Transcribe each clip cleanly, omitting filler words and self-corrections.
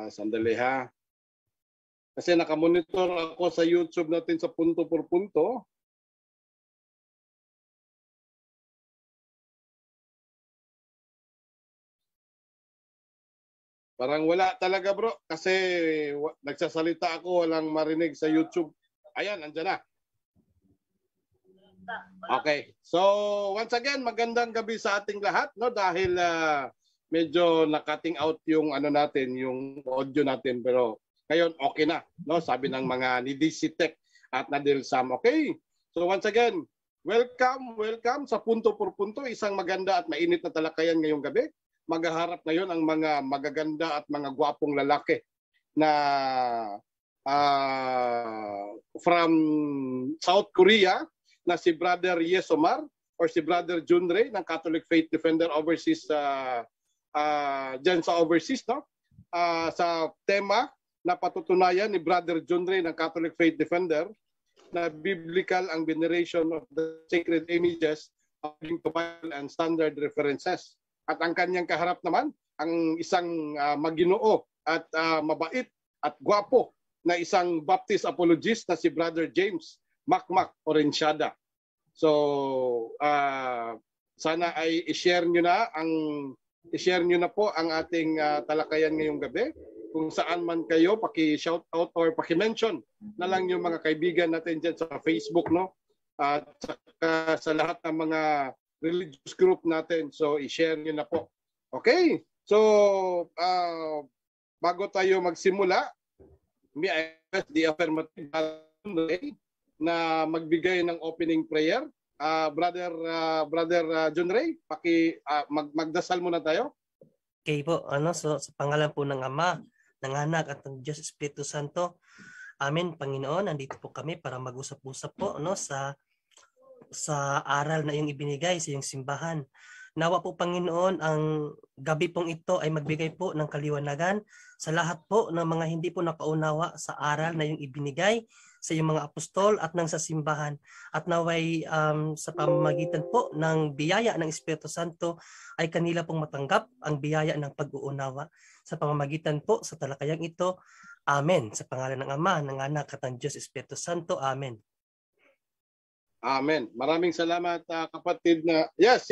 Sandali ha. Kasi nakamonitor ako sa YouTube natin sa punto por punto. Parang wala talaga bro. Kasi nagsasalita ako, walang marinig sa YouTube. Ayan, andyan na. Okay. So, once again, magandang gabi sa ating lahat, no? Dahil medyo nakating out yung ano natin, yung audio natin, pero ngayon okay na, no? Sabi ng mga ni DC Tech at Nadil Sam. Okay. So, once again, welcome sa Punto por Punto, isang maganda at mainit na talakayan ngayong gabi. Maghaharap ngayon ang mga magaganda at mga gwapong lalaki na from South Korea, na si Brother Yesomar or si Brother Junrei ng Catholic Faith Defender Overseas dyan sa overseas, no? Sa tema na patutunayan ni Brother Junrei ng Catholic Faith Defender na biblical ang veneration of the sacred images according to Bible and standard references. At ang kanyang kaharap naman, ang isang maginoo at mabait at gwapo na isang Baptist apologist na si Brother James Makmak Orensyada. So sana ay i-share nyo na po ang ating talakayan ngayong gabi. Kung saan man kayo, paki-shout out or paki-mention na lang yung mga kaibigan natin dyan sa Facebook, no? At sa lahat ng mga religious group natin. So i-share nyo na po. Okay? So bago tayo magsimula, may I request the affirmative na magbigay ng opening prayer. Brother Junrei, magdasal muna tayo. Okay po, so sa pangalan po ng Ama, ng Anak at ng Diyos Espiritu Santo. Amen. Panginoon, nandito po kami para mag-usap-usap po sa aral na iyong ibinigay sa iyong simbahan. Nawa po Panginoon, ang gabi pong ito ay magbigay po ng kaliwanagan sa lahat po ng mga hindi po nakaunawa sa aral na iyong ibinigay sa iyong mga apostol at nang sa simbahan. At naway sa pamamagitan po ng biyaya ng Espiritu Santo ay kanila pong matanggap ang biyaya ng pag-uunawa. Sa pamamagitan po sa talakayang ito, Amen. Sa pangalan ng Ama, ng Anak at ng Diyos Espiritu Santo, Amen. Amen. Maraming salamat kapatid na... Yes.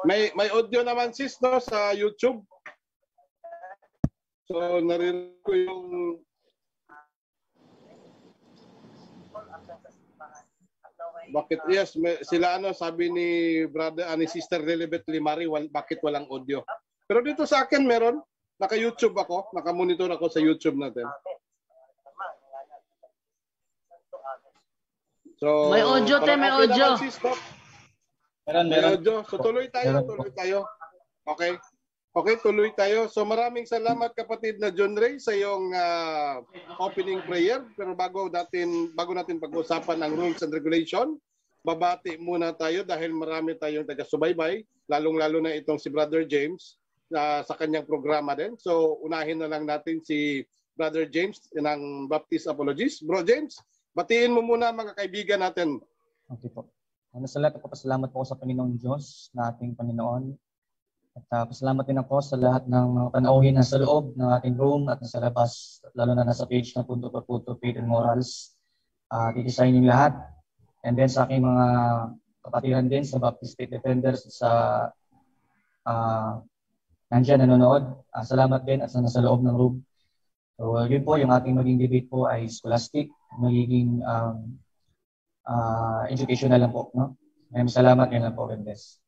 May audio naman sis, no, sa YouTube. So narinig ko yung bakit sila sabi ni brother ni Sister Lilibet Limari, bakit walang audio? Pero dito sa akin meron, naka-YouTube ako, naka-monitor ako sa YouTube natin. So may audio may audio. Meron. Audio. So tuloy tayo. Okay, tuloy tayo. So maraming salamat kapatid na Junrei sa iyong opening prayer. Pero bago natin pag-usapan ang rules and regulation, babati muna tayo dahil marami tayong taga-subaybay, lalong-lalo na itong si Brother James sa kanyang programa din. So unahin na lang natin si Brother James ng Baptist Apologist. Bro James, batiin mo muna mga kaibigan natin. Okay po. Sa lahat, pasalamat po sa Panginoong Diyos na ating Panginoon. At pasalamat din ako sa lahat ng mga panauhin na sa loob ng ating room at nasa labas, at lalo na nasa page ng Punto por Punto, Faith and Morals. Titisayin yung lahat. And then sa aking mga kapatiran din sa Baptist Faith Defenders sa nandiyan nanonood. Salamat din at sa nasa loob ng room. So yun po, yung ating maging debate po ay scholastic, magiging educational lang po. No? Maraming salamat, yun lang po. God bless.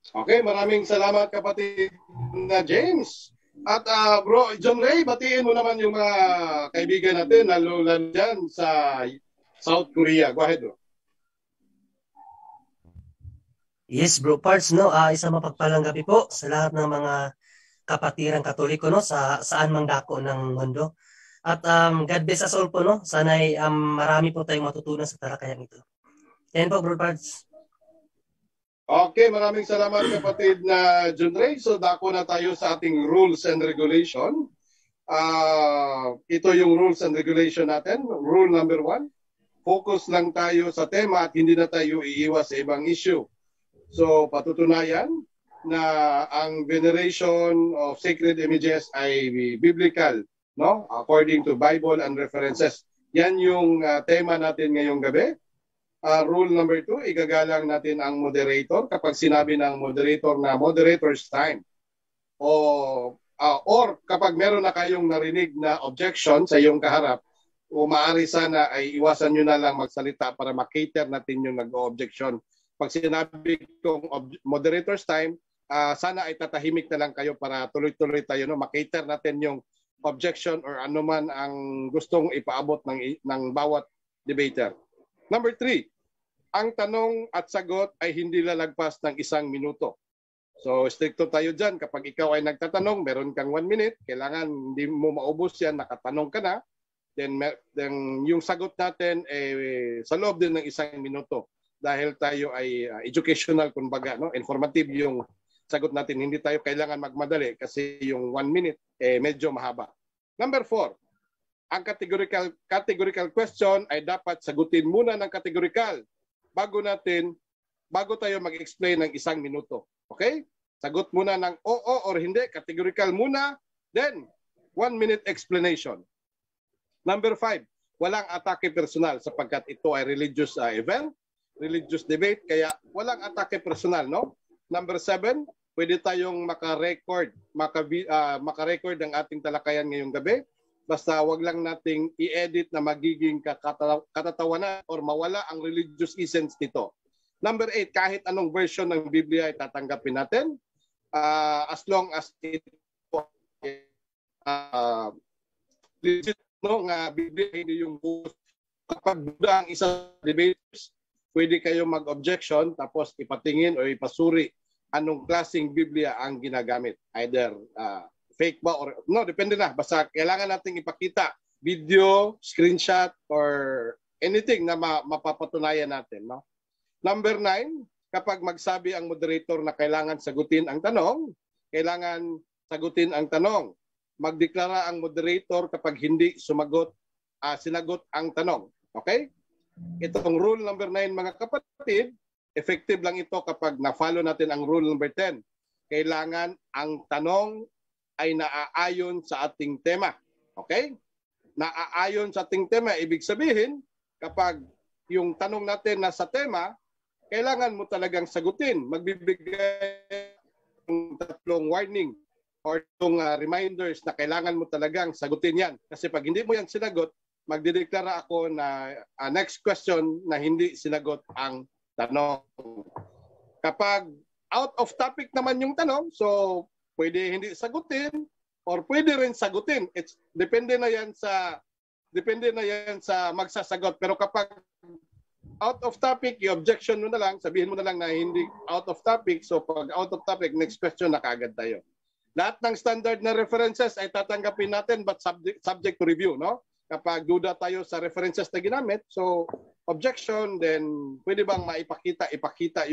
Okay, maraming salamat kapatid na James. At bro, Junrei, batiin mo naman yung mga kaibigan natin lalo dyan sa South Korea. Go ahead, bro. Yes, bro Parts, no? Isang mapagpalang gabi po sa lahat ng mga kapatirang Katoliko, no? Saan mang dako ng mundo. At God bless us all po, no? Sana'y marami po tayong matutunan sa talakayang ito. Yan po, bro Parts. Okay, maraming salamat kapatid na Junrei. So dako na tayo sa ating rules and regulation. Ito yung rules and regulation natin. Rule number 1. focus lang tayo sa tema at hindi na tayo iiwas sa ibang issue. So patutunayan na ang veneration of sacred images ay biblical, no? According to Bible and references. Yan yung tema natin ngayong gabi. Rule number 2, igagalang natin ang moderator kapag sinabi ng moderator na moderator's time. Or kapag meron na kayong narinig na objection sa iyong kaharap, o maaari sana ay iwasan nyo na lang magsalita para makater natin yung nag-objection. Pag sinabi kong moderator's time, sana ay tatahimik na lang kayo para tuloy-tuloy tayo, no? Makater natin yung objection or anuman ang gustong ipaabot ng bawat debater. Number 3, ang tanong at sagot ay hindi lalagpas ng 1 minuto. So, stricto tayo dyan. Kapag ikaw ay nagtatanong, meron kang 1 minute, kailangan hindi mo maubos yan, nakatanong ka na, then yung sagot natin sa loob din ng 1 minuto. Dahil tayo ay educational, kumbaga, no? Informative yung sagot natin. Hindi tayo kailangan magmadali kasi yung 1 minute medyo mahaba. Number 4, ang categorical question ay dapat sagutin muna ng categorical bago tayo mag-explain ng 1 minuto. Okay? Sagot muna ng oo or hindi, categorical muna, then 1 minute explanation. Number 5, walang atake personal sapagkat ito ay religious event, religious debate, kaya walang atake personal, no? Number 7, pwede tayong maka-record ng ating talakayan ngayong gabi. Basta wag lang nating i-edit na magiging katatawanan or mawala ang religious essence nito. Number 8, kahit anong version ng Biblia ay tatanggapin natin. As long as ito legit, no, nga Biblia, hindi yung kapag duda ang isang debaters, pwede kayo mag-objection tapos ipatingin o ipasuri anong klaseng Biblia ang ginagamit. Either fake ba or no, depende na. Basta kailangan nating ipakita video, screenshot or anything na mapapatunayan natin, no? Number 9, kapag magsabi ang moderator na kailangan sagutin ang tanong, kailangan sagutin ang tanong. Magdeklara ang moderator kapag hindi sinagot ang tanong. Okay? Itong rule number 9, mga kapatid, effective lang ito kapag na-follow natin ang rule number 10. Kailangan ang tanong ay naaayon sa ating tema. Okay? Naaayon sa ating tema, ibig sabihin, kapag yung tanong natin nasa tema, kailangan mo talagang sagutin. Magbibigay ng 3 warning or reminders na kailangan mo talagang sagutin yan. Kasi pag hindi mo yan sinagot, magdideklara ako na next question na hindi sinagot ang tanong. Kapag out of topic naman yung tanong, so pwede hindi sagutin or pwede rin sagutin. Depende na yan sa magsasagot. Pero kapag out of topic, i-objection mo na lang, sabihin mo na lang na hindi out of topic. So pag out of topic, next question na kaagad tayo. Lahat ng standard na references ay tatanggapin natin but subject to review, no? Kapag duda tayo sa references na ginamit, so objection, then pwede bang ipakita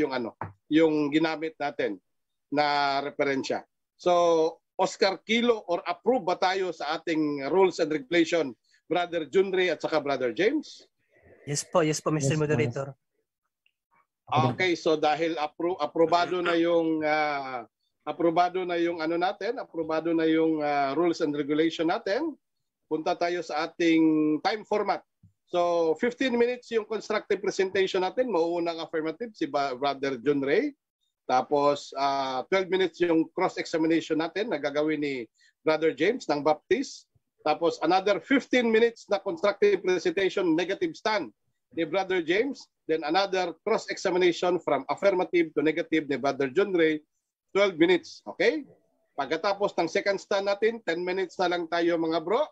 yung ginamit natin na referensya. So, Oscar Kilo or approve ba tayo sa ating rules and regulation, Brother Junre at saka Brother James? Yes po, Mr. Moderator. Okay, so dahil aprobado na yung rules and regulation natin, punta tayo sa ating time format. So, 15 minutes yung constructive presentation natin. Mauunang affirmative si Brother John Ray. Tapos, 12 minutes yung cross-examination natin na gagawin ni Brother James ng Baptist. Tapos, another 15 minutes na constructive presentation, negative stand ni Brother James. Then, another cross-examination from affirmative to negative ni Brother John Ray, 12 minutes. Okay? Pagkatapos ng second stand natin, 10 minutes na lang tayo mga bro.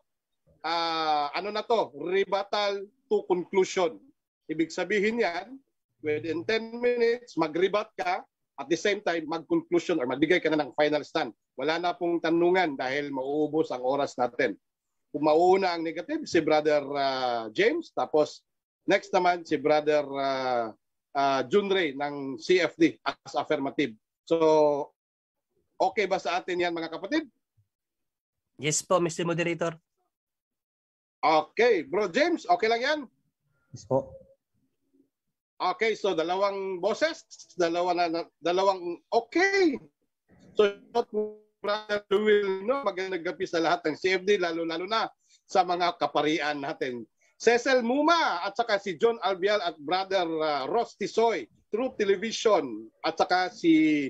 Rebuttal to conclusion. Ibig sabihin yan, within 10 minutes, mag-rebut ka, at the same time, mag-conclusion or magbigay ka na ng final stand. Wala na pong tanungan dahil mauubos ang oras natin. Kung mauuna ang negative, si Brother James, tapos next naman si Brother Junre ng CFD as affirmative. So, okay ba sa atin yan mga kapatid? Yes po, Mr. Moderator. Okay. Bro James, okay lang yan? Yes po. Okay, so dalawang boses, dalawang okay. So, Brother Will, no, magandang gabi sa lahat ng CFD, lalo-lalo na sa mga kaparian natin. Cecil Muma at saka si John Albial at Brother Ross Tisoy, True Television at saka si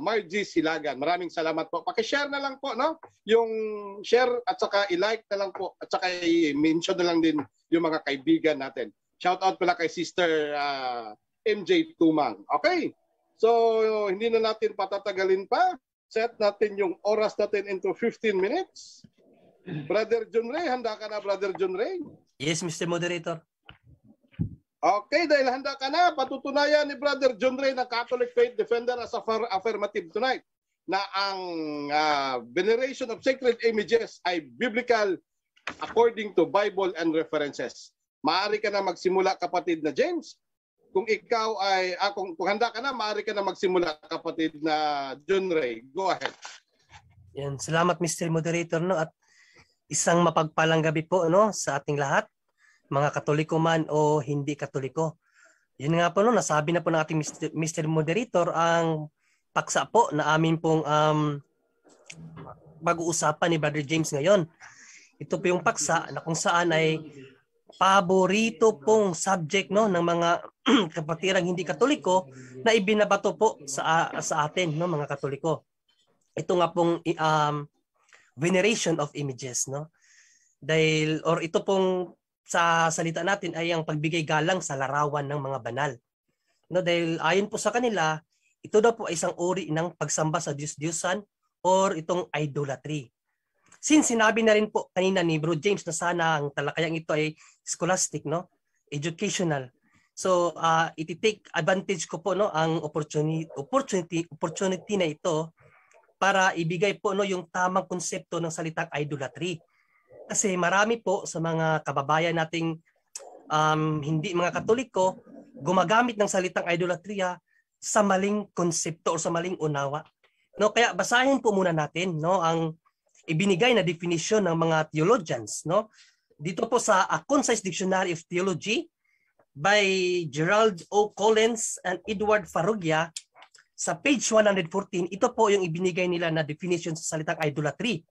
Margie Silagan. Maraming salamat po. Paki-share na lang po, no? Yung share at saka i-like na lang po at saka i-mention na lang din yung mga kaibigan natin. Shout out pala kay Sister MJ Tumang. Okay? So, hindi na natin patatagalin pa. Set natin yung oras natin into 15 minutes. Brother John Ray, handa ka na, Brother John Ray? Yes, Mr. Moderator. Okay, dahil handa ka na, patutunayan ni Brother John Ray ng Catholic Faith Defender as affirmative tonight na ang veneration of sacred images ay biblical according to Bible and references. Maaari ka na magsimula, kapatid na James. Kung ikaw ay, kung handa ka na, maaari ka na magsimula, kapatid na John Ray. Go ahead. Yan, salamat Mr. Moderator, no? At isang mapagpalang gabi po, no, sa ating lahat, mga Katoliko man o hindi Katoliko. Yun nga po, no, nasabi na po ng ating Mr. Moderator ang paksa po na amin pong pag-uusapan ni Brother James ngayon. Ito po yung paksa na kung saan ay paborito pong subject, no, ng mga kapatirang hindi Katoliko na ibinabato po sa atin, no, mga Katoliko. Ito nga pong veneration of images, no? Dahil ito pong sa salita natin ay ang pagbigay galang sa larawan ng mga banal. No, dahil ayon po sa kanila, ito daw po ay isang uri ng pagsamba sa Diyos-Diyosan or itong idolatry. Since sinabi na rin po kanina ni Bro James na sana ang talakayang ito ay scholastic, no? Educational. So, iti-take advantage ko po, no, ang opportunity na ito para ibigay po, no, yung tamang konsepto ng salitang idolatry. Kasi marami po sa mga kababayan nating hindi mga Katoliko gumagamit ng salitang idolatria sa maling konsepto o sa maling unawa. No, kaya basahin po muna natin, no, ang ibinigay na definition ng mga theologians, no? Dito po sa A Concise Dictionary of Theology by Gerald O. Collins and Edward Farrugia sa page 114, ito po yung ibinigay nila na definition sa salitang idolatry,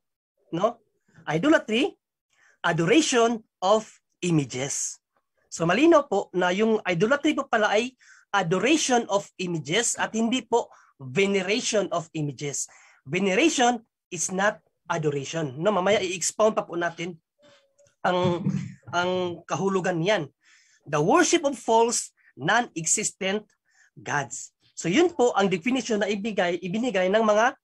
no? Idolatry, adoration of images. So malinaw po na yung idolatry po pala ay adoration of images at hindi po veneration of images. Veneration is not adoration. No, mamaya i-expound pa po natin ang kahulugan niyan. The worship of false, non-existent gods. So yun po ang definition na ibinigay ng mga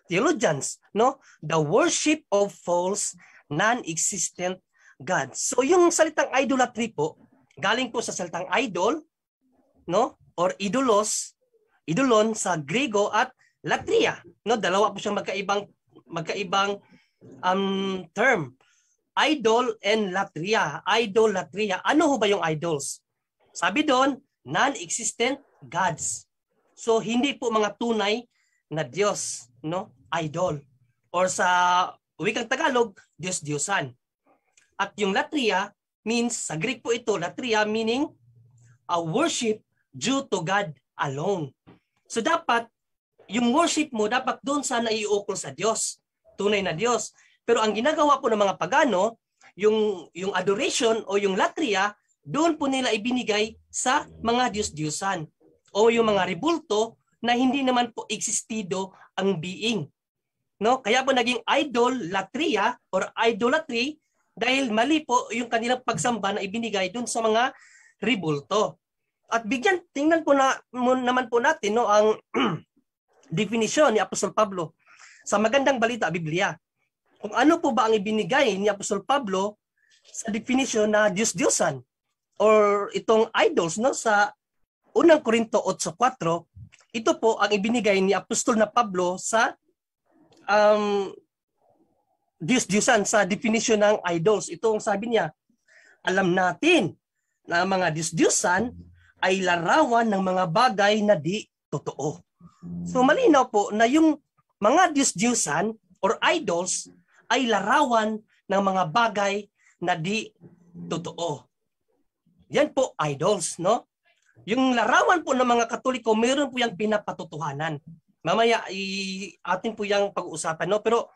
theologians, no? The worship of false, non-existent gods. So yung salitang idolatry po, galing po sa salitang idol, no? Or idolon sa Grego at latria, no? Dalawa po siyang magkaibang term. Idol and latria. Idolatria. Ano ho ba yung idols? Sabi doon, non-existent gods. So hindi po mga tunay na Diyos, no? Idol. Or sa wikang Tagalog, Diyos-Diyosan. At yung latria means, sa Greek po ito, latria meaning a worship due to God alone. So dapat, yung worship mo, dapat doon sana iuukol sa Diyos. Tunay na Diyos. Pero ang ginagawa po ng mga pagano, yung adoration o yung latria, doon po nila ibinigay sa mga Diyos-Diyosan. O yung mga rebulto na hindi naman po existido ang being. No? Kaya po naging idolatria or idolatry dahil mali po yung kanilang pagsamba na ibinigay doon sa mga rebulto. At tingnan po naman po natin, no, ang definisyon ni Apostol Pablo sa Magandang Balita, Biblia. Kung ano po ba ang ibinigay ni Apostol Pablo sa definition na Diyos-Diyosan or itong idols, no, sa 1 Corinto 8:4, ito po ang ibinigay ni Apostol na Pablo sa Diyos-Diyosan, sa definition ng idols. Ito ang sabi niya, alam natin na mga Diyos-Diyosan ay larawan ng mga bagay na di totoo. So malinaw po na yung mga Diyos-Diyosan or idols ay larawan ng mga bagay na di totoo. Yan po idols, no? Yung larawan po ng mga Katoliko, mayroon po yung pinapatotohanan. Mamaya atin po yung pag-uusapan, no? Pero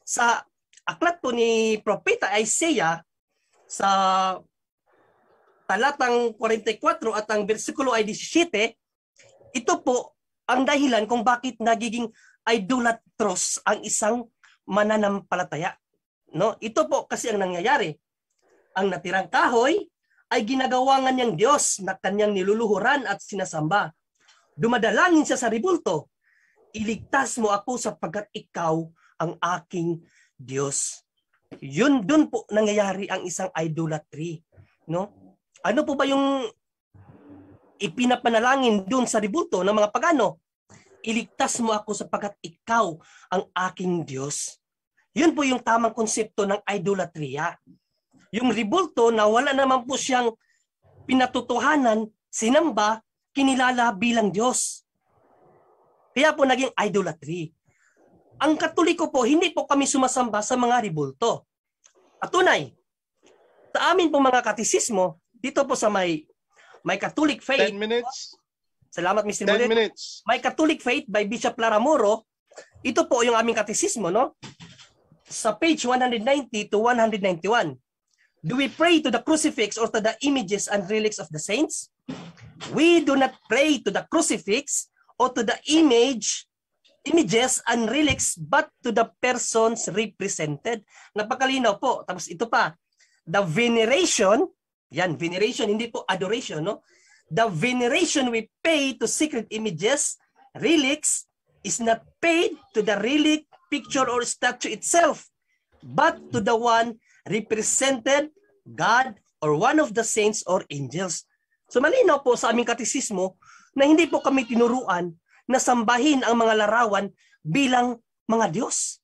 sa aklat po ni Propeta Isaiah sa talatang 44 at ang bersikulo ay 17, ito po ang dahilan kung bakit nagiging idolatros ang isang mananampalataya. No? Ito po kasi ang nangyayari. Ang natirang kahoy ay ginagawangan niyang Diyos na kanyang niluluhuran at sinasamba. Dumadalangin siya sa ribulto. Iligtas mo ako sapagkat ikaw ang aking Diyos. Yun, dun po nangyayari ang isang idolatry. No? Ano po ba yung ipinapanalangin dun sa ribulto ng mga pagano? Iligtas mo ako sapagkat ikaw ang aking Diyos. Yun po yung tamang konsepto ng idolatria. Yung ribulto na wala naman po siyang pinatutuhanan, sinamba, kinilala bilang Diyos. Kaya po naging idolatry. Ang Katoliko po, hindi po kami sumasamba sa mga ribulto. At tunay, sa amin po mga katisismo, dito po sa may Catholic Faith. 10 minutes. Salamat, Mr. 10 Mulet. minutes. My Catholic Faith by Bishop Laramuro. Ito po yung aming katisismo, no? Sa page 190 to 191. Do we pray to the crucifix or to the images and relics of the saints? We do not pray to the crucifix or to the images and relics, but to the persons represented. Napakalinaw po. Tapos ito pa. The veneration, yan, veneration, hindi po adoration, no? The veneration we pay to sacred images, relics, is not paid to the relic, picture, or statue itself, but to the one represented, God, or one of the saints or angels. So malinaw po sa aming katisismo na hindi po kami tinuruan na sambahin ang mga larawan bilang mga Diyos.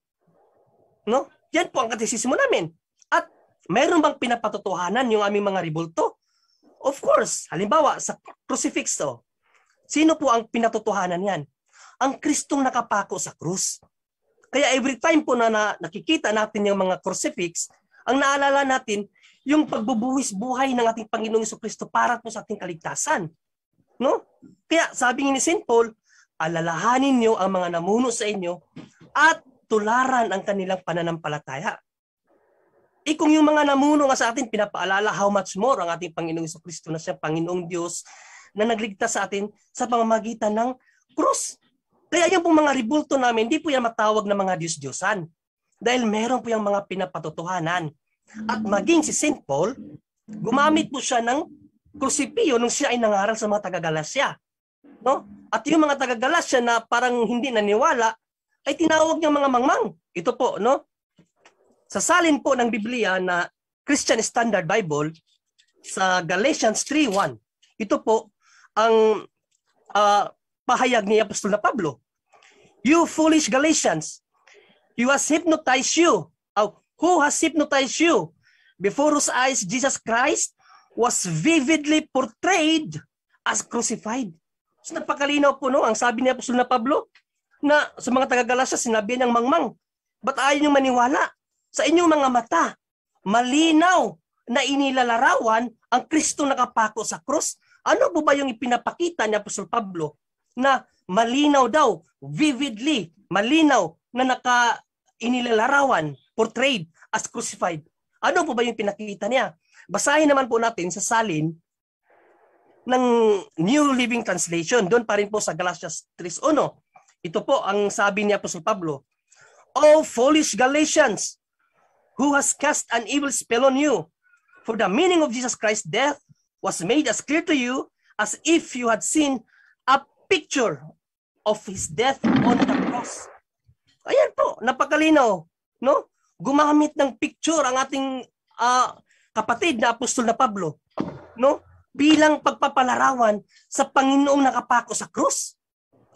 No? Yan po ang katisismo namin. At mayroon bang pinapatotohanan yung aming mga ribulto? Of course, halimbawa sa crucifix to, sino po ang pinatotohanan yan? Ang Kristong nakapako sa krus. Kaya every time po na nakikita natin yung mga crucifix, ang naalala natin yung pagbubuhis buhay ng ating Panginoong Jesucristo para po sa ating kaligtasan. No? Kaya sabi ni St. Paul, alalahanin niyo ang mga namuno sa inyo at tularan ang kanilang pananampalataya. Kung yung mga namuno nga sa atin, pinapaalala how much more ang ating Panginoong Jesucristo na siya Panginoong Diyos na nagligtas sa atin sa pamamagitan ng krus. Kaya yung pong mga ribulto namin, hindi po yan matawag na mga Diyos-Diyosan. Dahil meron po yung mga pinapatotohanan. At maging si St. Paul, gumamit po siya ng krusipio nung siya ay nangaral sa mga taga-Galasya. No? At yung mga taga-Galasya na parang hindi naniwala, ay tinawag niyang mga mangmang. Ito po, no? Sa salin po ng Biblia na Christian Standard Bible, sa Galatians 3:1, ito po ang pahayag ni Apostol na Pablo. You foolish Galatians, who has hypnotized you, before whose eyes Jesus Christ was vividly portrayed as crucified. So napakalinaw po, no? Ang sabi ni Apostol na Pablo, na sa mga taga-Galasya, sinabi niyang mangmang, ba't ayaw niyong maniwala? Sa inyong mga mata, malinaw na inilalarawan ang Kristo nakapako sa krus. Ano po ba yung ipinapakita ni Apostol Pablo? Na malinaw daw, vividly, malinaw na inilalarawan, portrayed as crucified. Ano po ba yung pinakita niya? Basahin naman po natin sa salin ng New Living Translation. Doon pa rin po sa Galatians 3:1. Ito po ang sabi ni Apostol Pablo. O foolish Galatians, who has cast an evil spell on you? For the meaning of Jesus Christ's death was made as clear to you as if you had seen a picture of his death on the cross. Ayan po, napakalinaw, no? Gumamit ng picture ang ating kapatid na apostol na Pablo, no? Bilang pagpapalarawan sa Panginoong nakapako sa krus.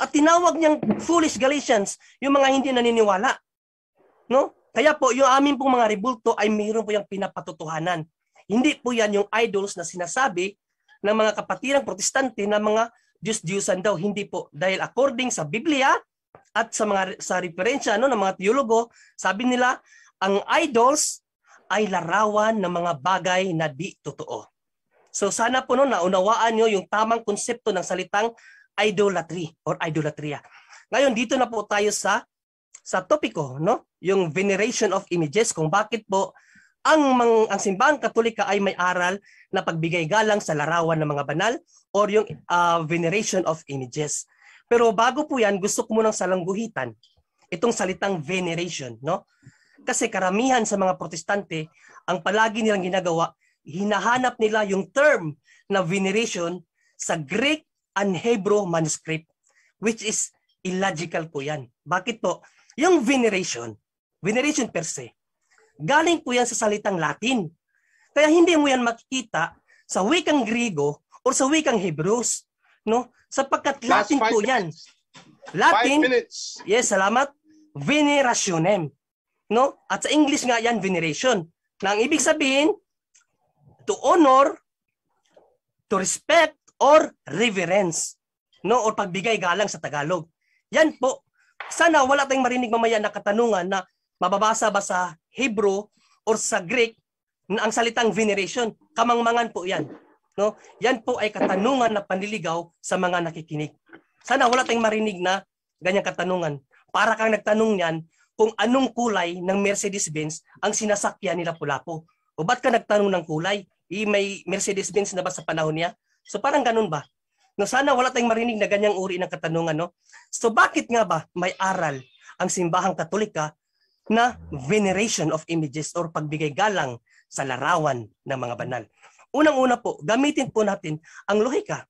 At tinawag niyang foolish Galatians, yung mga hindi naniniwala, no? Kaya po, yung aming pong mga ribulto ay mayroon po yung pinapatotohanan. Hindi po yan yung idols na sinasabi ng mga kapatirang protestante na mga Diyos-Diyusan daw. Hindi po. Dahil according sa Biblia at sa referensya ng mga teologo, sabi nila, ang idols ay larawan ng mga bagay na di totoo. So sana po no, naunawaan nyo yung tamang konsepto ng salitang idolatry or idolatria. Ngayon, dito na po tayo sa topiko, no? Yung veneration of images, kung bakit po ang simbahang Katolika ay may aral na pagbigay galang sa larawan ng mga banal or yung veneration of images. Pero bago po yan, gusto ko munang salangguhitan itong salitang veneration, no? Kasi karamihan sa mga protestante, ang palagi nilang ginagawa, hinahanap nila yung term na veneration sa Greek and Hebrew manuscript, which is illogical po yan. Bakit po? Yung veneration per se, galing po yan sa salitang Latin. Kaya hindi mo yan makikita sa wikang Griego o sa wikang Hebrews, no? Sapagkat Latin po yan. Latin, 5 minutes. yes, salamat, venerationem, no? At sa English nga yan, veneration. Na ang ibig sabihin, to honor, to respect, or reverence, no? Or pagbigay galang sa Tagalog. Yan po. Sana wala tayong marinig mamaya na katanungan na mababasa ba sa Hebrew or sa Greek na ang salitang veneration. Kamangmangan po yan. No? Yan po ay katanungan na panliligaw sa mga nakikinig. Sana wala tayong marinig na ganyang katanungan. Para kang nagtanong yan kung anong kulay ng Mercedes-Benz ang sinasakyan nila Pulapo. O ba't ka nagtanong ng kulay? May Mercedes-Benz na ba sa panahon niya? So parang ganun ba? No, sana wala tayong marinig na ganyang uri ng katanungan, no? So bakit nga ba may aral ang simbahang Katolika na veneration of images or pagbigay galang sa larawan ng mga banal? Unang-una po, gamitin po natin ang lohika.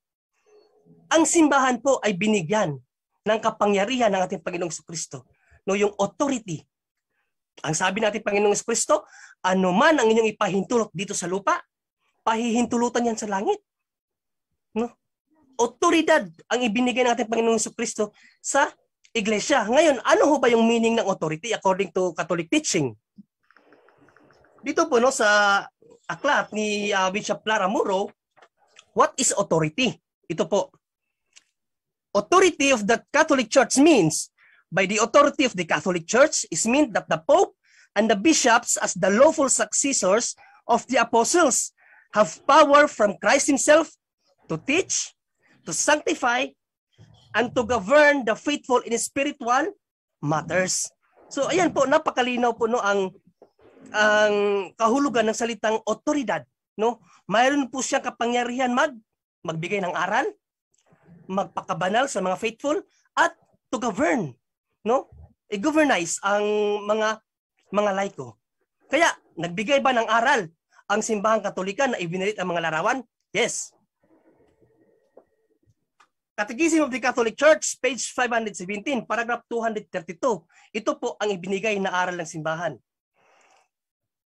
Ang simbahan po ay binigyan ng kapangyarihan ng ating Panginoong Jesucristo, no, yung authority. Ang sabi natin Panginoong Jesucristo, ano man ang inyong ipahintulot dito sa lupa, pahihintulutan yan sa langit. No? Otoridad ang ibinigay ng ating Panginoong Jesucristo sa iglesia. Ngayon, ano ho ba yung meaning ng authority according to Catholic teaching? Dito po no sa aklat ni Bishop Clara Muro, what is authority? Ito po. Authority of the Catholic Church means, by the authority of the Catholic Church is meant that the Pope and the bishops as the lawful successors of the apostles have power from Christ himself to teach, to sanctify, and to govern the faithful in spiritual matters. So ayan po, napakalinaw po no ang kahulugan ng salitang otoridad, no? Mayroon po siyang kapangyarihan magbigay ng aral, magpakabanal sa mga faithful at to govern, no? I-governize ang mga laiko. Kaya nagbigay ba ng aral ang simbahang Katolika na ibinalita ang mga larawan? Yes. Catechism of the Catholic Church, page 517, paragraph 232. Ito po ang ibinigay na aral ng simbahan.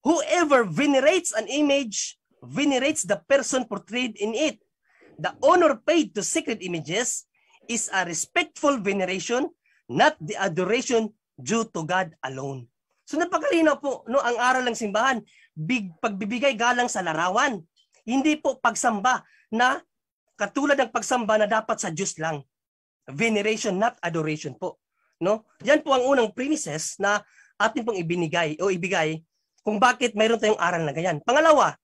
Whoever venerates an image, venerates the person portrayed in it. The honor paid to sacred images is a respectful veneration, not the adoration due to God alone. So napakalinaw po no, ang aral ng simbahan, pagbibigay galang sa larawan. Hindi po pagsamba na katulad ng pagsamba na dapat sa Diyos lang. Veneration, not adoration po. No? Yan po ang unang premises na atin pong ibigay kung bakit mayroon tayong aral na ganyan. Pangalawa,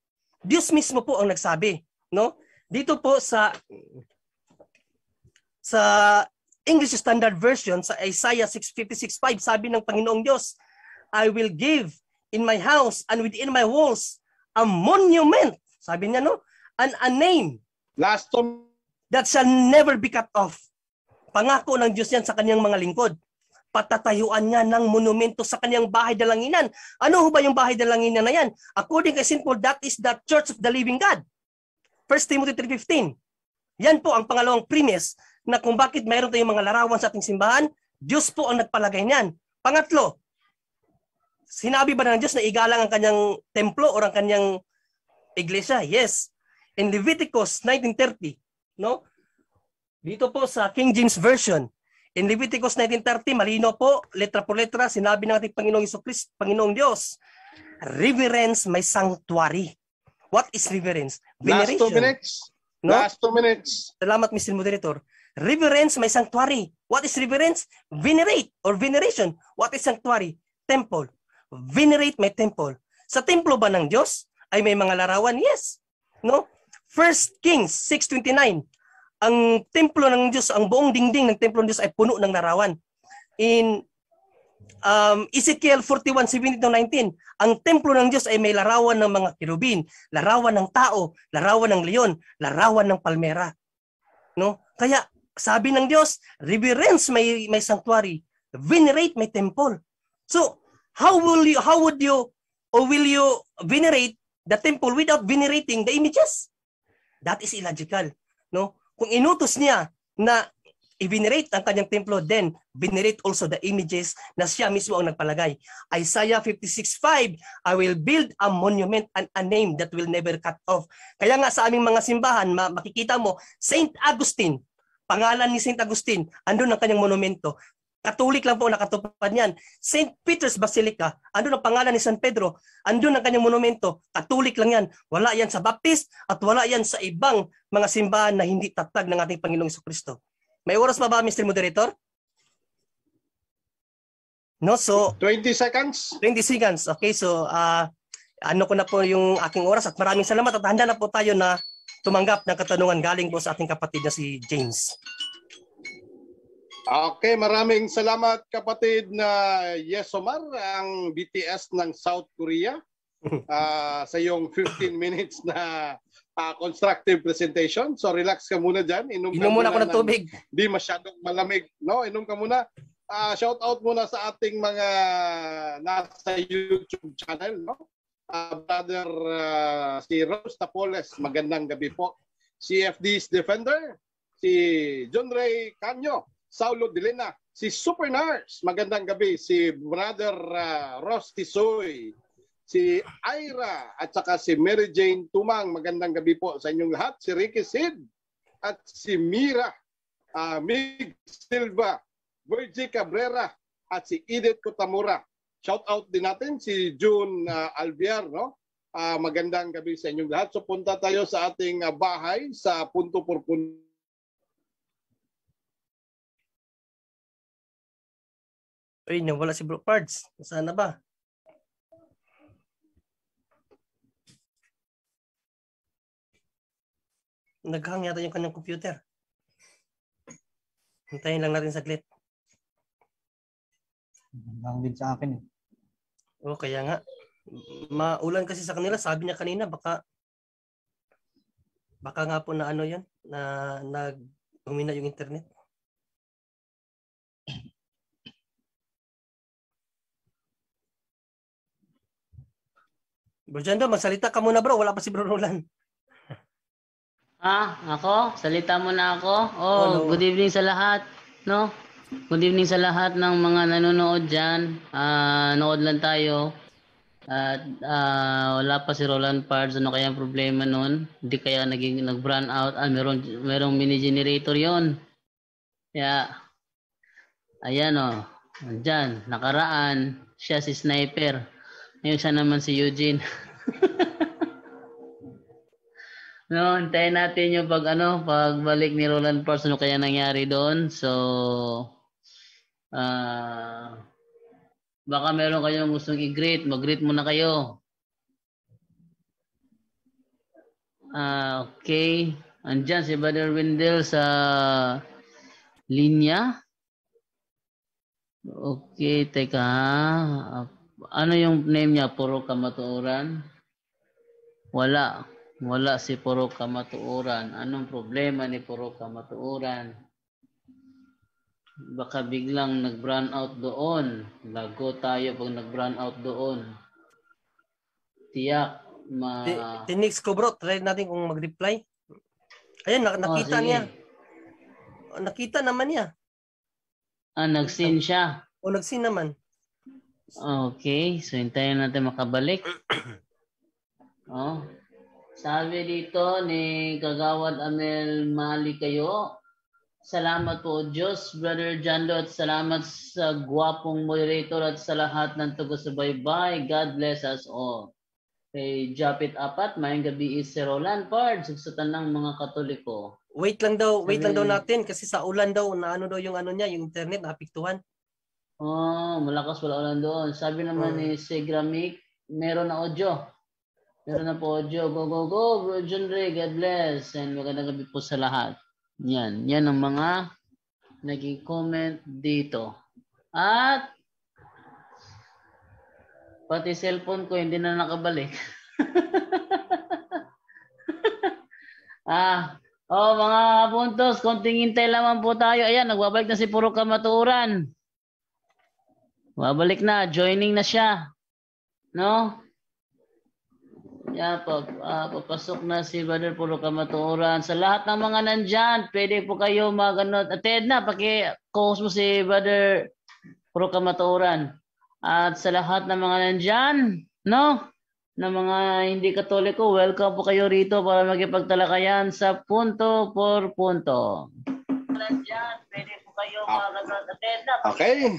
Diyos mismo po ang nagsabi. No? Dito po sa English Standard Version, sa Isaiah 6:56-5, sabi ng Panginoong Diyos, I will give in my house and within my walls a monument. Sabi niya, no? And a name Last time. that shall never be cut off. Pangako ng Diyos yan sa kanyang mga lingkod. Patatayuan niya ng monumento sa kanyang bahay dalanginan. Ano ba yung bahay dalanginan na yan? According kay St. Paul, that is the church of the living God. 1 Timothy 3:15. Yan po ang pangalawang premise na kung bakit mayroon tayong mga larawan sa ating simbahan, Diyos po ang nagpalagay niyan. Pangatlo, sinabi ba ng Diyos na igalang ang kanyang templo o ang kanyang iglesia? Yes. In Leviticus 19:30, no? Dito po sa King James Version, in Leviticus 19:30, malino po, letra po letra, sinabi ng ating Panginoong Jesucristo, Panginoong Diyos, reverence my sanctuary. What is reverence? Veneration. Last 2 minutes. No? Last 2 minutes. Salamat, Mr. Moderator. Reverence my sanctuary. What is reverence? Venerate or veneration. What is sanctuary? Temple. Venerate my temple. Sa templo ba ng Diyos ay may mga larawan? Yes. No? 1 Kings 6:29, ang templo ng Diyos, ang buong dingding ng templo ng Diyos ay puno ng larawan. In Ezekiel 41:17-19, ang templo ng Diyos ay may larawan ng mga kirubin, larawan ng tao, larawan ng leon, larawan ng palmera. No? Kaya sabi ng Diyos, reverence may sanctuary, venerate may temple. So, how will you venerate the temple without venerating the images? That is illogical, no? Kung inutos niya na i-venerate ang kanyang templo, then venerate also the images na siya mismo ang nagpalagay. Isaiah 56:5, I will build a monument and a name that will never cut off. Kaya nga sa aming mga simbahan, makikita mo, Saint Augustine, pangalan ni Saint Augustine, andun ang kanyang monumento. Katolik lang po nakatupad niyan. St. Peter's Basilica, andun ang pangalan ni San Pedro, andun ang kanyang monumento. Katolik lang yan. Wala yan sa Baptist at wala yan sa ibang mga simbahan na hindi tatag ng ating Panginoong Jesucristo. May oras pa ba, Mr. Moderator? No, so 20 seconds. 20 seconds. Okay, so ano ko na po yung aking oras at maraming salamat at handa na po tayo na tumanggap ng katanungan galing po sa ating kapatid na si James. Okay, maraming salamat kapatid na Yesomar, ang BTS ng South Korea, sa iyong 15 minutes na constructive presentation. So relax ka muna dyan. Inom muna ako ng tubig. Di masyadong malamig. No? Inom ka muna. Shout out muna sa ating mga nasa YouTube channel. No? Brother si Rose Tapoles, magandang gabi po. Si FD's Defender, si John Ray Canyo, Saulo Dilena, si Super Nars, magandang gabi, si Brother Ross Tisoy, si Ira, at saka si Mary Jane Tumang, magandang gabi po sa inyong lahat, si Ricky Sid, at si Mira, Mig Silva, Virgie Cabrera, at si Edith Cotamura. Shout out din natin si June Alviar, no? Magandang gabi sa inyong lahat. So punta tayo sa ating bahay sa Punto por Punto. Uy, nawala si Bro Pards. Saan na ba? Naghang yata yung kanyang computer. Hintayin lang natin saglit. Naghang din sa akin. Oo, kaya nga. Maulan kasi sa kanila. Sabi niya kanina, baka nga po na ano yan, na nag-umina yung internet. Bro Jando, magsalita ka muna bro. Wala pa si Bro Roland. Ako? Salita muna ako? No. Good evening sa lahat. No? Good evening sa lahat ng mga nanonood dyan. Nood lang tayo. At wala pa si Roland Pards. Ano kaya ang problema nun? Hindi kaya nag-run out. Merong mini generator yon. Kaya, ayan Andyan, nakaraan. Siya si Sniper. Ngayon siya naman si Eugene. No, hintayin natin yung pagbalik ni Roland Pards, ano kaya nangyari doon. So, baka meron kayong gustong i-greet. Mag-greet muna kayo. Okay. Andyan si Brother Wendell sa linya. Okay, teka. Ano yung name niya? Puro Kamatuoran? Wala si Puro Kamatuoran. Anong problema ni Puro Kamatuoran? Baka biglang nag-run out doon. Lago tayo pag nag-run out doon. Tiyak. Tinix ko bro. Try natin kung mag-reply. Ayan, nakita niya. Nakita naman niya. Nag-sin siya. Nag-sin naman. Okay, so hintayin natin makabalik. Sabi dito ni Kagawad Amel Mali kayo. Salamat po Diyos, Brother Jando, at salamat sa gwapong moderator at sa lahat ng taga-subaybay. God bless us all. Kay Japit Apat, mayang gabi is si Roland Pards, sugsutan ng mga Katoliko. Wait lang daw natin kasi sa ulan daw na ano daw yung niya, yung internet naapektuhan. Malakas wala ulan doon. Sabi naman ni Segramik, meron na audio. Pero na po, Joe. Go, go, go. Bro John Ray, God bless. And magandang gabi po sa lahat. Yan. Yan ang mga naging comment dito. At pati cellphone ko hindi na nakabalik. Mga puntos, konting hintay lamang po tayo. Ayan, nagbabalik na si Puro Kamaturan. Babalik na, joining na siya. No? Yan, papasok na si Brother Puro Kamaturan. Sa lahat ng mga nandyan, pwede po kayo attend na, paki-host mo si Brother Puro Kamaturan. At sa lahat ng mga nandyan, no? Na mga hindi Katoliko, welcome po kayo rito para magipagtalakayan sa punto por punto. Nandyan, pwede po kayo mag-attend na. Okay.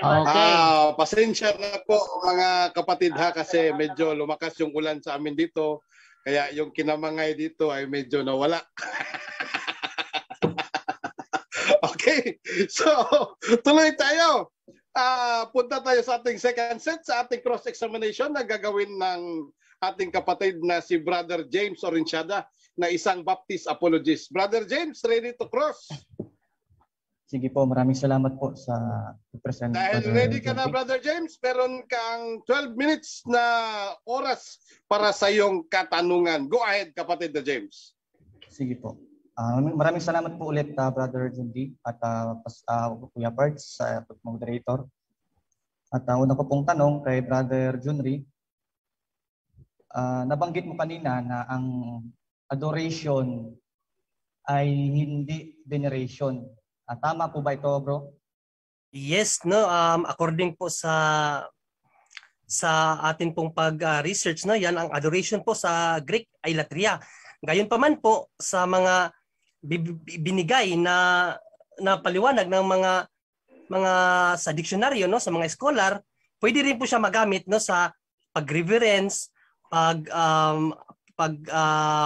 Okay. Pasensya na po mga kapatid ha, kasi medyo lumakas yung ulan sa amin dito. Kaya yung kinamangay dito ay medyo nawala. Okay. So, tuloy tayo. Punta tayo sa ating second set, sa ating cross-examination na gagawin ng ating kapatid na si Brother James Orinchada na isang Baptist apologist. Brother James, ready to cross? Sige po, maraming salamat po sa present. Dahil ready ka na, Brother James, meron kang 12 minutes na oras para sa iyong katanungan. Go ahead, kapatid na James. Sige po. Maraming salamat po ulit, Brother Jundi at Kuya Parts, sa moderator. At una ko pong tanong kay Brother Junri, nabanggit mo kanina na ang adoration ay hindi veneration. Tama po ba ito, bro? Yes, no. According po sa atin pong pag-research, no, yan ang adoration po sa Greek ay latria. Gayon pa man po sa mga binigay na paliwanag ng mga sa dictionary, no, sa mga scholar, pwede rin po siya magamit, no, sa pag-reverence,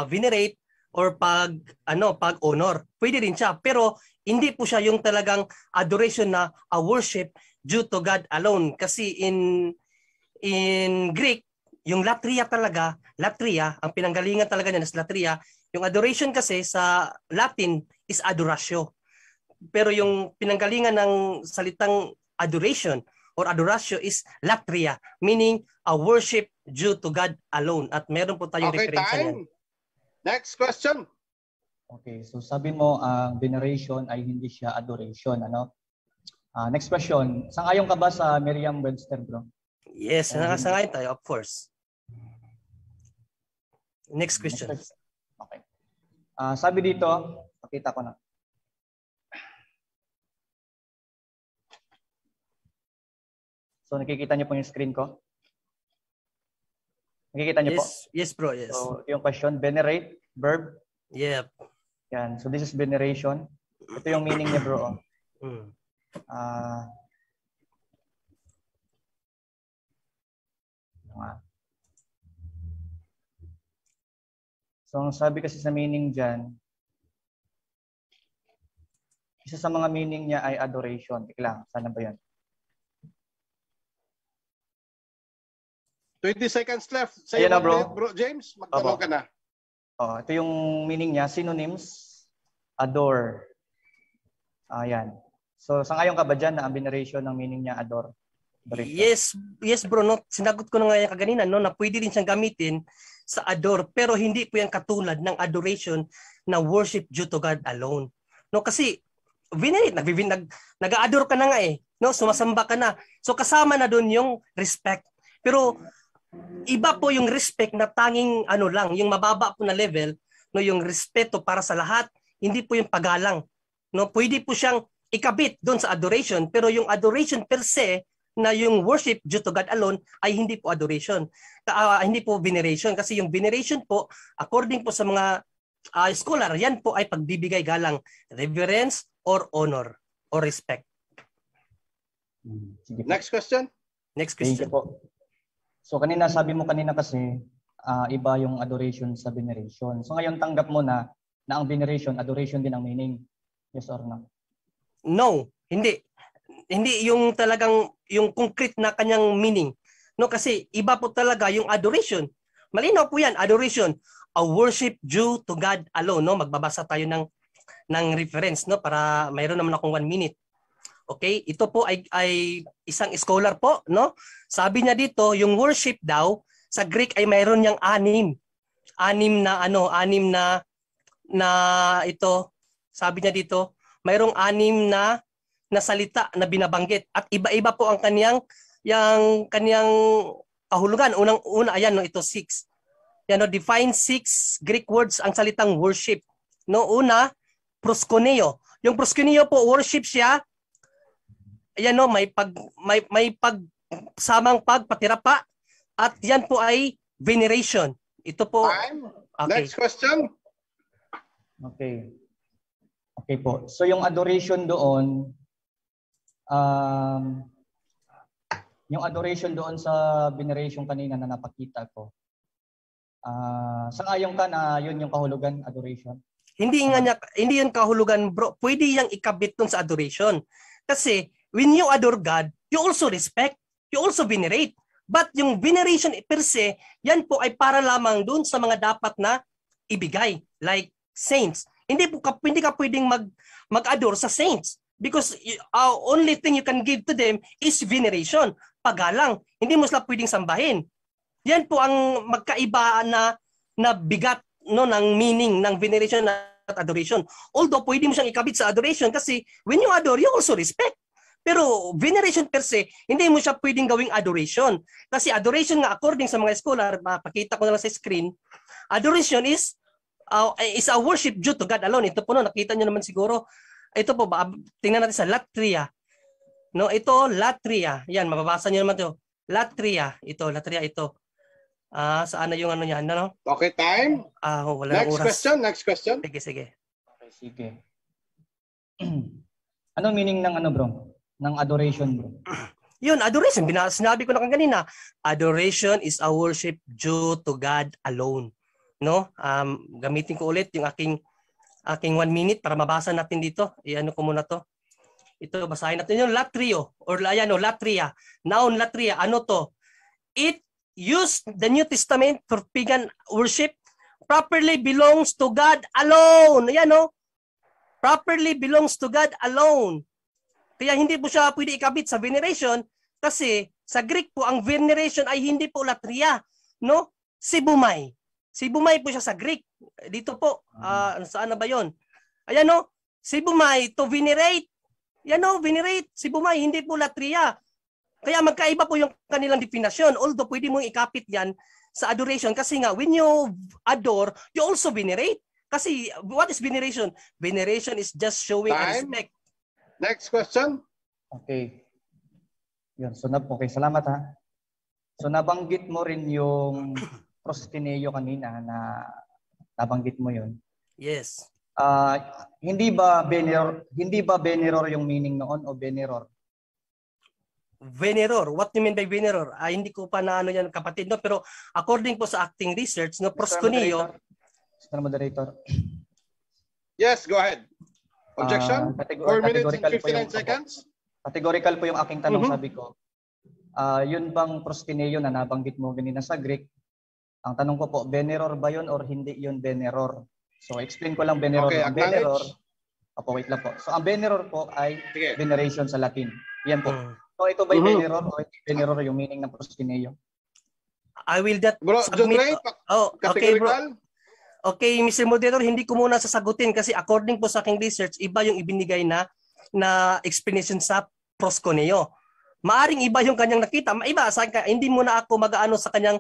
venerate or pag-honor. Pwede rin siya, pero hindi po siya yung talagang adoration na a worship due to God alone, kasi in Greek yung latria talaga, ang pinanggalingan talaga niya is latria. Yung adoration kasi sa Latin is adoratio. Pero yung pinanggalingan ng salitang adoration or adoratio is latria, meaning a worship due to God alone. At meron po tayong referensya niyan. Next question. Okay, so sabi mo ang veneration ay hindi siya adoration, ano? Next question. Sangayon ka ba sa Merriam-Webster, bro? Yes, sangayon tayo, of course. Next question. Okay. Sabi dito, pakita ko na. So nakikita niyo po yung screen ko? Nakikita niyo po? Yes, bro, yes. So yung question, venerate, verb. Yep. Yan. So this is veneration. Ito yung meaning niya, bro. So ang sabi kasi sa meaning dyan, isa sa mga meaning niya ay adoration. Lang, sana ba yan? 20 seconds left. Ayan na, bro. Bro James, magtanong ka na. Ito yung meaning niya, synonyms, adore. Ayan. So sangayon ka ba dyan na ang veneration ng meaning niya adore? Yes, bro. No, sinagot ko na nga yung kaganina, no, na pwede rin siyang gamitin sa adore, pero hindi po yan katulad ng adoration na worship due to God alone. No, kasi venerate, nag-adore ka na nga no, sumasamba ka na. So kasama na doon yung respect. Pero iba po yung respect na tanging lang, yung mababa po na level, no, yung respeto para sa lahat, hindi po yung pagalang. No, pwede po siyang ikabit doon sa adoration, pero yung adoration per se na yung worship due to God alone ay hindi po adoration. Hindi po veneration, kasi yung veneration po, according po sa mga scholar, yan po ay pagbibigay galang, reverence or honor or respect. Next question. Next question. Po. So sabi mo kanina kasi iba yung adoration sa veneration. So ngayon tanggap mo na ang veneration, adoration din ang meaning. Yes or no? No, hindi. Hindi yung talagang yung concrete na kanyang meaning. No, kasi iba po talaga yung adoration. Malinaw po yan, adoration, a worship due to God alone, no? Magbabasa tayo ng reference, no, para mayroon naman akong 1 minute. Okay, ito po ay isang scholar po, no? Sabi niya dito, yung worship daw sa Greek ay mayroon niyang 6 na ito. Sabi niya dito, mayroong 6 na salita na binabanggit at iba-iba po ang kaniyang kahulugan. Una ayan, no, ito 6. Yan, no, define 6 Greek words ang salitang worship. No, una, proskuneo. Yung proskuneo po, worship siya. Ayan, no, may pagsamang pagpatira pa at yan po ay veneration. Ito po. Time. Okay. Next question. Okay. Okay po. So yung adoration doon, yung adoration doon sa veneration kanina na napakita ko, sang-ayon ka na yun yung kahulugan, adoration? Hindi yun kahulugan, bro. Pwede yang ikabit dun sa adoration. Kasi when you adore God, you also respect, you also venerate. But yung veneration per se, yan po ay para lamang dun sa mga dapat na ibigay, like saints. Hindi ka pwedeng mag-adore sa saints because only thing you can give to them is veneration, paggalang. Hindi mo sila pwedeng sambahin. Yan po ang magkaiba na bigat, no, ng meaning ng veneration at adoration. Although pwede mo siyang ikabit sa adoration kasi when you adore, you also respect. Pero veneration per se, hindi mo siya pwedeng gawing adoration. Kasi adoration nga, according sa mga scholar, mapakita ko na lang sa screen, adoration is a worship due to God alone. Ito po, no, nakita nyo naman siguro. Ito po, tingnan natin sa latria. No, ito, latria. Yan, mababasa nyo naman ito. Latria. Ito, latria ito. Saan na yung ano niyan? Ano? Okay, time. Wala Next oras. Next question. Sige. Okay, sige. Anong meaning ng ano, bro? Ng adoration, bro? Yun, adoration. Sinabi ko na kanina. Adoration is a worship due to God alone. No? Gamitin ko ulit yung aking 1 minute para mabasa natin dito. Iano ko muna to. Ito, basahin natin yung latrio or ayan, latria. Noun latria. Ano to? It used the New Testament for pagan worship properly belongs to God alone. Ayan, no? Properly belongs to God alone. Kaya hindi po siya pwede ikabit sa veneration kasi sa Greek po ang veneration ay hindi po latria, no? Sibumai. Sibumai po siya sa Greek. Dito po, saan na ba 'yon? Ayan, no? Sibumai to venerate. Yan, no, venerate. Sibumai hindi po latria. Kaya magkaiba po yung kanilang definasyon. Although pwede mong ikapit yan sa adoration kasi nga when you adore, you also venerate. Kasi what is veneration? Veneration is just showing respect. Next question. Okay. Yun. So, okay, salamat ha. So, nabanggit mo rin yung proskuneo kanina na nabanggit mo yun. Yes. Hindi ba veneror yung meaning noon o veneror? Veneror. What do you mean by veneror? Hindi ko pa na ano yan kapatid, no? Pero according po sa acting research, no, proskuneo. Mr. Moderator. Yes, go ahead. Objection? 4 minutes and 59 seconds. Categorical po yung aking tanong, sabi ko. Yun bang proskuneo na nabanggit mo ganina sa Greek? Ang tanong ko po, veneror ba yun or hindi yun veneror? So, explain ko lang veneror. Okay, ang veneror, wait lang po. So, ang veneror po ay veneration sa Latin. Yan po. So, ito ba yung veneror o hindi veneror yung meaning ng proskuneo? I will that bro, submit. Okay, bro. Categorical? Okay, Mr. Moderator, hindi ko muna sasagutin kasi according po sa aking research, iba yung ibinigay na explanation sa proskuneo. Maaring iba yung kanyang nakita, maiba hindi muna ako mag-aano sa kanyang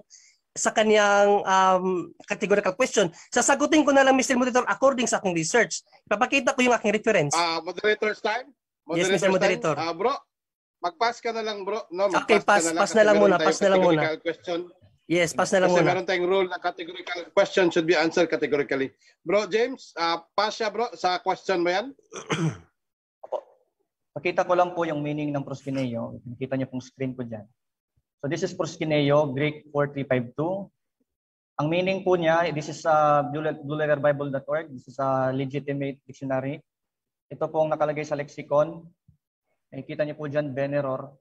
categorical question. Sasagutin ko na lang, Mr. Moderator, according sa aking research. Ipapakita ko yung aking reference. Moderator's time? Yes, Mr. Moderator. Bro, mag-pass ka na lang, bro. No, okay, pass na lang muna. Question. Yes, pass na lang kasi muna. Meron tayong rule na categorical question should be answered categorically. Bro, James, pass siya, bro, sa question mo yan. Pakita ko lang po yung meaning ng proskuneo. Nakita niyo pong screen ko dyan. So this is proskuneo, Greek 4352. Ang meaning po niya, this is blueletterbible.org. This is a legitimate dictionary. Ito pong nakalagay sa lexicon. Nakikita niyo po dyan, veneror.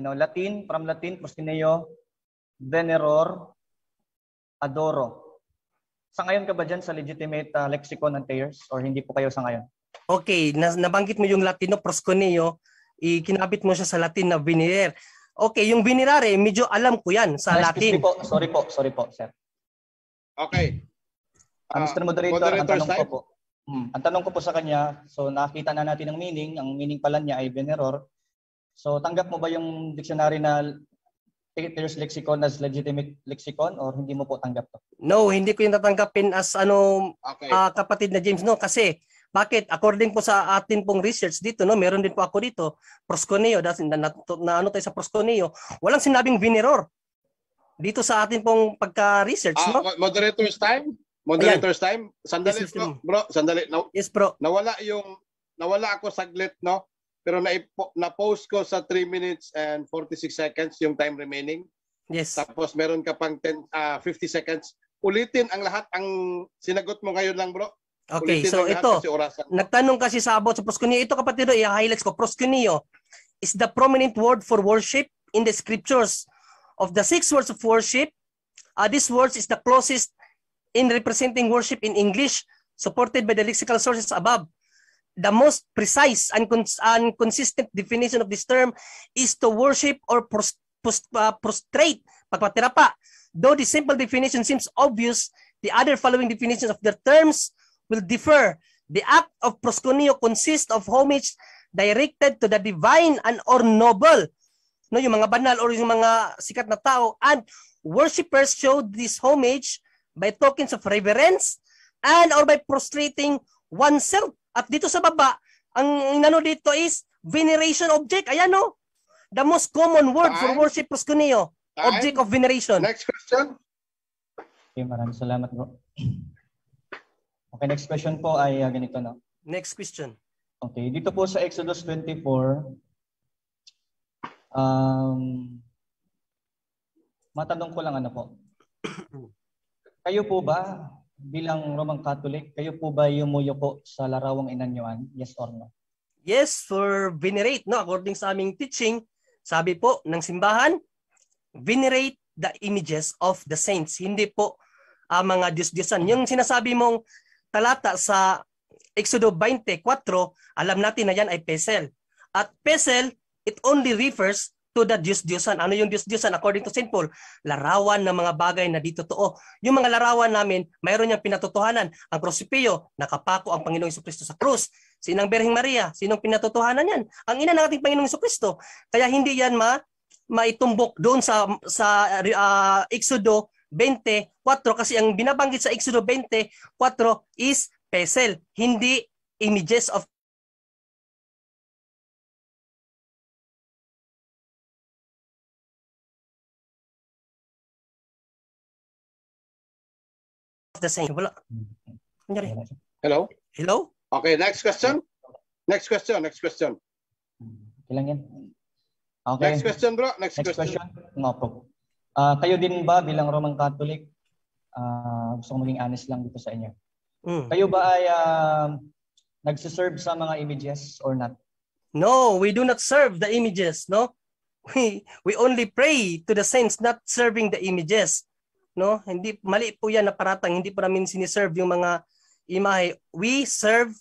Latin, from Latin, proskuneo, veneror, adoro. Sa ngayon ka ba dyan sa legitimate lexicon and Thayers or hindi po kayo sa ngayon? Okay, nabanggit mo yung Latino proskuneo, ikinabit mo siya sa Latin na venerer. Okay, yung venerare, medyo alam ko yan sa Latin. Sorry po, sir. Okay. Mr. Moderator, ang tanong ko po sa kanya, so nakita na natin ang meaning pala niya ay veneror. So tanggap mo ba yung dictionary na Thayers lexicon as legitimate lexicon or hindi mo po tanggap to? No, hindi ko yung tatanggapin as kapatid na James, no, kasi bakit? According po sa atin pong research dito, no, meron din po ako dito, proskuneo, na ano tayo sa proskuneo, walang sinabing veneror. Dito sa atin pong pagka-research, no? Moderator's time? Sandali, Yes, bro. Sandali. Yes, bro. Nawala ako saglit, no? Pero na-post ko sa 3 minutes and 46 seconds yung time remaining. Yes. Tapos meron ka pang 50 seconds. Ulitin ang lahat ang sinagot mo ngayon lang, bro. Okay, Ulitin so ito, nagtanong kasi sa about sa proskuneo. Ito kapatid, i-highlights ko. Proskuneo is the prominent word for worship in the scriptures. Of the 6 words of worship, this word is the closest in representing worship in English, supported by the lexical sources above. The most precise and consistent definition of this term is to worship or prostrate, pagpatirapa. Though the simple definition seems obvious, the other following definitions of the terms will differ. The act of proskuneo consists of homage directed to the divine and or noble, no, yung mga banal or yung mga sikat na tao, and worshippers show this homage by tokens of reverence and or by prostrating oneself. At dito sa baba, ang inano dito is veneration object. Ayan, no? The most common word for worship, proskuneo, object of veneration. Next question. Okay, maraming salamat, bro. Okay, next question po ay ganito, no? Next question. Okay, dito po sa Exodus 24, matanong ko lang ano po. Kayo po ba, bilang Roman Catholic, kayo po ba yumuyuko sa larawang inanyuan? Yes or no? Yes, for venerate, no? According sa aming teaching, sabi po ng simbahan, venerate the images of the saints. Hindi po mga Diyos-Diyosan. Yung sinasabi mong talata sa Exodo 24, alam natin na yan ay pesel. At pesel, it only refers to the Diyos-Diyosan. Ano yung Diyos-Diyosan? According to St. Paul, larawan ng mga bagay na di totoo. Yung mga larawan namin, mayroon niyang pinatotohanan. Ang krusipeo, nakapako ang Panginoong Jesucristo sa krus. Sinang Berheng Maria, sinong pinatotohanan yan? Ang ina ng ating Panginoong Jesucristo. Kaya hindi yan maitumbok doon sa Exodo 24 kasi ang binabanggit sa Exodo 24 is pesel, hindi images of the same. Wala. Hello? Hello? Okay, next question. Next question. Okay lang yan. Okay. Next question, bro. Next question. Nga po. Kayo din ba bilang Roman Catholic, gusto kong maging honest lang dito sa inyo. Kayo ba ay nagsiserve sa mga images or not? No, we do not serve the images, no? We only pray to the saints, not serving the images. No, hindi mali po 'yan na paratang, hindi po namin siniserve yung mga imahe. We serve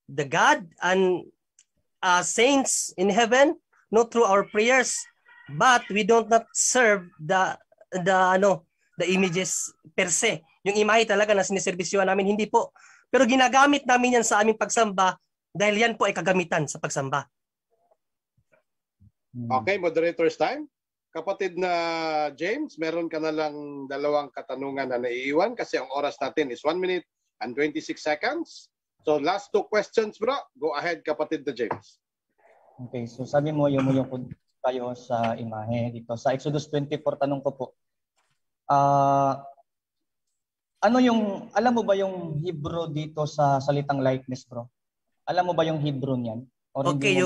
the God and saints in heaven, no, through our prayers, but we don't not serve the images per se. Yung imahe talaga na siniservisyohan namin, hindi po. Pero ginagamit namin yan sa aming pagsamba dahil yan po ay kagamitan sa pagsamba. Okay, moderator's time. Kapatid na James, meron ka na lang 2 katanungan na naiiwan kasi ang oras natin is 1 minute and 26 seconds. So last 2 questions, bro. Go ahead, kapatid na James. Okay, so sabi mo yung kayo sa imahe dito. Sa Exodus 24, tanong ko po. Alam mo ba yung Hebrew dito sa salitang likeness, bro? Alam mo ba yung Hebrew niyan? Okay,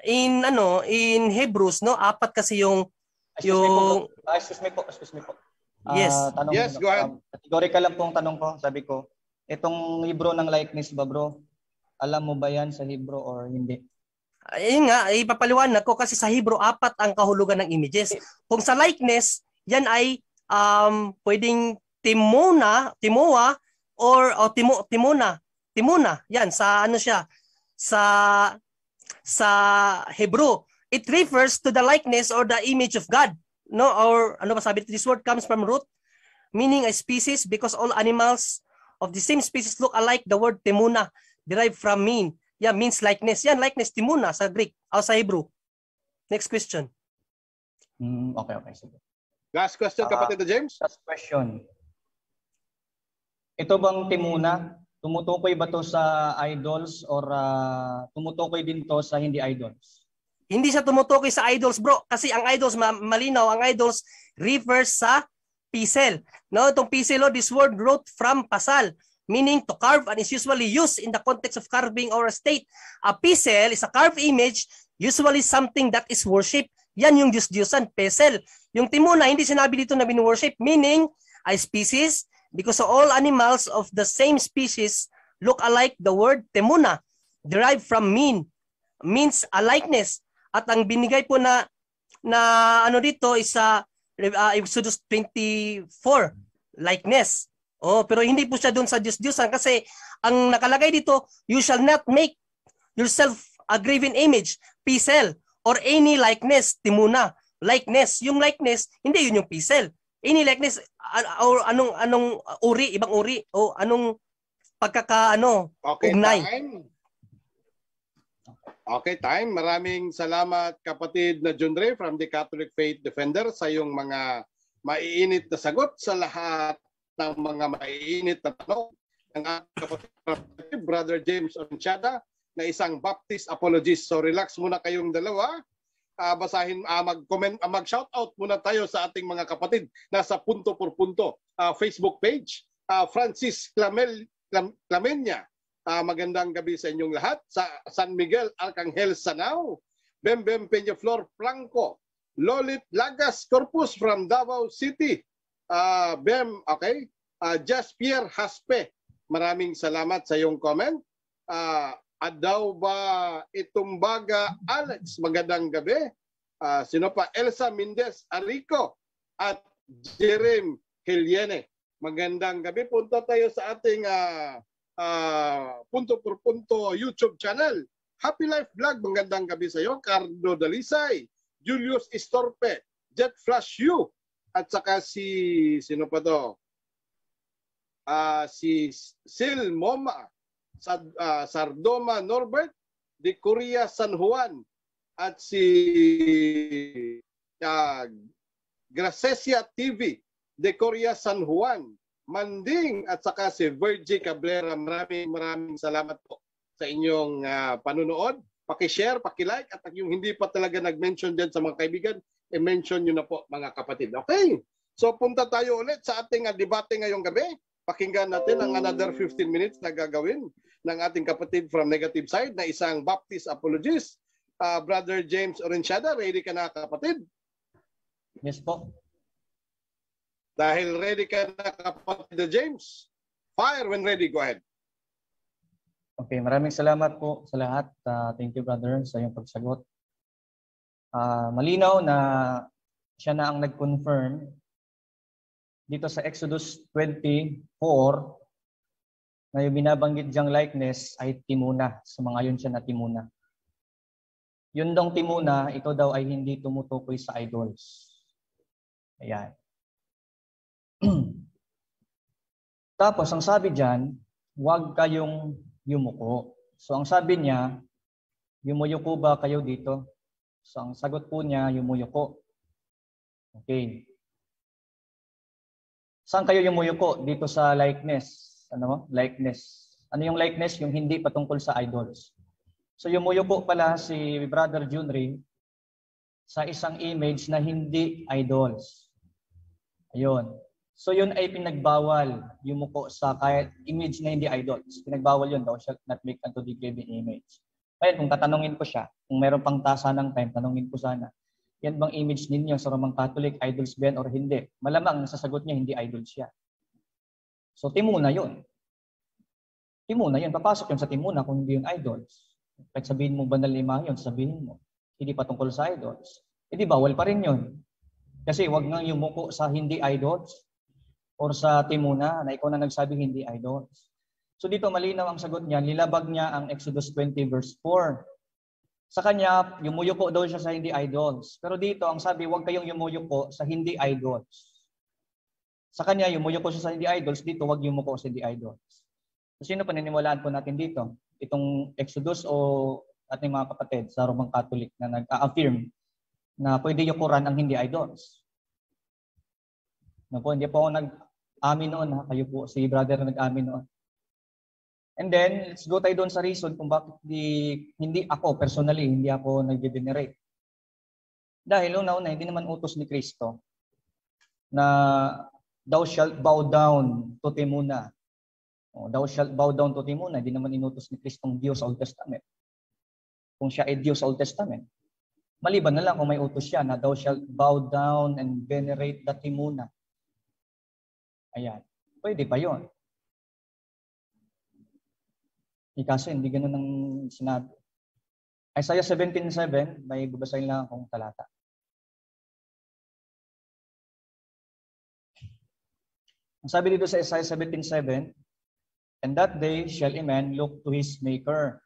in Hebrews, no, 4 kasi yung excuse me po. Yes. Yes, go ahead. Categorical lang pong tanong ko. Sabi ko, itong Hebrew ng likeness ba, bro? Alam mo ba yan sa Hebrew or hindi? Ayun nga, ipapaliwanag ko kasi sa Hebrew 4 ang kahulugan ng images. Kung sa likeness, yan ay pwedeng Timoa, or Timona. Yan, sa ano siya, sa Hebrew. It refers to the likeness or the image of God. No, or ano ba sabi, this word comes from root, meaning a species, because all animals of the same species look alike. The word Timuna derived from means likeness. Yan, likeness, Timuna sa Greek o sa Hebrew. Next question. Okay. Sige. Last question, kapatid na James. Last question. Ito bang Timuna, tumutukoy ba to sa idols or tumutukoy din to sa hindi idols? Hindi siya tumutukoy sa idols, bro. Kasi ang idols, malinaw, ang idols refers sa pisel. No, itong pisel, this word root from pasal, meaning to carve, and is usually used in the context of carving or a state. A pisel is a carved image, usually something that is worship. Yan yung Diyos-Diyosan, pesel. Yung Timuna, hindi sinabi dito na bin-worship, meaning a species, because all animals of the same species look alike. The word Timuna, derived from means a likeness. At ang binigay po na ano dito is Exodus 24, likeness. Pero hindi po siya doon sa Diyos-Diyosan, kasi ang nakalagay dito, you shall not make yourself a graven image, pisel, or any likeness, Timuna. Likeness, yung likeness, hindi yun yung pisel. Any likeness, or anong uri, ibang uri, o anong ugnay. Time. Maraming salamat, kapatid na Junre from the Catholic Faith Defender, sa iyong mga maiinit na sagot sa lahat ng mga maiinit na tanong ng kapatid Brother James Oronchada, na isang Baptist apologist. So relax muna kayong dalawa. Basahin, mag-comment, mag-shoutout muna tayo sa ating mga kapatid nasa Punto por Punto Facebook page. Francis Clamenya, magandang gabi sa inyong lahat. Sa San Miguel Arcangel Sanao, Bembem Peñaflor Franco, Lolit Lagas Corpus from Davao City, Jaspier Haspe, maraming salamat sa iyong comment. Adaw ba Itumbaga Alex, magandang gabi. Sino pa? Elsa Mendez Arico at Jerem Heliene, magandang gabi. Punta tayo sa ating Punto por Punto YouTube channel. Happy Life Vlog, magandang gabi sa iyo. Cardo Dalisay, Julius Istorpe, Jet Flash U, at saka sino pa to? Si Sil Moma, Sardoma Norbert, de Korea San Juan, at si Gracesia TV, de Korea San Juan, Manding, at saka si Virgie Cabrera. Maraming salamat po sa inyong panunood. Paki-share, paki-like, at yung hindi pa talaga nag-mention din sa mga kaibigan, i-mention nyo na po, mga kapatid. Okay, so punta tayo ulit sa ating debate ngayong gabi. Pakinggan natin ang another 15 minutes na gagawin ng ating kapatid from negative side na isang Baptist apologist, Brother James Oronchada. Ready ka na, kapatid? Yes po. Dahil ready ka na, kapatid James, fire when ready. Go ahead. Okay, maraming salamat po sa lahat. Thank you, brother, sa iyong pagsagot. Malinaw na siya na ang nag-confirm dito sa Exodus 24 na yung binabanggit diyang likeness ay Timuna. Sumangayon siya na Timuna. Yun dong Timuna, ito daw ay hindi tumutukoy sa idols. Ayan. Tapos, ang sabi diyan, huwag kayong yumuko. So, ang sabi niya, yumuyuko ba kayo dito? So, ang sagot po niya, yumuyuko. Okay. Saan kayo yumuyuko? Dito sa likeness. Ano? Likeness. Ano yung likeness? Yung hindi patungkol sa idols. So, yumuyuko pala si Brother Junri sa isang image na hindi idols. Ayun. So yun ay pinagbawal, yumuko sa kahit image na hindi idols. Pinagbawal yun, thou shalt not make unto thee graven image. Kaya kung tatanungin ko siya, kung meron pang tasa ng time, tanungin ko sana, yan bang image ninyo sa Roman Catholic, idols ba yan or hindi? Malamang nasasagot niya, hindi idol siya. So Timuna yun. Timuna yun, papasok yun sa Timuna kung hindi yung idols. Kahit sabihin mo banal lima yun, sabihin mo, hindi patungkol sa idols. Hindi bawal pa rin yun. Kasi wag nang yumuko sa hindi idols or sa Timuna na ikaw na nagsabi hindi idols. So dito malinaw ang sagot niya, nilabag niya ang Exodus 20 verse 4. Sa kanya, yumuyuko daw siya sa hindi idols. Pero dito, ang sabi, huwag kayong yumuyuko sa hindi idols. Sa kanya, yumuyuko siya sa hindi idols. Dito, huwag yumuko sa hindi idols. So, sino paniniwalaan po natin dito? Itong Exodus o ating mga kapatid sa Roman Catholic na nag-affirm na pwede yukuran ang hindi idols? No po, hindi po ako nag-amin noon. Ha? Kayo po, si brother na nag-amin noon. And then, let's go tayo doon sa reason kung bakit hindi ako, personally, hindi ako nag-venerate. Dahil una-una, hindi naman utos ni Kristo na thou shalt bow down to Timuna. O, thou shalt bow down to Timuna. Hindi naman inutos ni Kristong Diyos sa Old Testament. Kung siya ay Diyos sa Old Testament. Maliban na lang kung may utos siya na thou shalt bow down and venerate the Timuna. Ayan. Pwede pa yun. Kaso hindi ganun ang sinabi. Isaiah 17:7, may babasahin lang akong talata. Ang sabi dito sa Isaiah 17:7, and that day shall a man look to his maker,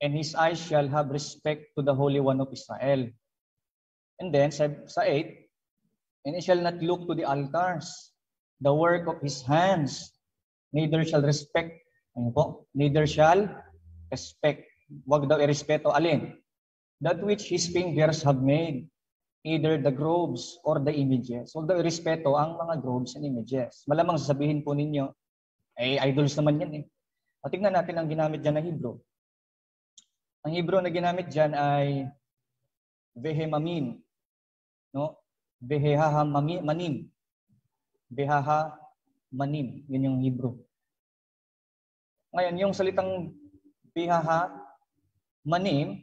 and his eyes shall have respect to the Holy One of Israel. And then sa 8, and he shall not look to the altars, the work of his hands, neither shall respect. Ano po? Neither shall respect. Wag daw irespeto. Alin? That which his fingers have made. Either the groves or the images. Wag daw irespeto ang mga groves and images. Malamang sasabihin po ninyo, idols naman yan eh. O, tingnan natin ang ginamit dyan na Hebrew. Ang Hebrew na ginamit dyan ay vehemamin. No? Vehahamanim. Vehahamanim. Yun yung Hebrew. Ngayon, yung salitang bihaha, manim,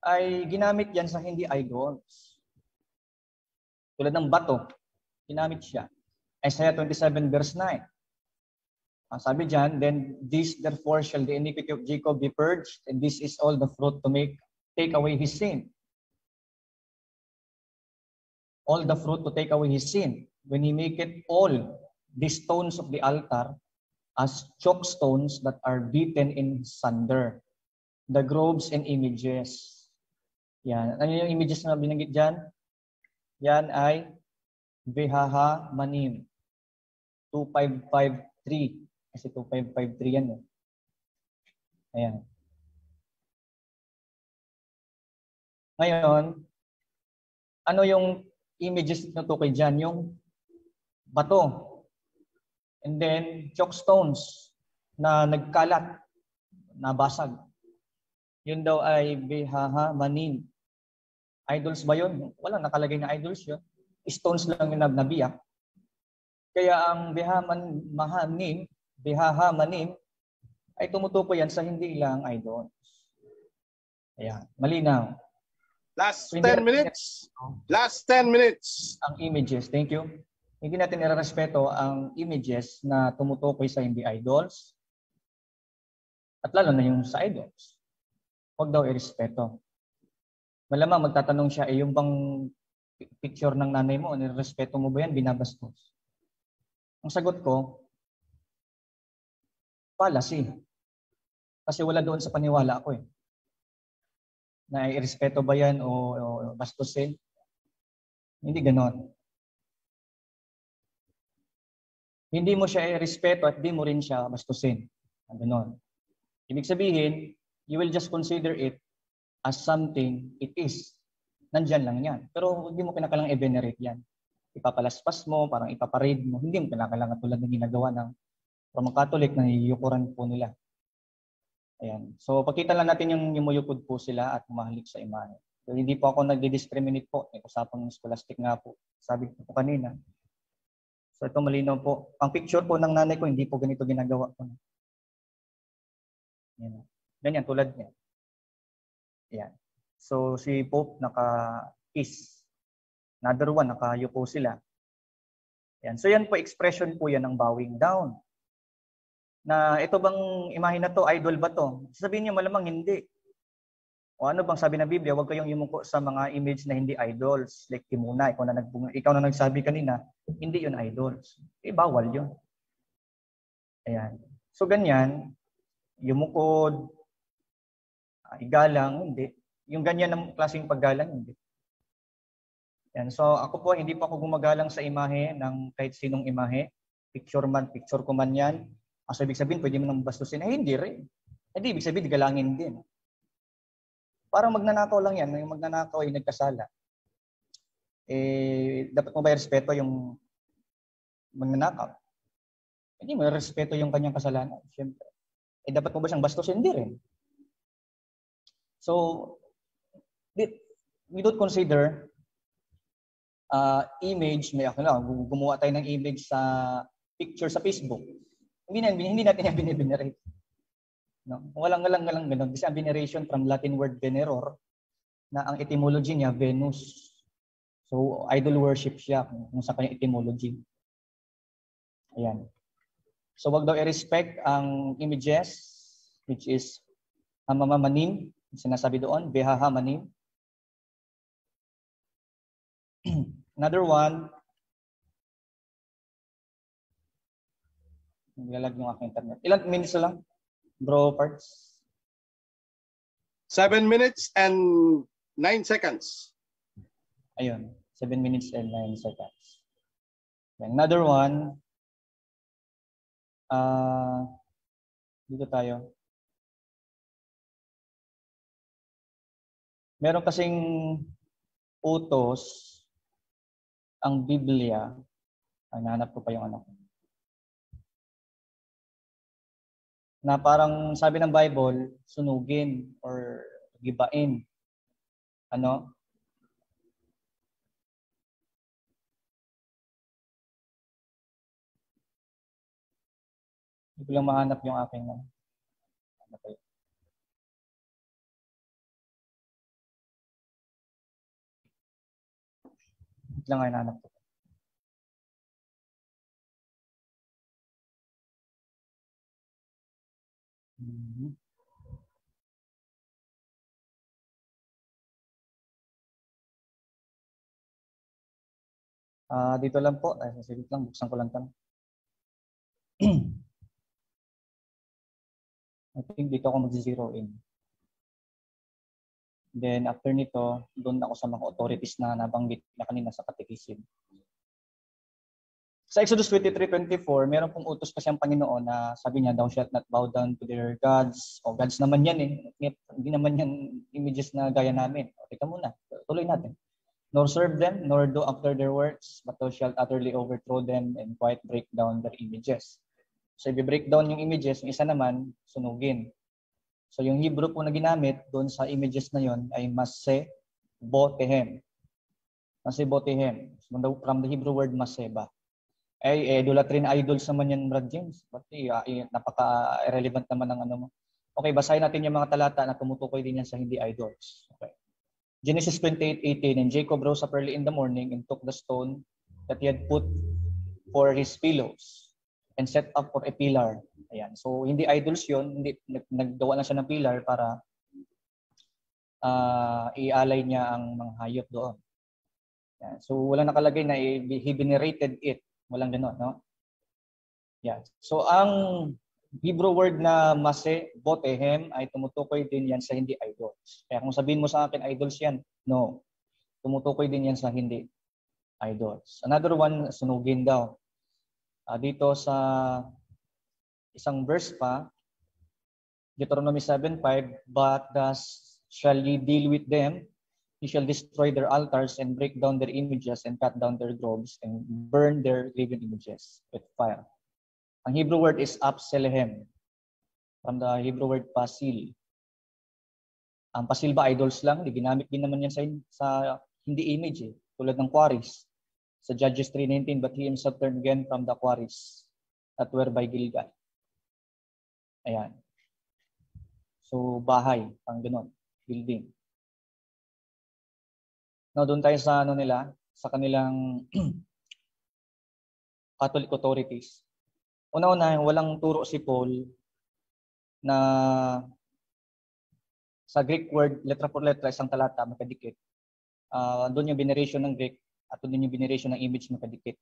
ay ginamit yan sa hindi idols. Tulad ng bato, ginamit siya. Isaiah 27 verse 9. Ang sabi dyan, then this therefore shall the iniquity of Jacob be purged, and this is all the fruit to take away his sin. All the fruit to take away his sin. When he maketh all the stones of the altar as chalk stones that are beaten in sunder. The groves and images. Yan. Ano yung images na binanggit dyan? Yan ay Vehaha Manim. 2553. Kasi 2553 yan eh. Ayan. Ngayon, ano yung images na tukoy dyan? Yung bato. And then, chalk stones na nagkalat, nabasag. Yun daw ay Vehaha Manim. Idols ba yun? Walang nakalagay na idols yun. Stones lang yung nabiyak. Kaya ang Vehaha Manim, ay tumutukoy yan sa hindi ilang idols. Ayan, malinaw. Last 10 minutes. Last 10 minutes. Ang images, thank you. Hindi natin irerespeto ang images na tumutukoy sa hindi idols. At lalo na yung sa idols. Huwag daw irespeto. Malamang magtatanong siya, yung bang picture ng nanay mo, nirespeto mo ba yan? Binabastos. Ang sagot ko, fallacy. Kasi wala doon sa paniwala ko eh. Na irespeto ba yan o bastusin? Hindi ganon. Hindi mo siya i-respeto at di mo rin siya bastusin. Ganon. Ibig sabihin, you will just consider it as something it is. Nandyan lang yan. Pero hindi mo kinakalang i-venerate yan. Ipapalaspas mo, parang ipaparade mo. Hindi mo kinakalang tulad ng ginagawa ng Roman Catholic na iyukuran po nila. Ayan. So, pakita lang natin yung yumuyukod po sila at humahalik sa imahe. So, hindi po ako nagdi-discriminate po. May usapang scholastic nga po. Sabi ko po kanina. So ito malinaw po. Ang picture po ng nanay ko, hindi po ganito ginagawa ko. Yan. Ganyan, tulad niya. Yan. So si Pope naka-kiss. Another one, nakayuko sila. Yan. So yan po, expression po yan ng bowing down. Na ito bang imahe na to, idol ba to? Sabihin niyo malamang hindi. O ano bang sabi ng Biblia? Huwag kayong yumuko sa mga image na hindi idols. Like Timuna, ikaw na nagsabi kanina, hindi yun idols. Bawal yun. Ayan. So ganyan, yumukod, igalang, hindi. Yung ganyan ng klaseng paggalang, hindi. Yan. So ako po, hindi pa ako gumagalang sa imahe ng kahit sinong imahe. Picture ko man yan. So ibig sabihin, pwede mo nang bastusin. Hindi rin. Hindi, ibig sabihin, galangin din. Parang magnanakaw lang yan. Yung magnanakaw ay nagkasala. Dapat mo ba respeto yung magnanakaw? Hindi mo respeto yung kanyang kasalanan. Siyempre. Dapat mo ba siyang bastusin? Hindi rin. So, we don't consider image, gumawa tayo ng image sa picture sa Facebook. Hindi natin yan binivenerate. No? Walang ganun. Kasi ang veneration from Latin word veneror, na ang etymology niya, Venus. So, idol worship siya kung sa kanyang etymology. Ayan. So, wag daw i-respect ang images, which is hamamamanim, sinasabi doon, behahamanim. Another one, nilalag yung aking internet. Ilang minutes na lang, bro parts? 7 minutes and 9 seconds. Ayun, 7 minutes and 9 seconds. Another one, dito tayo. Meron kasing utos ang Biblia. Nahanap ko pa yung ano. Na parang sabi ng Bible, sunugin or gibain. Ano? Hindi ko lang mahanap yung aking ano. Ito lang ay nahanap ko. Dito lang po. Sige lang, buksan ko lang ito. I think dito ako mag-zero in. Then after nito, doon ako sa mga authorities na nabanggit na kanina sa Catechism. Sa Exodus 23:24, meron pong utos kasi ang Panginoon na sabi niya, thou shalt not bow down to their gods. O gods naman yan eh. Hindi naman yan images na gaya namin. O, teka muna, tuloy natin. Nor serve them, nor do after their works, but thou shalt utterly overthrow them and quite break down their images. So, i-break down yung images, yung isa naman, sunugin. So, yung Hebrew po na ginamit doon sa images na yon ay Maseh Botehem. Maseh Botehem. From the Hebrew word Maseba. Idolatry na idols naman yan, Brad James. Pati, napaka-irrelevant naman ng ano mo. Okay, basahin natin yung mga talata na tumutukoy din yan sa hindi idols. Okay. Genesis 28:18, and Jacob rose up early in the morning and took the stone that he had put for his pillows and set up for a pillar. Ayan. So, hindi idols yun. Hindi, naggawa lang siya ng pillar para ialay niya ang mga hayop doon. Ayan. So, walang nakalagay na he venerated it. Walang gano'n, no? Yeah. So, ang Hebrew word na Maseh Botehem ay tumutukoy din yan sa hindi idols. Kaya kung sabihin mo sa akin, idols yan, no. Tumutukoy din yan sa hindi idols. Another one, sunugin daw. Dito sa isang verse pa, Deuteronomy 7:5, but thus shall ye deal with them. He shall destroy their altars and break down their images and cut down their groves and burn their graven images with fire. Ang Hebrew word is apselehem. From the Hebrew word pasil. Ang pasil ba idols lang? Ginamit din naman yan sa hindi image eh. Tulad ng quarries. Sa Judges 3:19, but he himself turned again from the quarries that were by Gilgal. Ayan. So bahay, pang ganon, building. Now, doon tayo sa sa kanilang Catholic authorities. Una-una, walang turo si Paul na sa Greek word, letra por letra, isang talata, makadikit. Doon yung veneration ng Greek at doon yung veneration ng image makadikit.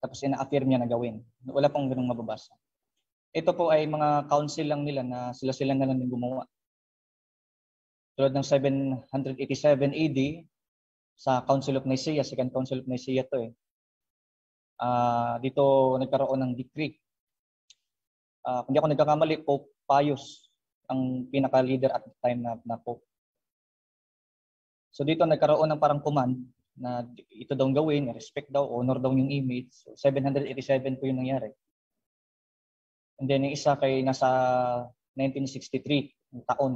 Tapos ina-affirm niya na gawin. Wala pong ganung mababasa. Ito po ay mga council lang nila na sila na lang yung gumawa. Tulad ng 787 AD, sa Council of Nicaea, Second Council of Nicaea to eh. Dito nagkaroon ng decree. Kung di ako nagkakamali, Pope Pius ang pinaka-leader at the time na Pope. So dito nagkaroon ng parang command na ito daw gawin, respect daw, honor daw yung image. So 787 po yung nangyari. And then yung isa kay nasa 1963, yung taon.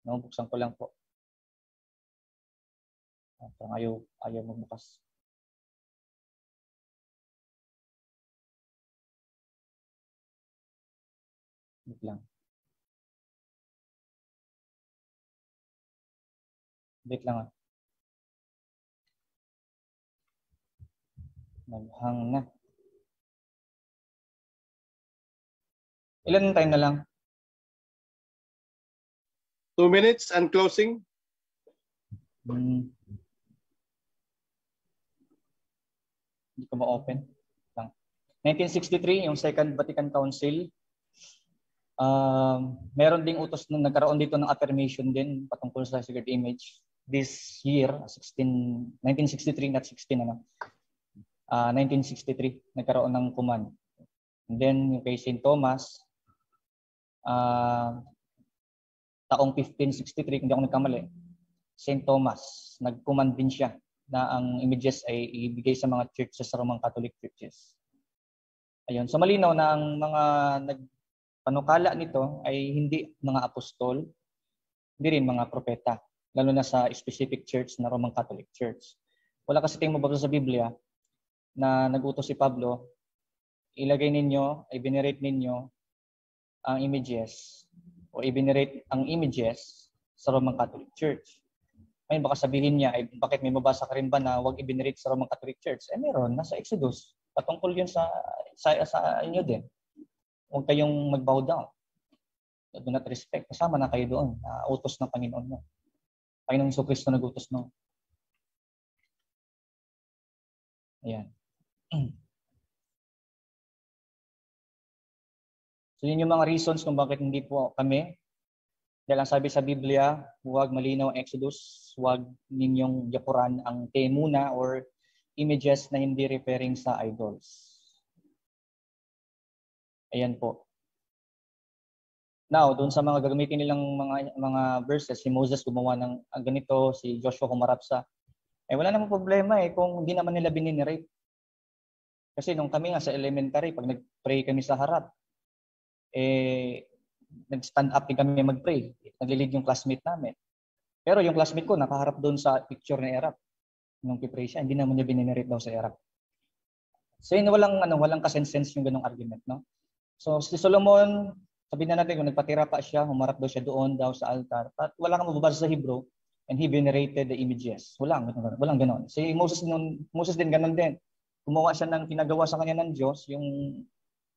No, buksan ko lang po. Ayaw magbukas. Wait lang. Wait lang. Naghang na. Ilan time na lang? 2 minutes and closing. Hindi ko ma-open. 1963, yung Second Vatican Council. Meron ding utos nung nagkaroon dito ng affirmation din patungkol sa sacred image. This year, 1963, not 16, 1963, nagkaroon ng command. And then, yung kay St. Thomas, taong 1563, kung di ako nagkamali, St. Thomas, nag-command din siya na ang images ay ibigay sa mga churches sa Roman Catholic churches. Ayun. So malinaw na ang mga nagpanukala nito ay hindi mga apostol, hindi rin mga propeta, lalo na sa specific church na Roman Catholic Church. Wala kasi tayong mababasa sa Biblia na nag-utos si Pablo, ilagay ninyo, i-venerate ninyo ang images o i-venerate ang images sa Roman Catholic Church. Ngayon baka sabihin niya, ay bakit may mabasa ka rin ba na huwag i-venerate sa Roman Catholic Church? Meron, nasa Exodus. Patungkol yun sa inyo din. Huwag kayong mag-bow down. Do not respect. Kasama na kayo doon. Utos ng Panginoon mo. Panginoong Jesucristo nag-utos no. Ayan. So yun yung mga reasons kung bakit hindi po kami. Dahil ang sabi sa Biblia, huwag malinaw ang Exodus, huwag ninyong yapuran ang temuna or images na hindi referring sa idols. Ayan po. Now, doon sa mga gagamitin nilang mga verses, si Moses gumawa ng ganito, si Joshua humarap sa, wala namang problema kung hindi naman nila bininirate. Kasi nung kami nga sa elementary, pag nag-pray kami sa harap, nag-stand up din kami mag-pray. Nag-lead yung classmate namin. Pero yung classmate ko, nakaharap doon sa picture ni Erap. Nung kipray siya, hindi naman niya bininirate daw sa Erap. So yun, walang kasense yung ganong argument, no? So si Solomon, sabihin na natin kung nagpatira pa siya, humarap daw siya doon daw sa altar. At wala kang mababasa sa Hebrew, and he venerated the images. Walang ganon. Si Moses din ganon din. Gumawa siya ng pinagawa sa kanya ng Diyos, yung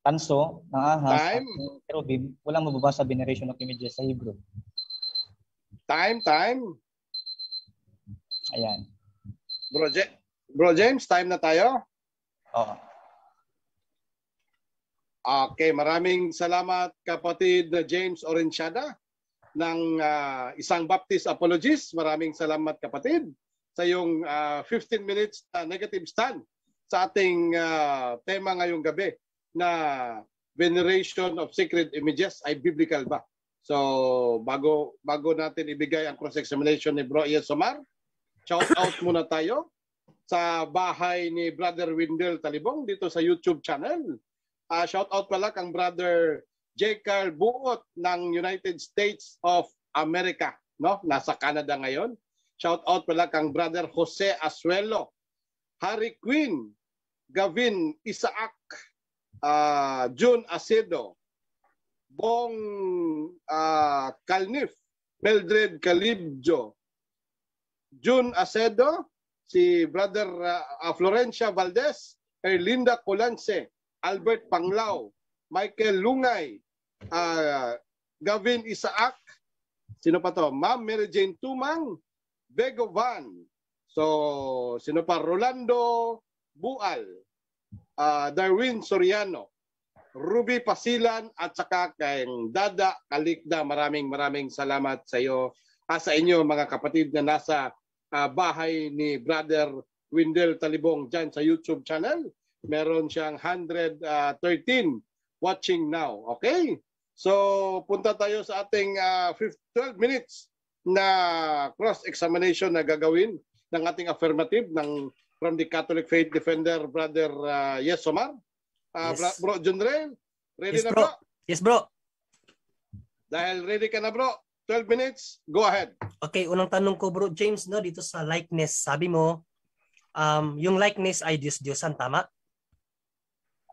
tanso ng ahas at cherubim, walang mababasa veneration of images sa Hebrew. Time. Ayan. Bro James, time na tayo? Oo. Okay, maraming salamat kapatid James Orenciada ng Isang Baptist Apologist. Maraming salamat kapatid sa iyong 15 minutes negative stand sa ating tema ngayong gabi na veneration of sacred images ay biblical ba? So bago natin ibigay ang cross-examination ni Bro Ian Somar, shout out muna tayo sa bahay ni Brother Wendell Talibong dito sa YouTube channel. Shout out pala kang Brother J. Carl Buot ng United States of America, no? Nasa Canada ngayon. Shout out pala kang Brother Jose Asuelo, Harry Quinn, Gavin Isaac, June Acedo, Bong Calnif, Mildred Calibjo, June Acedo, si Brother Florencia Valdez, Erlinda Colance, Albert Panglao, Michael Lungay, Gavin Isaac. Sino pa to? Ma'am Mary Jane Tumang, Begovan. So, sino pa? Rolando Bual, Darwin Soriano, Ruby Pasilan, at saka kay Dada Kalikda. Maraming salamat sa iyo, sa inyo mga kapatid na nasa bahay ni Brother Windel Talibong dyan sa YouTube channel. Meron siyang 113 watching now. Okay? So, punta tayo sa ating 12 minutes na cross-examination na gagawin ng ating affirmative from the Catholic Faith Defender, Brother Yesomar. Yes. Bro Junrel, ready Yes, na bro. bro? Yes, bro. Dahil ready ka na bro, 12 minutes, go ahead. Okay, unang tanong ko, Bro James, no, dito sa likeness. Sabi mo, yung likeness ay Diyos-Diyosan, tama?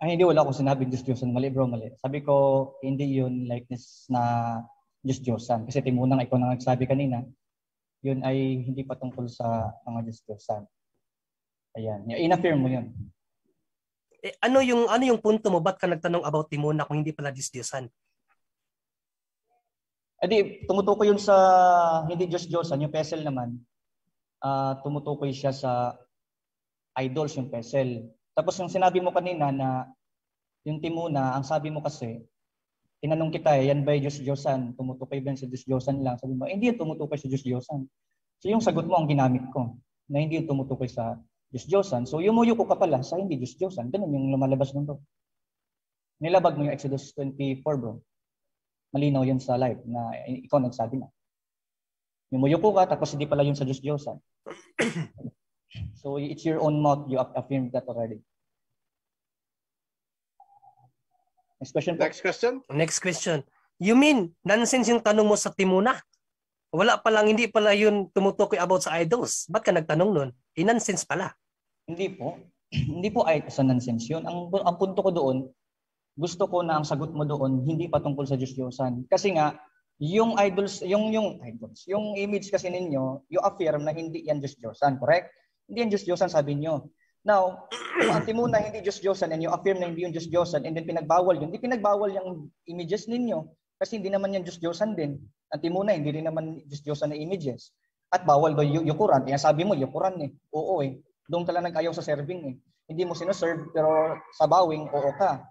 Ay, hindi, wala akong sinabing Diyos-Diyosan. Mali bro, mali. Sabi ko, hindi yun likeness na Diyos-Diyosan. Kasi timunang ikaw na nagsabi kanina, yun ay hindi patungkol sa mga Diyos-Diyosan. Ayan. In-affirm mo yun. Ano yung punto mo? Ba't ka nagtanong about Timona kung hindi pala Diyos-Diyosan? Edi, tumutukoy yun sa hindi Diyos-Diyosan. Yung pesel naman, tumutukoy siya sa idols, yung pesel. Tapos yung sinabi mo kanina na yung Timona, ang sabi mo kasi, tinanong kita, yan ba yung Diyos-Diyosan? Tumutukoy ba sa Diyos-Diyosan lang? Sabi mo, hindi yun tumutukoy sa Diyos-Diyosan. So yung sagot mo ang ginamit ko, na hindi yun tumutukoy sa Diyos-Diyosan. So yumuyo ko ka pala sa hindi Diyos-Diyosan. Ganun yung lumalabas nun bro. Nilabag mo yung Exodus 24 bro. Malinaw yun sa live na ikaw nagsabi na. Yumuyo ko ka, tapos hindi pala yun sa Diyos-Diyosan. So it's your own mouth, you affirmed that already. Next question po. Next question. You mean, nonsense yung tanong mo sa Timona? Wala palang, hindi pala yun tumutukoy about sa idols. Ba't ka nagtanong nun? Nonsense pala. Hindi po. Hindi po ay sa nonsense yun. Ang punto ko doon, gusto ko na ang sagot mo doon, hindi patungkol sa Diyos-Diyosan. Kasi nga, yung idols, yung image kasi ninyo, you affirm na hindi yan Diyos-Diyosan, correct? Hindi yan Diyos-Diyosan, sabi nyo. Now, kung ang Timona hindi Diyos-Diyosan and you affirm na hindi yung Diyos-Diyosan and then pinagbawal yun, hindi pinagbawal yung images ninyo kasi hindi naman yan Diyos-Diyosan din. Ang Timona hindi rin naman Diyos-Diyosan na images. At bawal daw yukuran. Kaya sabi mo, yukuran eh. Oo eh. Doon ka lang nag-ayaw sa serving eh. Hindi mo sinaserve pero sa bawing, oo ka.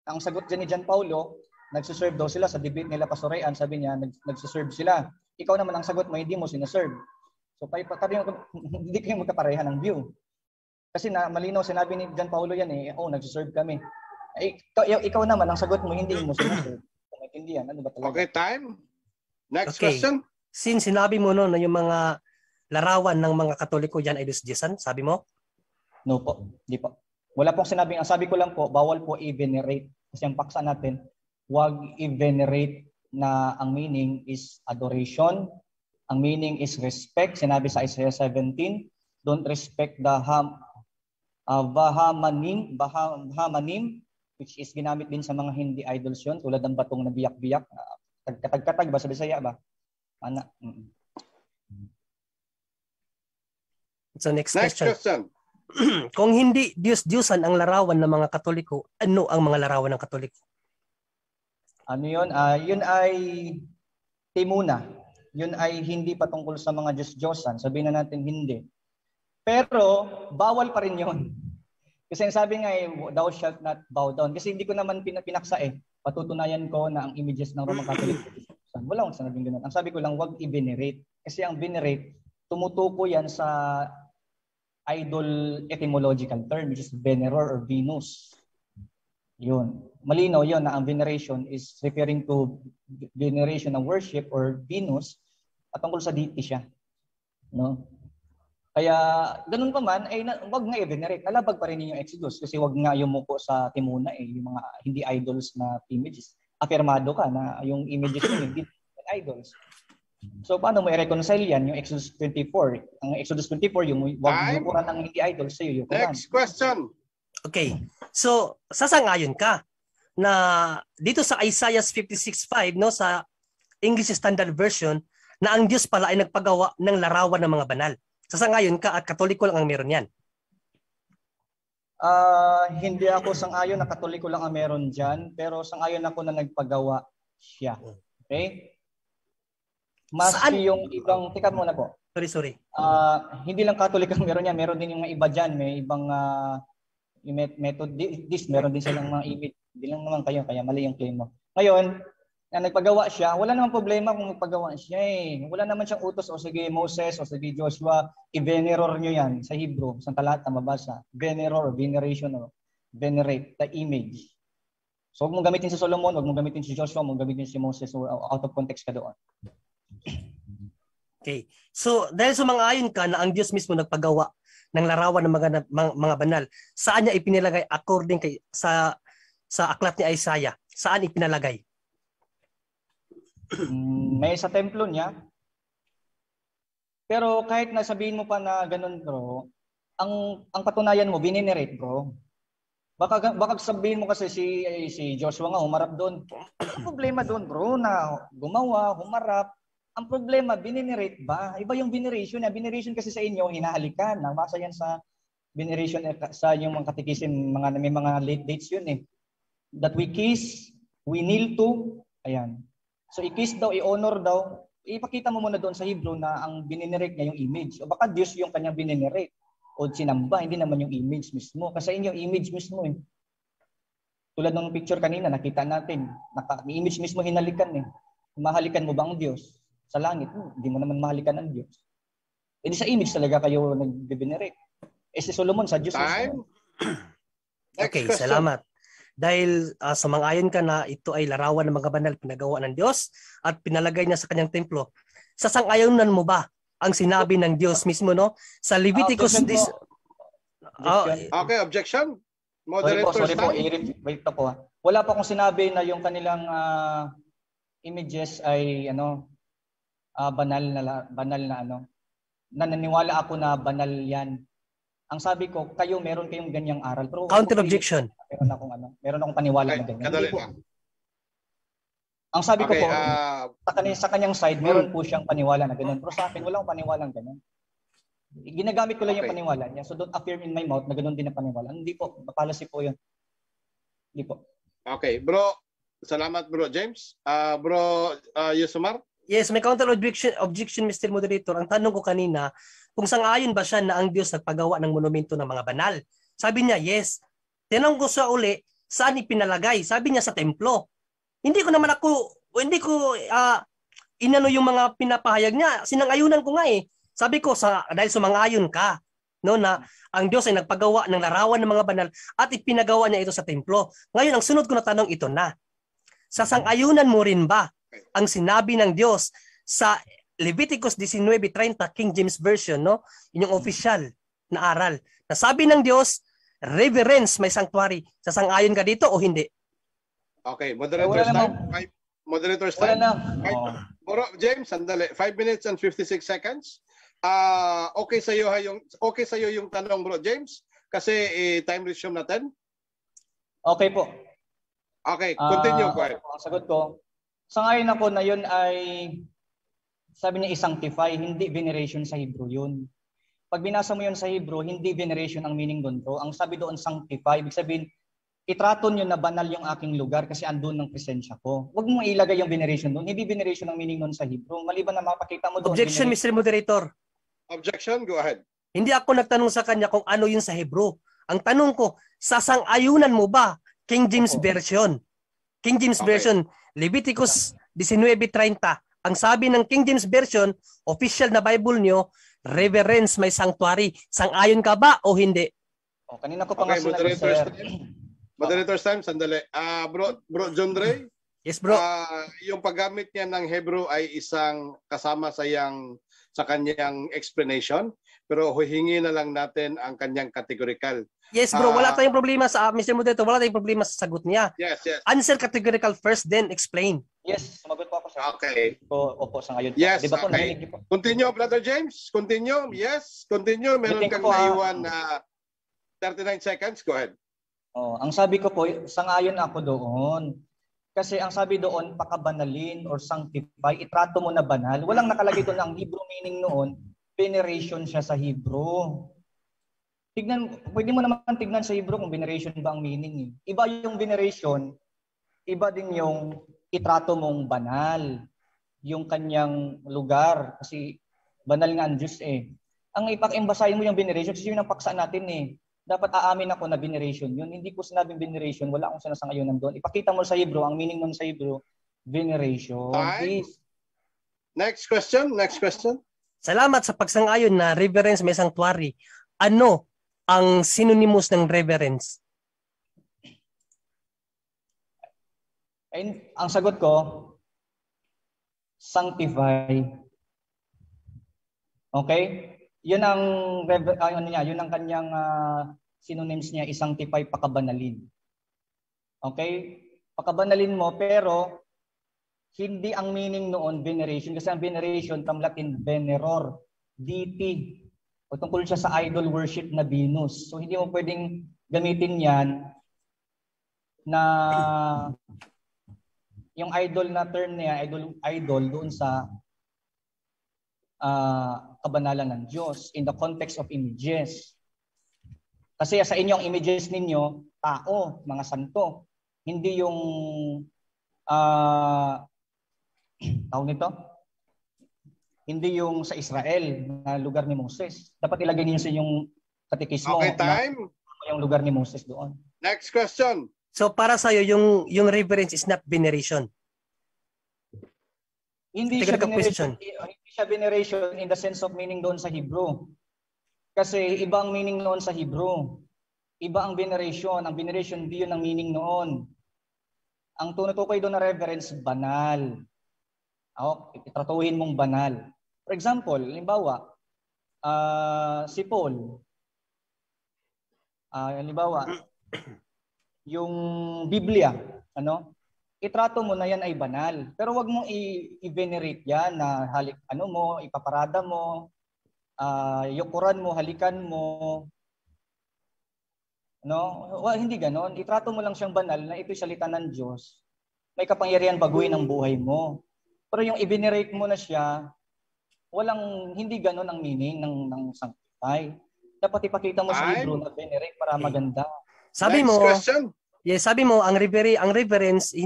Ang sagot dyan ni John Paulo, nagsiserve daw sila sa debate nila Pastorean, sabi niya, nagsiserve sila. Ikaw naman ang sagot mo, hindi mo sinaserve. So, hindi kayo magkapareha ng view. Kasi na malinaw sinabi ni John Paulo yan eh, nagsiserve kami. Ikaw naman, ang sagot mo, hindi mo sinaserve. Kung maintindihan, ano ba talaga? Okay, time. Next question. Since sinabi mo no, na yung mga larawan ng mga Katoliko yan ay Diyos-Diyosan, sabi mo? No po, hindi po. Wala pong sinabing, ang sabi ko lang po, bawal po i-venerate. Kasi ang paksa natin, huwag i-venerate na ang meaning is adoration. Ang meaning is respect. Sinabi sa Isaiah 17, don't respect the Bahamanim, which is ginamit din sa mga hindi idols yun, tulad ng batong na biyak-biyak. Katag-katag ba? Sa Bisaya ba? So next question. Kung hindi Diyos-Diyosan ang larawan ng mga Katoliko, ano ang mga larawan ng Katoliko? Ano yun? Yun ay Timuna. Yun ay hindi patungkol sa mga Diyos-Diyosan. Sabihin na natin hindi. Pero bawal pa rin yun. Kasi ang sabi nga thou shalt not bow down. Kasi hindi ko naman pinaksa eh. Patutunayan ko na ang images ng Roman Catholic wala akong sinabing ganun. Ang sabi ko lang, wag i-venerate. Kasi ang venerate, tumutuko yan sa idol etymological term, which is veneror or Venus. Yun. Malinaw yun na ang veneration is referring to veneration ng worship or Venus at tungkol sa deity siya. No? Kaya ganun pa man, ay wag nga i-venerate. Nalabag pa rin yung Exodus kasi wag nga yumuko sa Timona yung mga hindi idols na images. Afirmado ka na yung images mo hindi idols. So paano mo i-reconcile yan yung Exodus 24? Ang Exodus 24 yung wag yukuran ng hindi idols sa iyo yukuran. Next question. Okay. So sasangayon ka na dito sa Isaiah 56:5 no sa English Standard Version na ang Diyos pala ay nagpagawa ng larawan ng mga banal. Sasangayon ka at Katoliko lang ang meron yan. Hindi ako sang-ayon na Katoliko lang ang meron dyan, pero sang-ayon ako na nagpagawa siya. Okay? Maski yung ibang, teka muna po. Sorry. Hindi lang Catholic ang meron niya, meron din yung mga iba dyan, may ibang Methodist, meron din silang mga image. Hindi lang naman kayo, kaya mali yung claim mo. Ngayon, na nagpagawa siya, wala namang problema kung nagpagawa siya eh. Wala naman siyang utos, o sige Moses, o sige Joshua, i-venerate nyo yan sa Hebrew, sa talata mabasa. Venerate, veneration, o venerate, the image. So huwag mong gamitin si Solomon, huwag mong gamitin si Joshua, huwag mong gamitin si Moses, o out of context ka doon. Okay. So dahil sumang-ayon ka na ang Diyos mismo nagpagawa ng larawan ng mga banal, saan niya ipinalagay according kay sa aklat ni Isaiah? Saan ipinalagay? May sa templo niya. Pero kahit nasabihin mo pa na ganun bro, ang patunayan mo bininerate bro. Baka sabihin mo kasi si Joshua nga humarap doon. Ang problema doon bro na gumawa, humarap. Ang problema bininerate ba? Iba yung veneration niya. Veneration kasi sa inyo hinahalikan. Nabasa yan sa veneration sa yung mga katikisim, may mga late dates yun eh. That we kiss, we kneel to, ayan. So i-kiss daw, i-honor daw, ipakita mo muna doon sa Hebrew na ang bininerate niya yung image. O baka Diyos yung kanyang bininerate o sinamba, hindi naman yung image mismo. Kasi yun yung image mismo eh. Tulad ng picture kanina, nakita natin, image mismo hinalikan eh. Mahalikan mo ba ang Diyos? Sa langit, hindi mo naman mahalikan ang Diyos. E di sa image talaga kayo nag-venerate. Eh si Solomon sa Diyos. Time. Okay, salamat. Dahil sumang-ayon ka na ito ay larawan ng mga banal pinagawa ng Diyos at pinalagay niya sa kanyang templo. Sasang-ayunan mo ba ang sinabi ng Diyos mismo no sa Leviticus Okay, objection. Moderator sorry po, wait po. Wala pa akong sinabi na yung kanilang images ay banal na naniniwala ako na banal yan. Ang sabi ko, meron kayong ganyang aral. Pero counter objection. Meron akong paniwala na ganyan. Kadali lang. Ang sabi ko po, sa kanyang side, meron po siyang paniwala na ganyan. Pero sa akin, walang paniwala na ganyan. Ginagamit ko lang yung paniwala niya. So don't affirm in my mouth na ganoon din ang paniwala. Hindi po, policy po yun. Hindi po. Okay, bro. Salamat bro James. Bro Yusumar? Yes, may counter objection Mr. Moderator. Ang tanong ko kanina, kung sang-ayon ba siya na ang Diyos nagpagawa ng monumento ng mga banal? Sabi niya, yes. Tinanong ko siya uli, saan ipinalagay? Sabi niya sa templo. Hindi ko inano yung mga pinapahayag niya. Sinang-ayunan ko nga eh. Sabi ko, dahil sumang-ayon ka, no, na ang Diyos ay nagpagawa ng larawan ng mga banal at ipinagawa niya ito sa templo. Ngayon, ang sunod ko na tanong ito na, sasang-ayunan mo rin ba ang sinabi ng Diyos sa Leviticus 19:30 King James Version, no? Yung official na aral. Nasabi ng Diyos, reverence may sanctuary. Sasang-ayon ka dito o hindi? Okay, moderator's time. Moderator's time. Bro James, sandali. 5 minutes and 56 seconds. Okay sa iyo yung tanong bro James kasi time resume natin. Okay po. Okay, continue ko. Ang sagot ko, sangayon ako na yun ay sabi niya i-sanctify, hindi veneration sa Hebrew yun. Pag binasa mo yun sa Hebrew, hindi veneration ang meaning doon bro. Ang sabi doon sanctify, ibig sabihin itrato nyo na banal yung aking lugar kasi andun ng presensya ko. Huwag mong ilagay yung veneration doon. Hindi veneration ang meaning doon sa Hebrew. Maliban na makapakita mo doon. Objection, Mr. Moderator. Objection, go ahead. Hindi ako nagtanong sa kanya kung ano yun sa Hebrew. Ang tanong ko, sasang-ayunan mo ba King James Version? King James Version, Leviticus 19:30. Ang sabi ng King James Version, official na Bible nyo, reverence may sanctuary. Sang-ayon ka ba o hindi? Kanina ko pa nga sinabi, sir. Moderator's time, sandali. Bro John Ray? Yes, bro. Yung paggamit niya ng Hebrew ay isang kasama sa kanyang explanation, pero huhingi na lang natin ang kanyang categorical. Yes, bro. Wala tayong problema sa Mr. Moderator. Wala tayong problema sa sagot niya. Yes. Answer categorical first, then explain. Yes, sumagot po ako sa Okay. Opo, sa ngayon. Yes, diba po, okay. Continue, Brother James. Continue. Yes, continue. Meron kang naiwan na 39 seconds. Go ahead. Ang sabi ko po, sangayon ako doon. Kasi ang sabi doon, pakabanalin or sanctify, itrato mo na banal. Walang nakalagay doon ang Hebrew meaning noon, veneration siya sa Hebrew. Pwede mo naman tignan sa Hebrew kung veneration ba ang meaning. Iba yung veneration, iba din yung itrato mong banal yung kanyang lugar kasi banal nga ang Diyos eh. Ang ipakimbasahin mo yung veneration kasi yun ang paksa natin eh. Dapat aamin ako na veneration yun. Hindi ko sinabing veneration, wala akong sinasangayunan doon. Ipakita mo sa Hebrew, ang meaning nun sa Hebrew, veneration. Time. Please. Next question. Salamat sa pagsang-ayon na reverence may sanctuary. Ano ang synonymous ng reverence? And ang sagot ko, sanctify. Okay? Yun ang yun ang kanyang synonyms niya, i-sanctify, pakabanalin. Okay? Pakabanalin mo, pero hindi ang meaning noon veneration kasi ang veneration from Latin veneror, deity. O tungkol siya sa idol worship na Venus. So hindi mo pwedeng gamitin 'yan na yung idol na term niya, idol doon sa kabanalan ng Diyos in the context of images. Kasi sa inyo ang images ninyo, tao, mga santo. Hindi yung tawag nito? Hindi yung sa Israel na lugar ni Moses. Dapat ilagay niyo sa yung katekismo. Okay, time. Yung lugar ni Moses doon. Next question. So para sa iyo yung reverence is not veneration. Hindi siya veneration in the sense of meaning doon sa Hebrew. Kasi iba ang meaning noon sa Hebrew. Iba ang veneration. Ang veneration hindi yun ang meaning noon. Ang tunutukoy doon na reverence, banal. Itratuhin mong banal. For example, halimbawa, si Paul. Halimbawa, yung Biblia, itrato mo na yan ay banal. Pero wag mong i-venerate yan na ipaparada mo, yukuran mo, halikan mo. Hindi ganon. Itrato mo lang siyang banal na ito'y salita ng Diyos. May kapangyarihan baguhin ang buhay mo. Pero yung i-venerate mo na siya, hindi ganon ang meaning ng sanctify. Dapat ipakita mo sa Hebrew na venerate para maganda. Sabi Next mo, question. yes, sabi mo ang reverence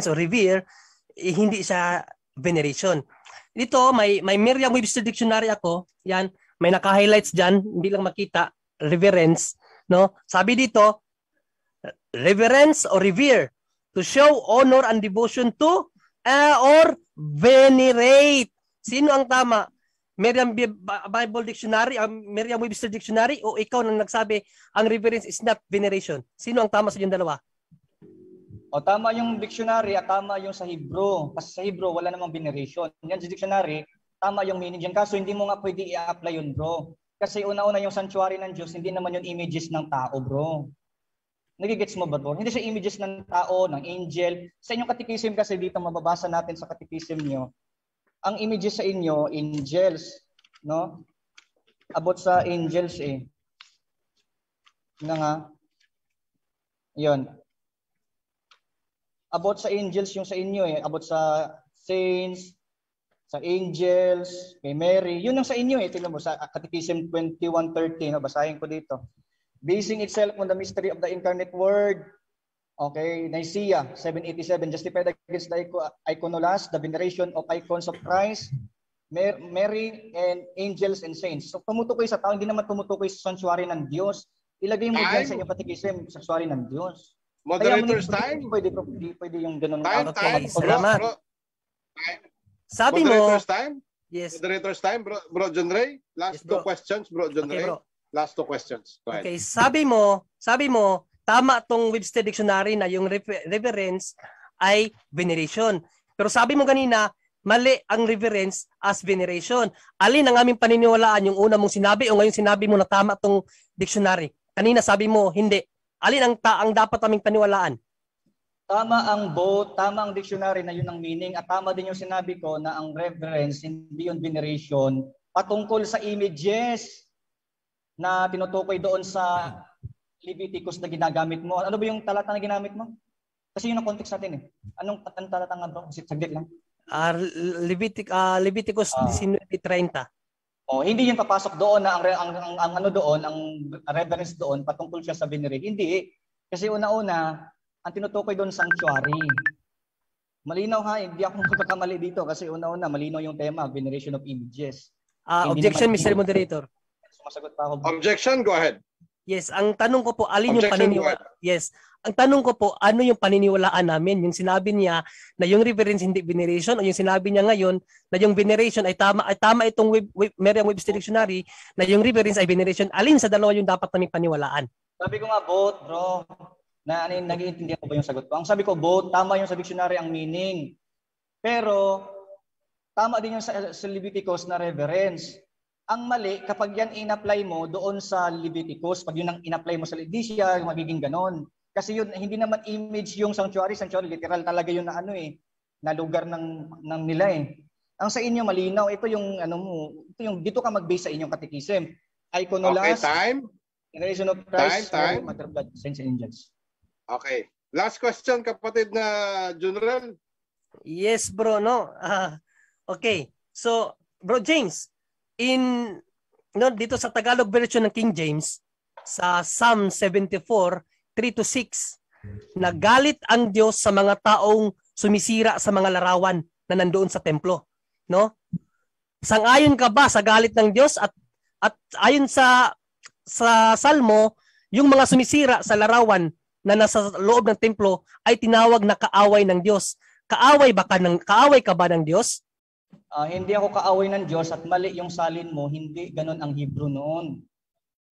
o revere hindi siya veneration. Dito may Merriam-Webster dictionary ako. Yan, may naka-highlights diyan, hindi lang makita reverence, no? Sabi dito, reverence or revere, to show honor and devotion to or venerate. Sino ang tama? Merriam-Webster Dictionary o ikaw nang nagsabi ang reverence is not veneration? Sino ang tama sa inyong dalawa? Tama yung dictionary at tama yung sa Hebrew. Kasi sa Hebrew wala namang veneration. Yan sa dictionary, tama yung meaning dyan. Kaso hindi mo nga pwede i-apply yun, bro. Kasi una-una yung sanctuary ng Diyos, hindi naman yung images ng tao, bro. Nagigets mo ba, bro? Hindi siya images ng tao, ng angel. Sa inyong katikisim kasi dito, mababasa natin sa katikisim nyo, ang images sa inyo, angels, no? About sa angels eh. Yun. About sa angels yung sa inyo eh. About sa saints, sa angels, kay Mary. Yun ang sa inyo eh. Tingnan mo sa Catechism 21:30, no? Basahin ko dito. Basing itself on the mystery of the incarnate word. Okay, Nicaea 787, justified against the iconolast, the veneration of icons of Christ, Mary, and angels and saints. So tumutukoy sa tao, hindi naman tumutukoy sa sanctuary ng Diyos. Ilagay mo dyan sa inyong katekism, sanctuary ng Diyos. Moderator's time. Hindi pwede yung ganun. Okay, salamat. Sabi mo, Moderator's time. yes. Moderator's time, bro John Ray. Last Yes, bro. 2 questions, bro John Okay, Ray. bro. Last 2 questions. Go ahead. Okay, sabi mo, tama tong Webster Dictionary na yung reverence ay veneration. Pero sabi mo kanina, mali ang reverence as veneration. Alin ang aming paniniwalaan, yung una mong sinabi o ngayon sinabi mo na tama tong dictionary? Kanina sabi mo, hindi. Alin ang dapat aming paniwalaan? Tama ang both, tama ang dictionary na yun ang meaning at tama din yung sinabi ko na ang reverence, hindi yung veneration, patungkol sa images na tinutukoy doon sa Leviticus na ginagamit mo. Ano ba yung talata na ginamit mo? Kasi yun ang context natin eh. Anong talata nga bro? Saglit lang. Leviticus 19:30. Hindi yun papasok doon na ang reverence doon patungkol siya sa venerate. Hindi. Kasi una-una, ang tinutukoy doon sanctuary. Malinaw ha, hindi ako magkakamali dito kasi una-una malinaw yung tema, veneration of images. Objection, Mr. Moderator. Sumasagot pa ako. Objection, go ahead. Yes, ang tanong ko po, alin yung Objection, paniniwala? Yes. Ang tanong ko po, ano yung paniniwalaan namin? Yung sinabi niya na yung reverence hindi veneration o yung sinabi niya ngayon na yung veneration ay tama itong Merriam-Webster Dictionary na yung reverence ay veneration. Alin sa dalawa yung dapat namin paniwalaan? Sabi ko nga both, bro. Nag-iintindihan ko ba yung sagot ko? Ang sabi ko both, tama yung sa dictionary ang meaning. Pero tama din yung sa Leviticus na reverence. Ang mali, kapag yan in-apply mo doon sa Leviticus, pag yun ang in-apply mo sa hindi siya magiging ganon. Kasi yun, hindi naman image yung sanctuary, literal talaga yun na na lugar ng nila eh. Ang sa inyo malinaw, ito yung dito ka mag-base sa inyong catechism. Iconolast, Okay, time. Generation of Christ, Time. Mother of God, Saints and Angels. Okay. Last question, kapatid na General. Yes, bro, no. Okay. So, Bro James, dito sa Tagalog version ng King James, sa Psalm 74, 3-6, nagalit ang Diyos sa mga taong sumisira sa mga larawan na nandoon sa templo, no? Sang-ayon ka ba sa galit ng Diyos at ayon sa Salmo, yung mga sumisira sa larawan na nasa loob ng templo ay tinawag na kaaway ng Diyos. Kaaway ka ba ng Diyos? Hindi ako kaaway ng Diyos at mali yung salin mo, hindi ganon ang Hebrew noon.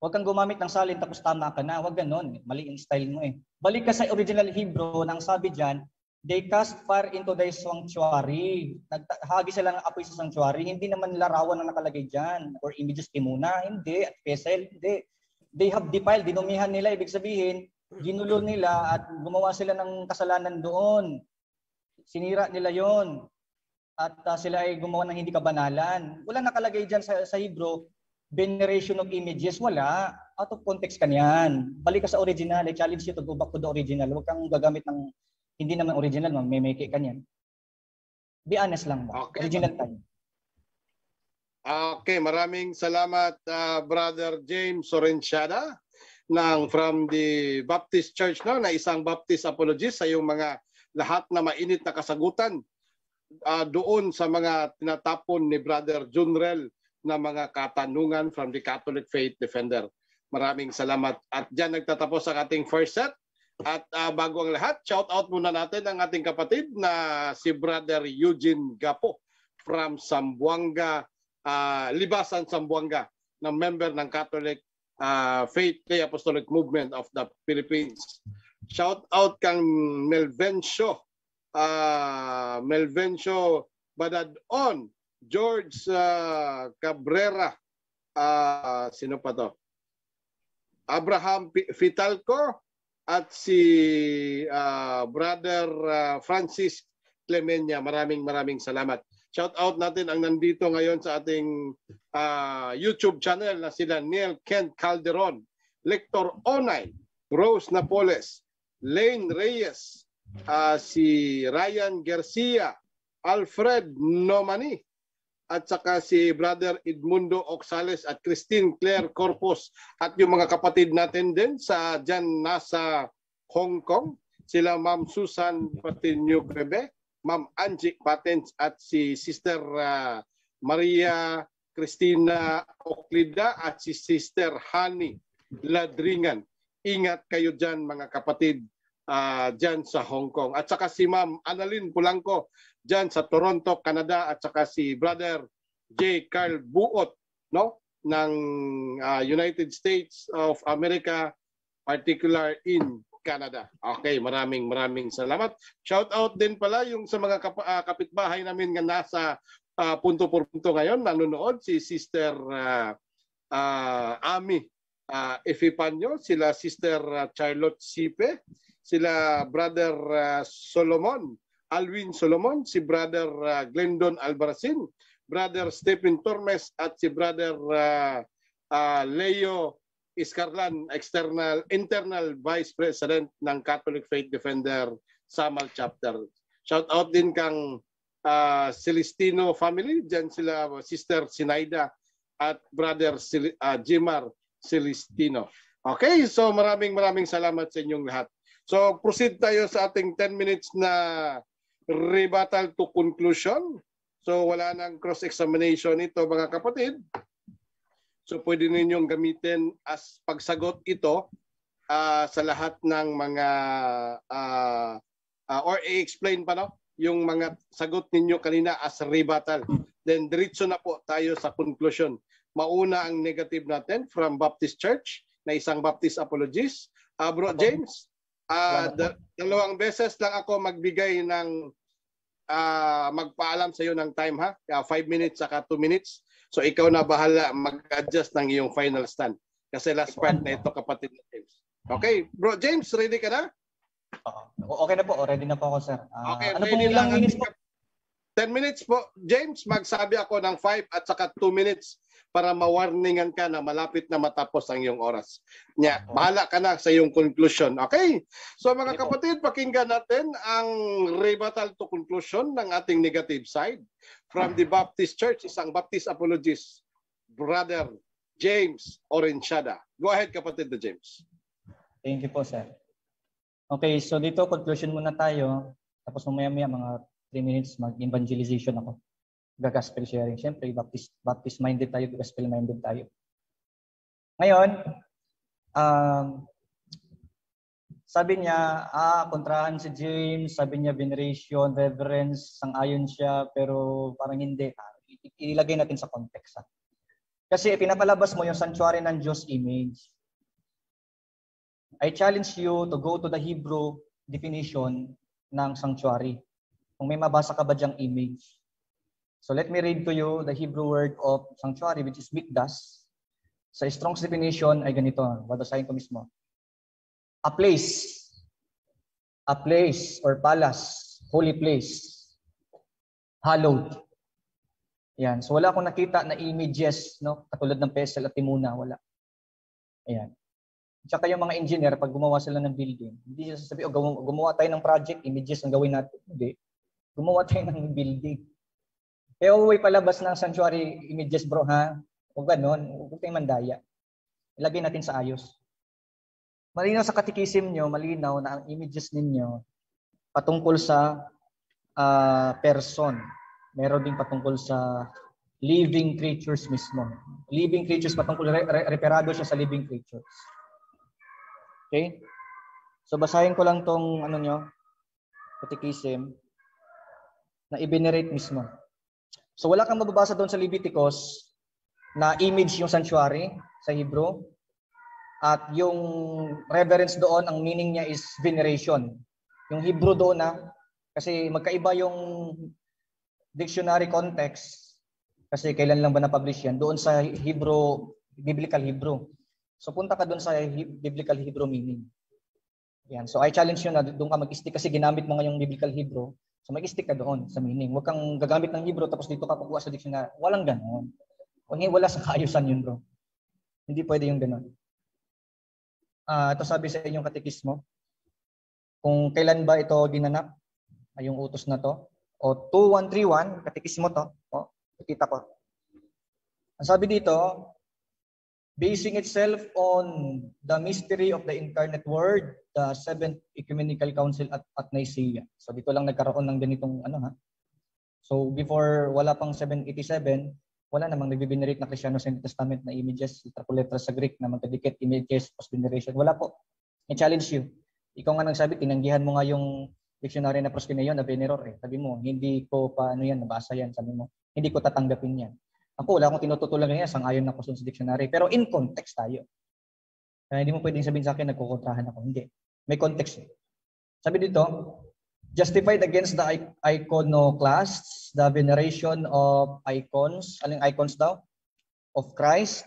Huwag kang gumamit ng salin tapos tama ka na, huwag ganon. Mali yung style mo eh. Balik ka sa original Hebrew nang sabi diyan, they cast fire into thy sanctuary. Naghagi sila ng apoy sa sanctuary, hindi naman larawan na nakalagay diyan or images timuna, hindi, at pesel, hindi. They have defiled, dinumihan nila, ibig sabihin, ginulo nila at gumawa sila ng kasalanan doon. Sinira nila yon. At sila ay gumawa ng hindi kabanalan. Wala nakalagay dyan sa Hebrew, veneration of images. Wala. Out of context ka niyan. Balik ka sa original. I challenge you to go back to the original. Huwag kang gagamit ng hindi naman original. May make ka niyan. Be honest lang ba? Okay. Original time. Okay, maraming salamat Brother James Sorenciada from the Baptist Church na isang Baptist apologist sa yung mga lahat na mainit na kasagutan doon sa mga tinatapon ni Brother Junrel na mga katanungan from the Catholic Faith Defender. Maraming salamat. At dyan nagtatapos ang ating first set. At bago ang lahat, shout out muna natin ang ating kapatid na si Brother Eugene Gapo from Zamboanga, Libasan, Zamboanga, na member ng Catholic Faith Apostolic Movement of the Philippines. Shout out kang Melvencio Badadon, George Cabrera, sino pa to? Abraham Fitalco at si Brother Francis Clemenya. Maraming salamat. Shout out natin ang nandito ngayon sa ating YouTube channel na sila Neil Kent Calderon, Lector Onay, Rose Napoles, Lane Reyes, si Ryan Garcia, Alfred Nomani, at saka si Brother Edmundo Oxales at Christine Claire Corpus at yung mga kapatid natin din sa dyan nasa Hong Kong, sila Ma'am Susan Patinio Grebe, Ma'am Angie Patens at si Sister Maria Cristina Oclida at si Sister Hani Ladringan. Ingat kayo dyan mga kapatid dyan sa Hong Kong. At saka si Ma'am Annalyn Pulangco dyan sa Toronto, Canada, at saka si Brother J. Carl Buot ng United States of America, particular in Canada. Okay, maraming salamat. Shout out din pala yung sa mga kapitbahay namin nga nasa punto por punto ngayon, nanonood, si Sister Ami Efipanyo, sila Sister Charlotte Sipe, sila Brother Alwin Solomon, si Brother Glendon Albaracin, Brother Stephen Tormes at si Brother Leo Iscarlan, internal Vice President ng Catholic Faith Defender Samal Chapter. Shout out din kang Celestino family, dyan sila Sister Sinaida at Brother Jimar Celestino. Okay, so maraming salamat sa inyong lahat. So proceed tayo sa ating 10 minutes na rebuttal to conclusion. So wala nang cross-examination ito mga kapatid. So pwede ninyong gamitin as pagsagot ito sa lahat ng mga or i-explain pa no yung mga sagot ninyo kanina as rebuttal. Then diretso na po tayo sa conclusion. Mauna ang negative natin from Baptist Church na isang Baptist apologist. Bro James, dalawang beses lang ako magbigay ng magpaalam sa iyo ng time ha. 5 minutes saka 2 minutes. So ikaw na bahala mag-adjust ng iyong final stand. Kasi last part na ito kapatid na James. Okay, Bro James, ready ka na? Okay na po, ready na po ako sir. Okay, Ano pong ilang minutes po? 10 minutes po. James, magsabi ako ng 5 at saka 2 minutes para ma-warningan ka na malapit na matapos ang iyong oras. Bahala ka na sa iyong conclusion. Okay? So mga kapatid, pakinggan natin ang rebuttal to conclusion ng ating negative side from the Baptist Church, isang Baptist apologist, Brother James Orenchada. Go ahead, kapatid na James. Thank you po, sir. Okay, so dito conclusion muna tayo. Tapos mamaya-maya mga 3 minutes mag-evangelization ako. Gospel sharing. Siyempre, Baptist-minded tayo, gospel-minded tayo. Ngayon, sabi niya, kontrahan si James, sabi niya veneration, reverence, sang-ayon siya, pero parang hindi. Ilagay natin sa context. Kasi pinapalabas mo yung sanctuary ng Diyos image. I challenge you to go to the Hebrew definition ng sanctuary. Kung may mabasa ka ba diyang image. So let me read to you the Hebrew word of sanctuary, which is mikdash. Sa Strong's definition ay ganito. Babasahin ko mismo. A place or palace, holy place, hallowed. Yan. So wala akong nakita na images, no? Katulad ng Pesel at Timuna, wala. Ayan. Tsaka yung mga engineer, pag gumawa sila ng building, hindi sila sasabi, gumawa tayo ng project, images ang gawin natin. Hindi. Gumawa tayo ng building. Kaya uwi palabas ng sanctuary images, bro, ha? Huwag ganon. Huwag tayong mandaya. Ilagay natin sa ayos. Malinaw sa katikisim nyo, malinaw na ang images ninyo patungkol sa person. Meron ding patungkol sa living creatures mismo. Living creatures, patungkol, referado siya sa living creatures. Okay? So basahin ko lang tong katikisim na i-venerate mismo. So wala kang mababasa doon sa Leviticus na image yung sanctuary sa Hebrew. At yung reverence doon, ang meaning niya is veneration. Yung Hebrew doon kasi magkaiba yung dictionary context. Kasi kailan lang ba na-publish yan? Doon sa Hebrew, Biblical Hebrew. So punta ka doon sa Biblical Hebrew meaning. Yan. So I challenge you na doon ka mag-stick kasi ginamit mo ngayong Biblical Hebrew. So mag-stick ka doon sa meaning. Huwag kang gagamit ng Hebrew tapos dito ka kukuha sa dictionary. Walang ganon. Wala sa kaayusan yun, bro. Hindi pwede yung ganon. Ito sabi sa inyong katekismo. Kung kailan ba ito ginanap, yung utos na to. O 2131, katekismo to. O, nakita ko. Ang sabi dito, basing itself on the mystery of the incarnate word, the Seventh Ecumenical Council at Nicaea. So dito lang nagkaroon ng ganitong So before, wala pang 787, wala namang nagbe-venerate na Kristiyano sa New Testament na images, letra sa Greek na magkadikit, images, post-veneration. Wala po. I-challenge you. Ikaw nga nang sabi, tinanggihan mo nga yung dictionary na proskuneo na veneror. Sabi mo, hindi ko pa nabasa yan. Sabi mo, hindi ko tatanggapin yan. Ako, wala akong tinututulan niya, sang-ayon ako sa dictionary. Pero in context tayo. Kaya hindi mo pwedeng sabihin sa akin, nagkukontrahan ako. Hindi. May context. Sabi dito, justified against the iconoclasts, the veneration of icons. Aling icons daw? Of Christ.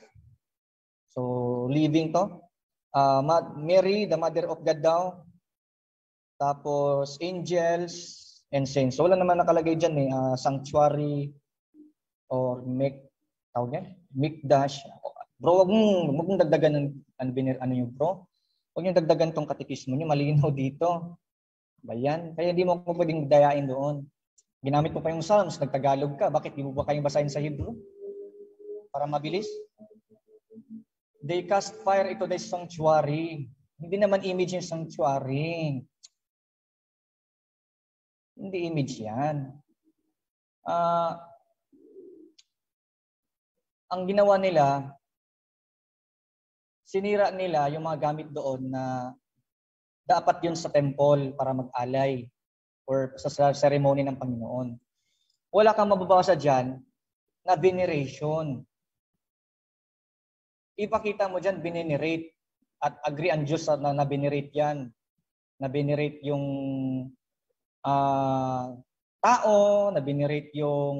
So, living to. Mary, the mother of God daw. Tapos, angels and saints. So, wala naman nakalagay dyan sanctuary or mikdash. Bro, wag mong dagdagan yung bro. Huwag nyo dagdagan tong katekismo nyo. Malinaw dito. Bayan. Kaya hindi mo pwedeng dayain doon. Ginamit mo pa yung Psalms, nagtagalog ka. Bakit di mo ba kayong basahin sa Hebrew? Para mabilis? They cast fire into the sanctuary. Hindi naman image yung sanctuary. Hindi image yan. Ang ginawa nila, sinira nila yung mga gamit doon na dapat yun sa temple para mag-alay or sa ceremony ng Panginoon. Wala kang mababasa dyan na veneration. Ipakita mo dyan, venerate. At agree ang Diyos na venerate yan. Na venerate yung tao, na venerate yung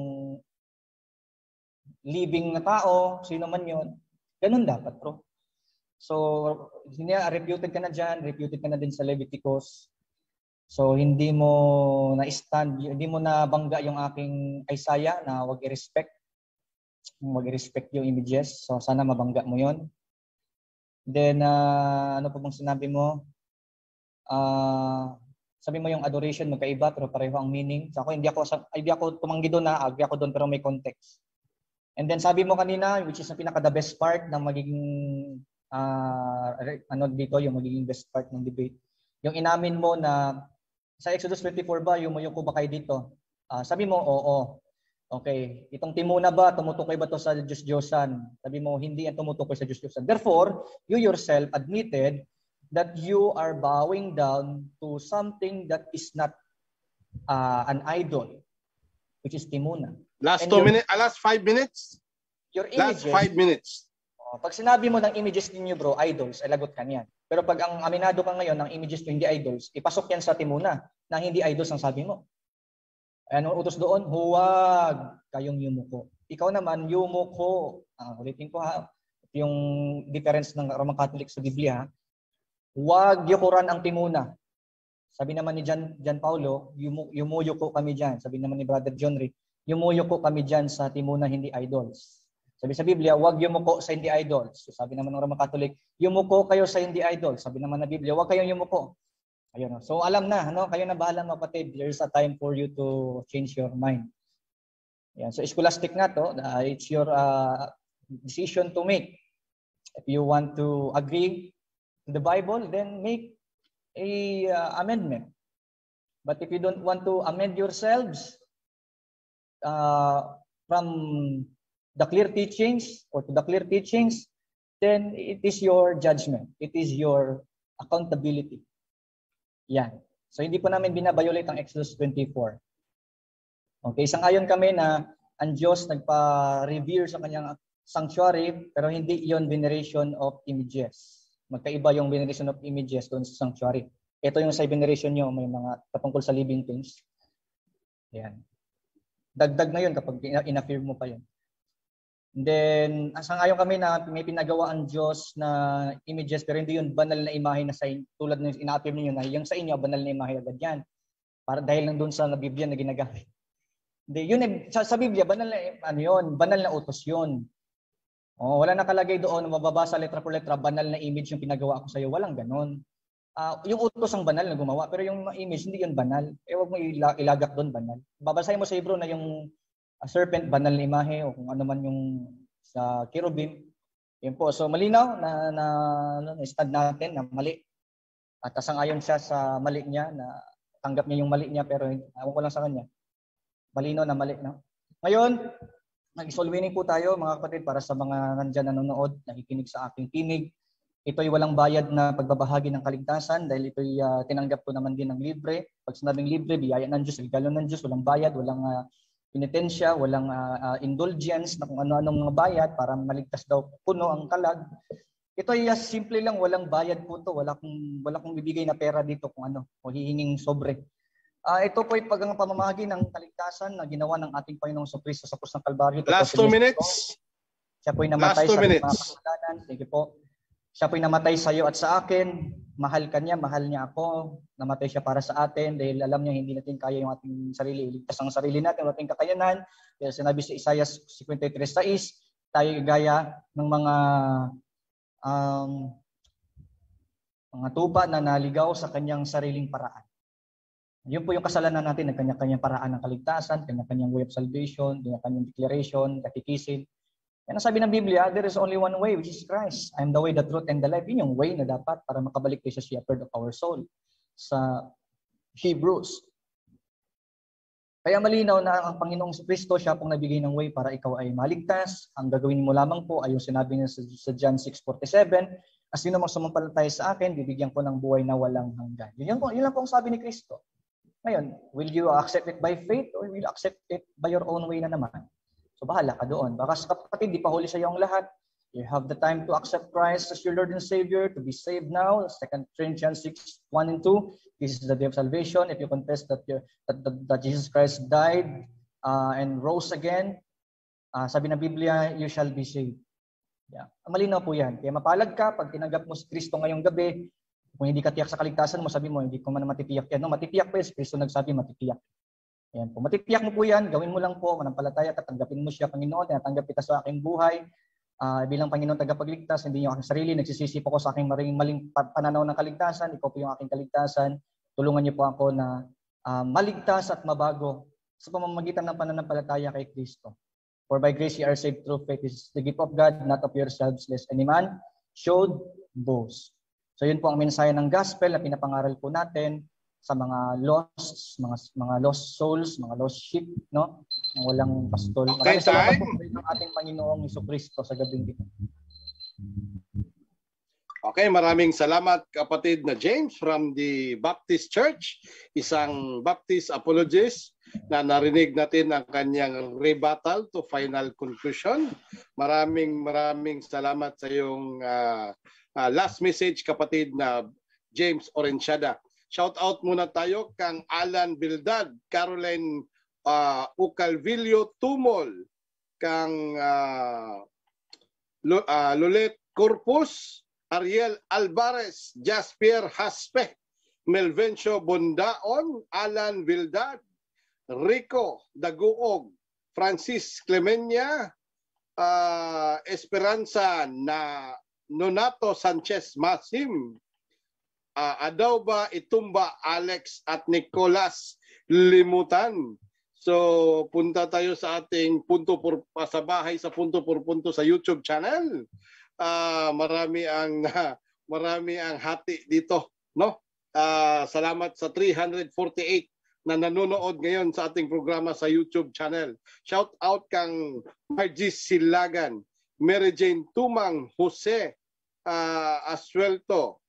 living na tao, sino man yun. Ganun dapat, bro. So, reputed ka na dyan, reputed ka na din sa Leviticus. So, hindi mo na-stand, hindi mo nabangga yung aking Isaiah na wag i-respect. Wag i-respect yung images. So, sana mabangga mo yon. Then, ano pa bang sinabi mo? Sabi mo yung adoration magkaiba pero pareho ang meaning. So, hindi ako tumanggi doon na, agree ako doon pero may context. And then sabi mo kanina, which is the pinaka-the best part ng magiging yung magiging best part ng debate. Yung inamin mo na sa Exodus 24 ba, yumuko ba kayo dito? Sabi mo, oo. Okay. Itong Timuna ba, tumutukoy ba to sa Diyos-Diyosan? Sabi mo, hindi yan tumutukoy sa Diyos-Diyosan. Therefore, you yourself admitted that you are bowing down to something that is not an idol, which is Timuna. Last 5 minutes? Your images, last 5 minutes. Pag sinabi mo ng images ninyo, bro, idols, ay lagot ka niyan. Pero pag ang aminado ka ngayon ng images nyo hindi idols, ipasok yan sa Timuna na hindi idols ang sabi mo. Anong utos doon? Huwag kayong yumuko. Ikaw naman, yumuko. Ulitin ko ha, yung difference ng Roman Catholic sa Biblia. Huwag yukuran ang Timuna. Sabi naman ni John Paulo, yumuyuko kami dyan. Sabi naman ni Brother John Rick, yumuyuko kami dyan sa Timuna, hindi idols. Sabi sa Biblia, huwag yumuko sa hindi idols. So, sabi naman ng Roman Catholic, yumuko kayo sa hindi idols. Sabi naman ng Biblia, huwag kayong yumuko. Ayun. So alam na, kayo na bahala mga kapatid. There's a time for you to change your mind. Yan. So scholastic nga to, it's your decision to make. If you want to agree to the Bible, then make a amendment. But if you don't want to amend yourselves from the clear teachings or to the clear teachings, then it is your judgment. It is your accountability. Yan. So hindi po namin binabiolate ang Exodus 24. Okay, sang-ayon kami na ang Diyos nagpa-revere sa kanyang sanctuary, pero hindi iyon veneration of images. Magkaiba yung veneration of images doon sa sanctuary. Ito yung sa veneration nyo, may mga patungkol sa living things. Yan. Dagdag na yun kapag in-affirm mo pa yun. And then, sang-ayon kami na may pinagawa ang Diyos na images, pero hindi yun banal na imahe na sa inyo. Tulad ng ina-affirm ninyo na yung sa inyo, banal na imahe agad yan. Para dahil lang doon sa Biblia na ginagamit. Hindi, yun sa Biblia, banal na, banal na utos yun. Wala nakalagay doon, mababasa letra por letra, banal na image yung pinagawa ko sa iyo. Walang ganon. Yung utos ang banal na gumawa, pero yung image, hindi yun banal. Huwag mo ilagak doon banal. Babasahin mo sa Hebrew na yung serpent, banal na imahe, o kung ano man yung sa cherubim. Yun po. So, malinaw na stand natin na mali. At sang-ayon siya sa mali niya, na tanggap niya yung mali niya, pero ewan ko lang sa kanya. Malinaw na mali. No? Ngayon, nag-soul winning po tayo, mga kapatid, para sa mga nandyan nanonood, nakikinig sa aking tinig. Ito'y walang bayad na pagbabahagi ng kaligtasan dahil ito'y tinanggap ko naman din ng libre. Pag sinabing libre, biyaya ng Diyos, regalo ng Diyos, walang bayad, walang penitensya, walang indulgence na kung ano-anong mga bayad para maligtas daw puno ang kalag. Ito ay simple lang, walang bayad po to, wala kong bibigay na pera dito kung ano, o hihinging sobre. Ito po ay pamamahagi ng kaligtasan na ginawa ng ating Panginoong Kristo sa krus ng Kalbaryo. Last 2 minutes. Siya po ay namatay sa mga kasalanan. Sige po. Siya po ay namatay sa iyo at sa akin. Mahal ka niya, mahal niya ako. Namatay siya para sa atin dahil alam niya hindi natin kaya yung ating sarili. Iligtas ang sarili natin, ang ating kakayanan. Dahil sinabi sa Isaiah 53:6, tayo gaya ng mga tupa na naligaw sa kanyang sariling paraan. Yun po yung kasalanan natin, nagkanya-kanyang paraan ng kaligtasan, kanya-kanyang way of salvation, kanya-kanyang declaration, katikisin. Yan ang sabi ng Biblia, there is only one way, which is Christ. I am the way, the truth, and the life. Yun yung way na dapat para makabalik tayo sa shepherd of our soul. Sa Hebrews. Kaya malinaw na ang Panginoong Kristo siya pong nagbigay ng way para ikaw ay maligtas. Ang gagawin mo lamang po ay yung sinabi niya sa John 6:47, "As sino mang sumampalataya sa akin, bibigyan ko ng buhay na walang hanggan." Yun lang po ang sabi ni Kristo. Ngayon, will you accept it by faith or will you accept it by your own way na naman? So bahala ka doon. Baka kapatid, di pa huli sa iyo ang lahat. You have the time to accept Christ as your Lord and Savior, to be saved now. 2 Corinthians 6:1 and 2. This is the day of salvation. If you confess that Jesus Christ died and rose again, sabi ng Biblia, you shall be saved. Yeah. Malinaw po yan. Kaya mapalad ka pag tinanggap mo si Kristo ngayong gabi. Kung hindi ka tiyak sa kaligtasan mo, sabi mo, hindi ko man matitiyak yan. No, matitiyak po yan. Si Kristo nagsabi, matitiyak. Ayan po. Matitiyak mo po yan. Gawin mo lang po. Manampalataya ka. Tanggapin mo siya, Panginoon. Tinatanggap kita sa aking buhay. Bilang Panginoon tagapagligtas, hindi niyo aking sarili, nagsisisi po ko sa aking maling pananaw ng kaligtasan, ikaw po yung aking kaligtasan. Tulungan niyo po ako na maligtas at mabago sa pamamagitan ng pananampalataya kay Kristo. For by grace you are saved through faith. This is the gift of God, not of yourselves, lest any man should boast. So yun po ang mensahe ng gospel na pinapangaral po natin sa mga lost souls, mga lost sheep, no? Ang walang pastol. Okay, salamat po ng ating Panginoong Jesucristo sa gabing ito. Okay, maraming salamat kapatid na James from the Baptist Church, isang Baptist apologist na narinig natin ang kanyang rebuttal to final conclusion. Maraming salamat sa iyong last message kapatid na James Orenciada. Shout out muna tayo kang Alan Bildad, Caroline Ucalvillo Tumol, kang Lolet Corpus, Ariel Alvarez, Jasper Haspe, Melvencio Bondaon, Alan Bildad, Rico Daguog, Francis Clemenya, Esperanza na Nonato Sanchez Masim, Adauba Itumba Alex at Nicolas Limutan. So punta tayo sa ating punto por sa bahay sa punto por punto sa YouTube channel. Marami ang hati dito, no? Salamat sa 348 na nanonood ngayon sa ating programa sa YouTube channel. Shout out kang Margie Silagan, Mary Jane Tumang, Jose Asuelo,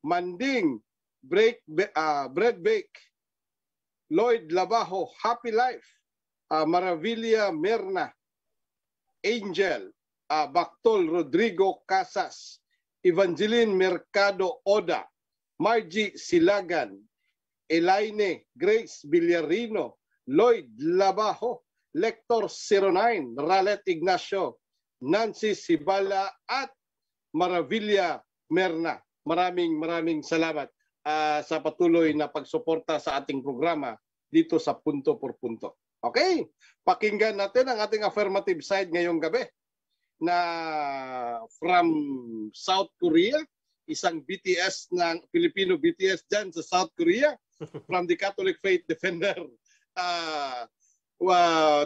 Manding, Bread Bake, Lloyd Labajo, Happy Life, Maravilla Merna, Angel, Bactol Rodrigo Casas, Evangeline Mercado Oda, Margie Silagan, Elaine Grace Villarino, Lloyd Labajo, Lector 09, Ralet Ignacio, Nancy Sibala at Maravilla Merna. Maraming salamat sa patuloy na pagsuporta sa ating programa dito sa Punto por Punto. Okay? Pakinggan natin ang ating affirmative side ngayong gabi na from South Korea, isang BTS ng Filipino BTS dyan sa South Korea, from the Catholic Faith Defender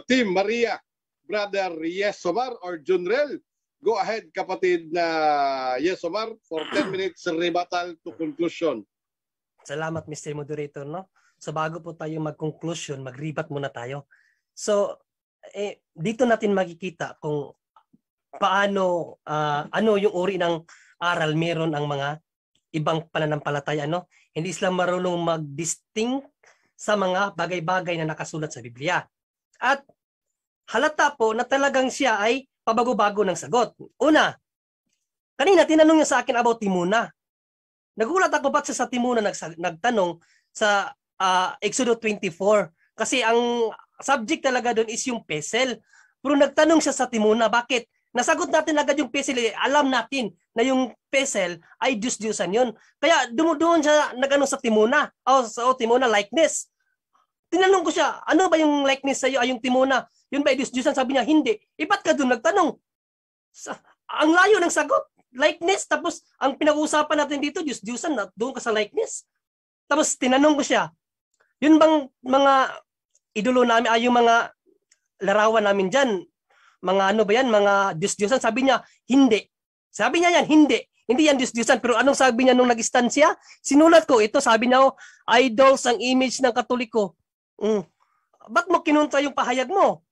Team Maria, Brother Yesomar or Junrel. Go ahead, kapatid na Yesomar, for 10 minutes rebuttal to conclusion. Salamat, Mr. Moderator, no? So bago po tayo mag-conclusion, mag-rebat muna tayo. So dito natin makikita kung paano ano yung uri ng aral meron ang mga ibang pananampalataya, no? Hindi sila marunong mag-distinct sa mga bagay-bagay na nakasulat sa Biblia. At halata po na talagang siya ay pabago-bago ng sagot. Una, kanina tinanong niya sa akin about Timuna. Nagulat ako ba't sa Timuna nagtanong sa Exodus 24. Kasi ang subject talaga doon is yung pesel. Pero nagtanong siya sa Timuna, bakit? Nasagot natin agad yung pesel. Alam natin na yung pesel ay Diyos-Diyosan yun. Kaya doon siya nag-ano sa Timuna. Timuna likeness. Tinanong ko siya, ano ba yung likeness sa'yo? Ay yung Timuna. Yun ba Diyos-Diyosan? Sabi niya, hindi. Ba't ka doon nagtanong? Ang layo ng sagot. Likeness. Tapos ang pinag-uusapan natin dito, Diyos-Diyosan, doon ka sa likeness. Tapos tinanong ko siya, yun bang mga idolo namin, yung mga larawan namin dyan, mga ano ba yan, mga Diyos-Diyosan? Sabi niya, hindi. Sabi niya yan, hindi. Hindi yan Diyos-Diyosan. Pero anong sabi niya nung nag-stand siya? Sinulat ko, ito sabi niya, idols ang image ng Katoliko. ba't mo kinuntra yung pahayag mo?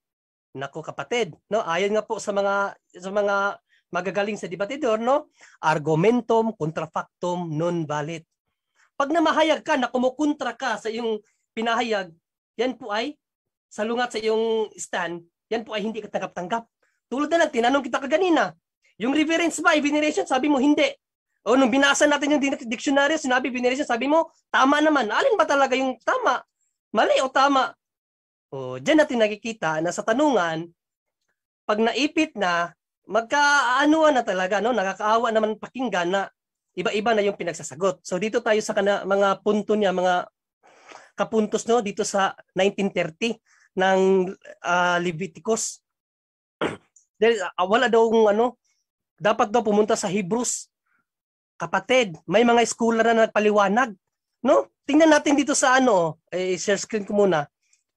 Nako kapatid, no? Ayon nga po sa mga magagaling sa debatidor, no? Argumentum contra factum non valit. Pag namahayag ka na kumukontra ka sa iyong pinahayag, yan po ay salungat sa iyong stand, yan po ay hindi ka tanggap-tanggap. Tulad na lang, tinanong kita kaganina, yung reverence ba ay veneration? Sabi mo, hindi. O nung binasa natin yung dictionary, sinabi veneration, sabi mo, tama naman. Alin ba talaga yung tama? Mali o tama? O, dyan natin nakikita na sa tanungan, pag naipit na, magkaanuan na talaga, no? Nakakaawa naman pakinggan na iba-iba na yung pinagsasagot. So dito tayo sa mga punto niya, mga kapuntos, no? Dito sa 1930 ng Leviticus. Wala daw dapat daw pumunta sa Hebrews. Kapatid, may mga scholar na nagpaliwanag, no? Tingnan natin dito sa share screen ko muna.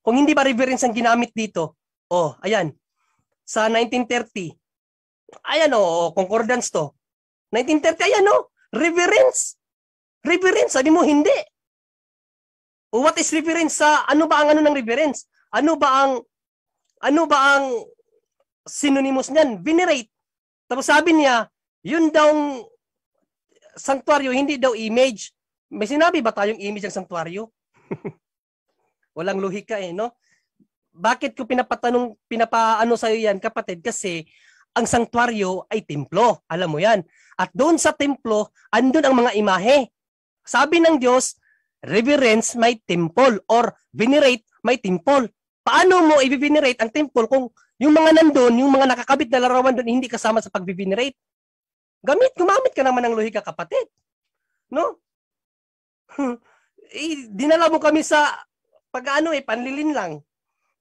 Kung hindi ba reverence ang ginamit dito? Oh, ayan. Sa 1930. Ayan concordance to. 1930, ayan reverence. Reverence, sabi mo hindi. What is reverence sa ano ba ang ng reverence? Ano ba ang synonymous niyan? Venerate. Tapos sabi niya, yun daw sanctuaryo, hindi daw image. May sinabi ba tayong image ng sanctuaryo? Walang lohika no? Bakit ko pinapaano sa iyo yan, kapatid? Kasi ang sanctuaryo ay templo. Alam mo yan. At doon sa templo, andun ang mga imahe. Sabi ng Diyos, reverence may temple or venerate may temple. Paano mo i-venerate ang temple kung yung mga nandun, yung mga nakakabit na larawan doon, hindi kasama sa pag-venerate? Gumamit ka naman ng lohika, kapatid. No? Dinala mo kami sa panlilin lang.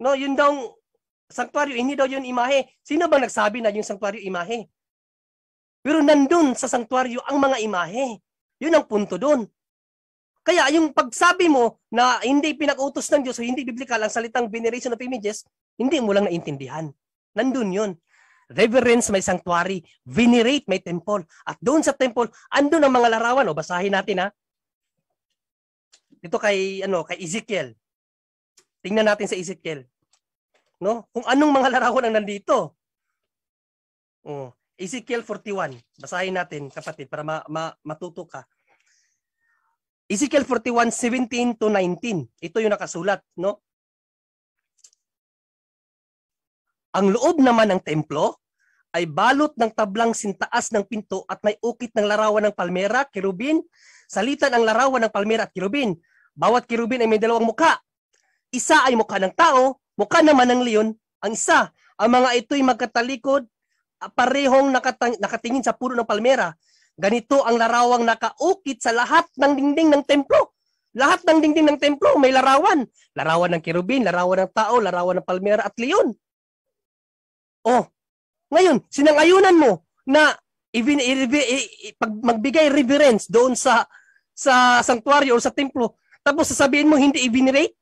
No, yun daw sanctuaryo, hindi daw yun imahe. Sino bang nagsabi na yung sanctuaryo imahe? Pero nandun sa sanctuaryo ang mga imahe. Yun ang punto doon. Kaya yung pagsabi mo na hindi pinag-utos ng Diyos o hindi biblical ang salitang veneration of images, hindi mo lang naintindihan. Nandun yun. Reverence may sanctuary, venerate may temple. At doon sa temple, andun ang mga larawan. Basahin natin Ito kay Ezekiel. Tingnan natin sa Ezekiel. No? Kung anong mga larawan ang nandito. Ezekiel 41. Basahin natin, kapatid, para matuto ka. Ezekiel 41:17 to 19. Ito yung nakasulat, no? Ang loob naman ng templo ay balot ng tablang sintaas ng pinto at may ukit ng larawan ng palmera, kirubin, salitan ang larawan ng palmera at kirubin. Bawat kirubin ay may dalawang mukha. Isa ay mukha ng tao, mukha naman ng leon, ang isa. Ang mga ito'y magkatalikod, parehong nakatingin sa puno ng palmera. Ganito ang larawang nakaukit sa lahat ng dingding ng templo. Lahat ng dingding ng templo may larawan. Larawan ng kirubin, larawan ng tao, larawan ng palmera at leon. Ngayon, sinangayunan mo na magbigay reverence doon sa sanctuary o sa templo, tapos sasabihin mo hindi i-venerate?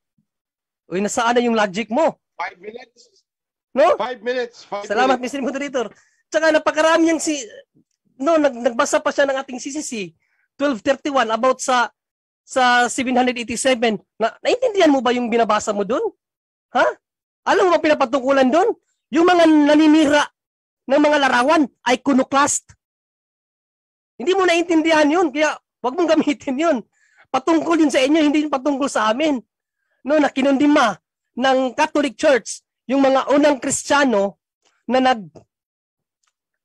Nasaan na yung logic mo? 5 minutes. No? 5 minutes. Salamat, Mr. Moderator. Tsaka napakarami yung nagbasa pa siya ng ating CCC 1231 about sa 787. Naintindihan mo ba yung binabasa mo doon? Ha? Alam mo ba pinapatungkulan doon? Yung mga naninira ng mga larawan, iconoclast. Hindi mo naintindihan yun, kaya wag mong gamitin yun. Patungkol yun sa inyo, hindi yun patungkol sa amin. No, na kinundima ng Catholic Church, yung mga unang Kristiyano na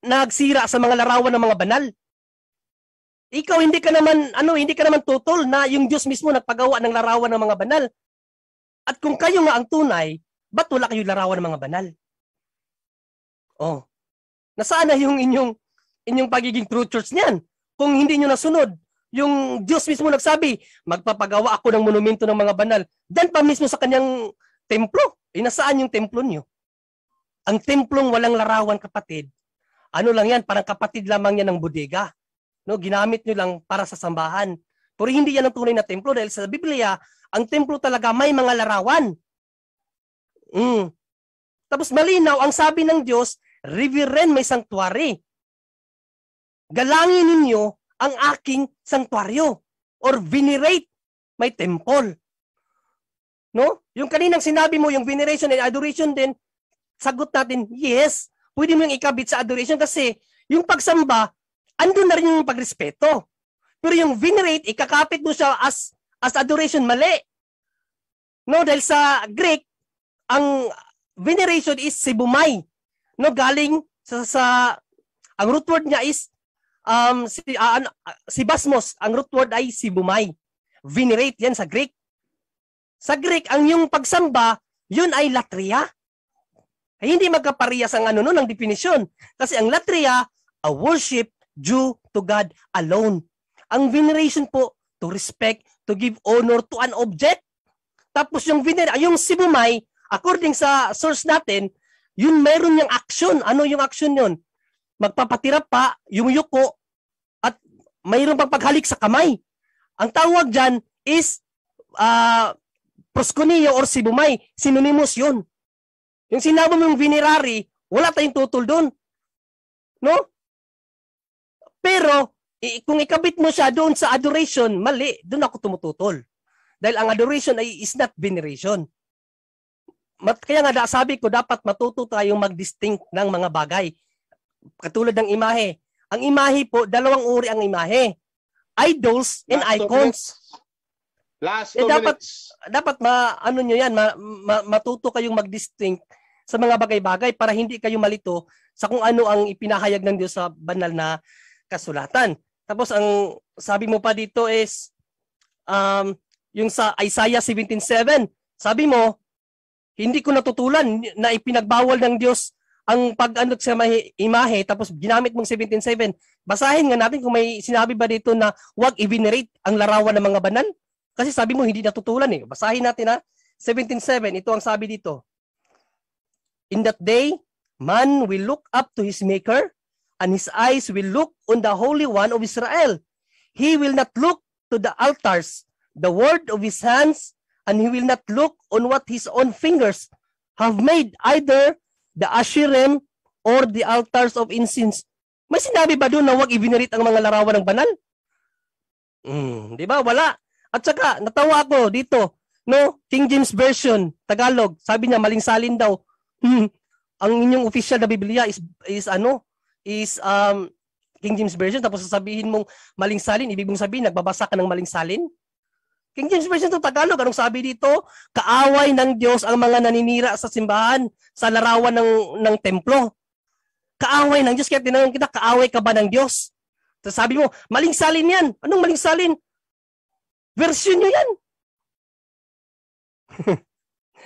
nagsira sa mga larawan ng mga banal. Ikaw hindi ka naman tutol na yung Diyos mismo nagpagawa ng larawan ng mga banal. At kung kayo nga ang tunay, ba't wala kayong larawan ng mga banal? Nasaan na yung inyong pagiging true church niyan? Kung hindi nyo nasunod, yung Diyos mismo nagsabi, magpapagawa ako ng monumento ng mga banal. Diyan pa mismo sa kanyang templo. Nasaan yung templo nyo? Ang templong walang larawan, kapatid, lang yan, parang kapatid lamang yan ng bodega. No, ginamit nyo lang para sa sambahan. Pero hindi yan ang tunay na templo dahil sa Biblia, ang templo talaga may mga larawan. Tapos malinaw, ang sabi ng Diyos, reverend may sanctuary. Galangin ninyo ang aking sanctuaryo or venerate may temple. No? Yung kaninang sinabi mo, yung veneration and adoration din, sagot natin, yes, pwede mo yung ikabit sa adoration kasi yung pagsamba, andun na rin yung pagrespeto. Pero yung venerate, ikakapit mo siya as adoration, mali. No, dahil sa Greek, ang veneration is sibumai. No, galing sa ang root word niya is sibasmos. Ang root word ay sibumai. Venerate yan sa Greek. Sa Greek, ang yung pagsamba, yun ay latria. Ay, hindi magkaparehas ang ng definisyon. Kasi ang latria, a worship due to God alone. Ang veneration po, to respect, to give honor to an object. Tapos yung sibumay, according sa source natin, yun meron yung action. Ano yung action yun? Magpapatirap pa, yung yuko, at mayroon pang paghalik sa kamay. Ang tawag dyan is proskuneo or sibumay. Synonymous yun. Yung sinabi mo yung venerary, wala tayong tutol doon. No? Pero, kung ikabit mo siya doon sa adoration, mali. Doon ako tumututol. Dahil ang adoration is not veneration. Kaya nga sabi ko, dapat matuto tayong mag-distinct ng mga bagay. Katulad ng imahe. Ang imahe po, dalawang uri ang imahe. Idols and icons. Last 2 minutes. Dapat matuto kayong mag-distinct sa mga bagay-bagay para hindi kayo malito sa kung ano ang ipinahayag ng Diyos sa banal na kasulatan. Tapos ang sabi mo pa dito is yung sa Isaiah 17:7. Sabi mo, hindi ko natutulan na ipinagbawal ng Diyos ang pag-ano sa imahe tapos ginamit mong 17:7. Basahin nga natin kung may sinabi ba dito na huwag i-venerate ang larawan ng mga banal. Kasi sabi mo hindi natutulan eh. Basahin natin 17:7. Ito ang sabi dito. In that day, man will look up to his maker, and his eyes will look on the Holy One of Israel. He will not look to the altars, the word of his hands, and he will not look on what his own fingers have made, either the Asherim or the altars of incense. May sinabi ba doon na huwag i-venerate ang mga larawan ng banal? Di ba? Wala. At saka, natawa ako dito, no? King James Version, Tagalog, sabi niya, maling salin daw. Ang inyong official na Biblia is King James Version, tapos sasabihin mong maling salin, ibig mong sabihin, nagbabasa ka ng maling salin? King James Version to Tagalog, anong sabi dito? Kaaway ng Diyos ang mga naninira sa simbahan, sa larawan ng templo. Kaaway ng Diyos, kaya tinanong kita, kaaway ka ba ng Diyos? So sabi mo, maling salin yan. Anong maling salin? Version nyo yan.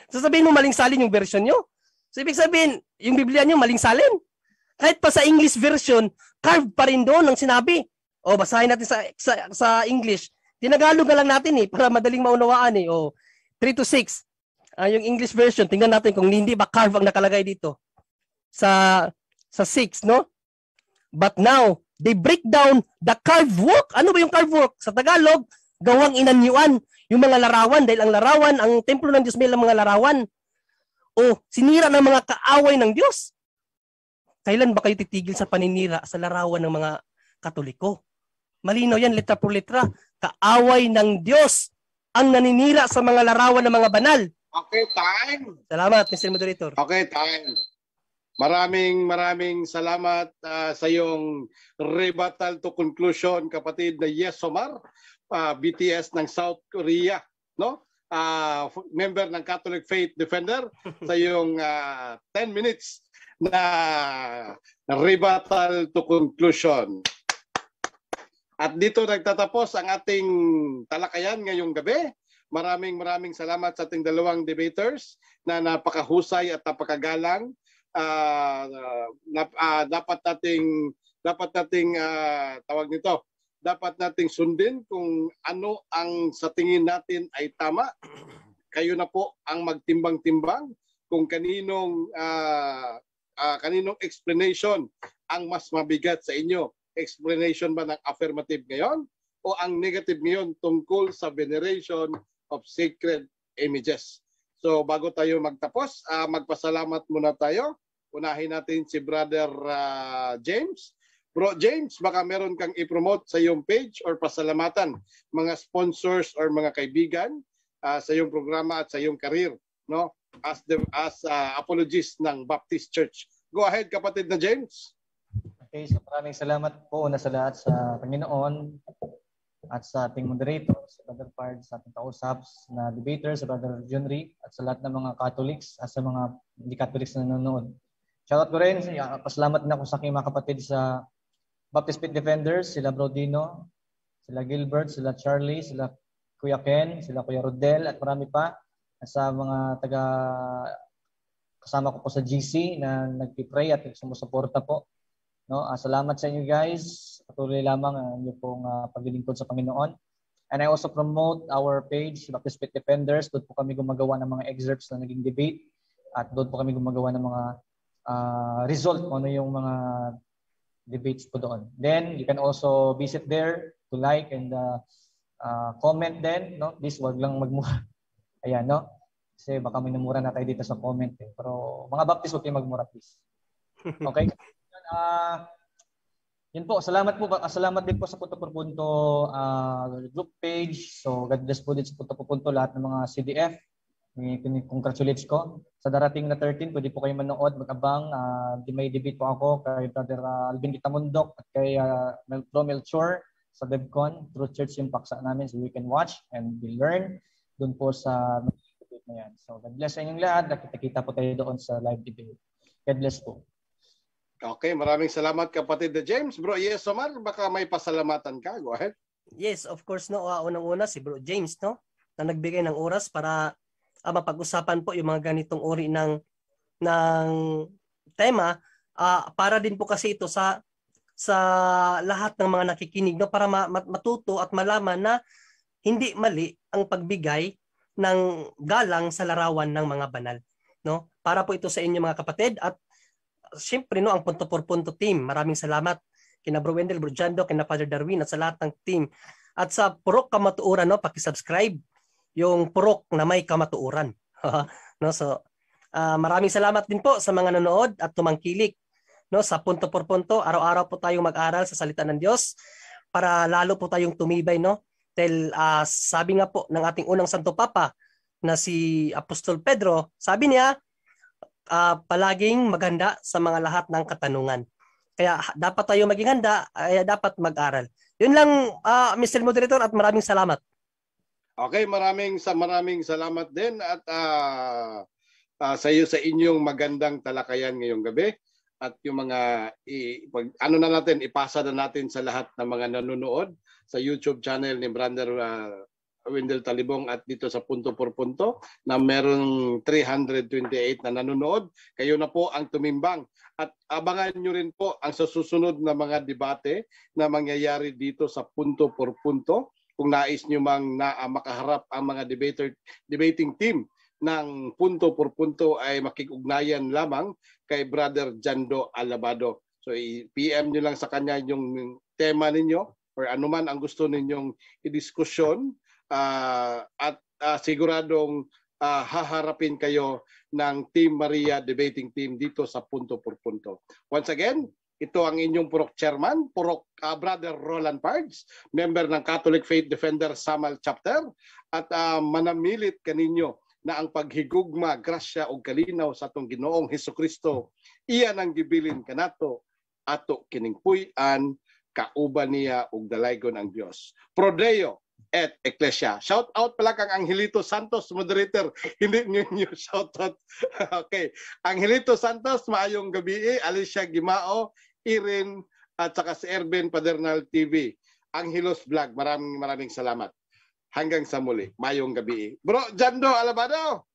So sabihin mo, maling salin yung version nyo? So ibig sabihin, yung Biblia nyo, maling salin. Kahit pa sa English version, carved pa rin doon ang sinabi. O, basahin natin sa English. Tinagalog na lang natin para madaling maunawaan 3-6. Yung English version, tingnan natin kung hindi ba carve ang nakalagay dito. Sa 6, no? But now, they break down the carved work. Ano ba yung carved work? Sa Tagalog, gawang inanyuan. Yung mga larawan, dahil ang larawan, ang templo ng Diyos may mga larawan. O, sinira ng mga kaaway ng Diyos. Kailan ba kayo titigil sa paninira sa larawan ng mga Katoliko? Malinaw yan, letra por letra. Kaaway ng Diyos ang naninira sa mga larawan ng mga banal. Okay, time. Salamat, Mr. Moderator. Okay, time. Maraming salamat sa iyong rebuttal to conclusion, kapatid na Yesomar, BTS ng South Korea, no? Member ng Catholic Faith Defender, sa iyong 10 minutes na rebuttal to conclusion. At dito nagtatapos ang ating talakayan ngayong gabi. Maraming salamat sa ating dalawang debaters na napakahusay at napakagalang. Dapat nating sundin kung ano ang sa tingin natin ay tama. Kayo na po ang magtimbang-timbang kung kaninong explanation ang mas mabigat sa inyo. Explanation ba ng affirmative ngayon o ang negative ngayon tungkol sa veneration of sacred images? So bago tayo magtapos, magpasalamat muna tayo. Unahin natin si Brother James. Bro James, baka meron kang i-promote sa iyong page or pasalamatan mga sponsors or mga kaibigan sa iyong programa at sa iyong career, no? As apologist ng Baptist Church. Go ahead, kapatid na James. Okay, so maraming salamat po una sa lahat sa Panginoon at sa ating moderator, sa Brother Pard, sa ating kausap na debater, sa Brother Junry, at sa lahat ng mga Catholics at sa mga hindi Catholics na nanonood. Shoutout ko rin, pasalamat na ako sa aking mga kapatid sa Baptist Faith Defenders, sila Bro Dino, sila Gilbert, sila Charlie, sila Kuya Ken, sila Kuya Rodel, at marami pa. At sa mga kasama ko po sa GC na nagpipray at sumusuporta po. No, salamat sa inyo guys. Patuloy lamang ang inyo pong paglilingkod sa Panginoon. And I also promote our page, Baptist Faith Defenders. Doon po kami gumagawa ng mga excerpts na naging debate. At doon po kami gumagawa ng mga result, ano yung mga debates po doon. Then, you can also visit there to like and comment then. No? Please, wag lang magmura. Ayan, no? Kasi baka minumura na tayo dito sa comment. Eh. Pero mga Baptist, huwag kayo magmura, please. Okay? Yun po, salamat po. Salamat din po sa Punto por Punto group page. So, God bless po din sa Punto por Punto lahat ng mga CDF. Congratulates ko. Sa darating na 13, pwede po kayo manood, mag-abang. May debate po ako kay Brother Alvin Kitamundok at kay Bro Melchor sa DevCon. Truth Church yung paksa namin so we can watch and we learn doon po sa debate na yan. So, God bless sa inyong lahat. Nakita-kita po tayo doon sa live debate. God bless po. Okay, maraming salamat kapatid na James. Bro, yes, Omar, baka may pasalamatan ka. Go ahead. Yes, of course, no. Unang-una si Bro James, no, na nagbigay ng oras para mapag-usapan po yung mga ganitong uri ng tema. Para din po kasi ito sa lahat ng mga nakikinig, no, para matuto at malaman na hindi mali ang pagbigay ng galang sa larawan ng mga banal, no? Para po ito sa inyo mga kapatid at siyempre no ang Punto por Punto team. Maraming salamat kina Bro Wendell, Bro Jando, kina Father Darwin at sa lahat ng team. At sa Purok Kamatuuran, no, paki-subscribe yung Purok na may kamatuuran. No, so maraming salamat din po sa mga nanood at tumangkilik, no, sa Punto por Punto. Araw-araw po tayong mag-aral sa salita ng Diyos para lalo po tayong tumibay, no. Dahil sabi nga po ng ating unang Santo Papa na si Apostol Pedro, sabi niya palaging maganda sa mga lahat ng katanungan. Kaya dapat tayo maging handa, dapat mag-aral. Yun lang, Mr. Moderator, at maraming salamat. Okay, maraming salamat din at sa inyong magandang talakayan ngayong gabi at yung mga ipasa na natin sa lahat ng mga nanonood sa YouTube channel ni Brother Wendell Talibong at dito sa Punto por Punto na merong 328 na nanonood. Kayo na po ang tumimbang at abangan nyo rin po ang sa susunod na mga debate na mangyayari dito sa Punto por Punto. Kung nais nyo mang makaharap ang mga debating team ng Punto por Punto ay makikugnayan lamang kay Brother Jando Alabado. So i-PM nyo lang sa kanya yung tema ninyo or anuman ang gusto ninyong i-diskusyon. At siguradong haharapin kayo ng Team Maria Debating Team dito sa Punto por Punto. Once again, ito ang inyong Purok Chairman, Purok Brother Roland Pards, member ng Catholic Faith Defender Samal Chapter, at manamilit kaninyo na ang paghigugma, grasya o kalinaw sa atong Ginoong Hesukristo, iyan ang gibilin kanato ato kiningpuy-an kauban niya ug dalaygon ang Dios. Pro Deo et Ecclesia. Shout out pala kang Angelito Santos, moderator. Hindi niyo shout out. Okay. Angelito Santos, maayong gabi. Alicia Gimao, Irene, at saka si Erben Padernal TV. Angelos Vlog, maraming salamat. Hanggang sa muli. Maayong gabi. Bro Jando Alabado.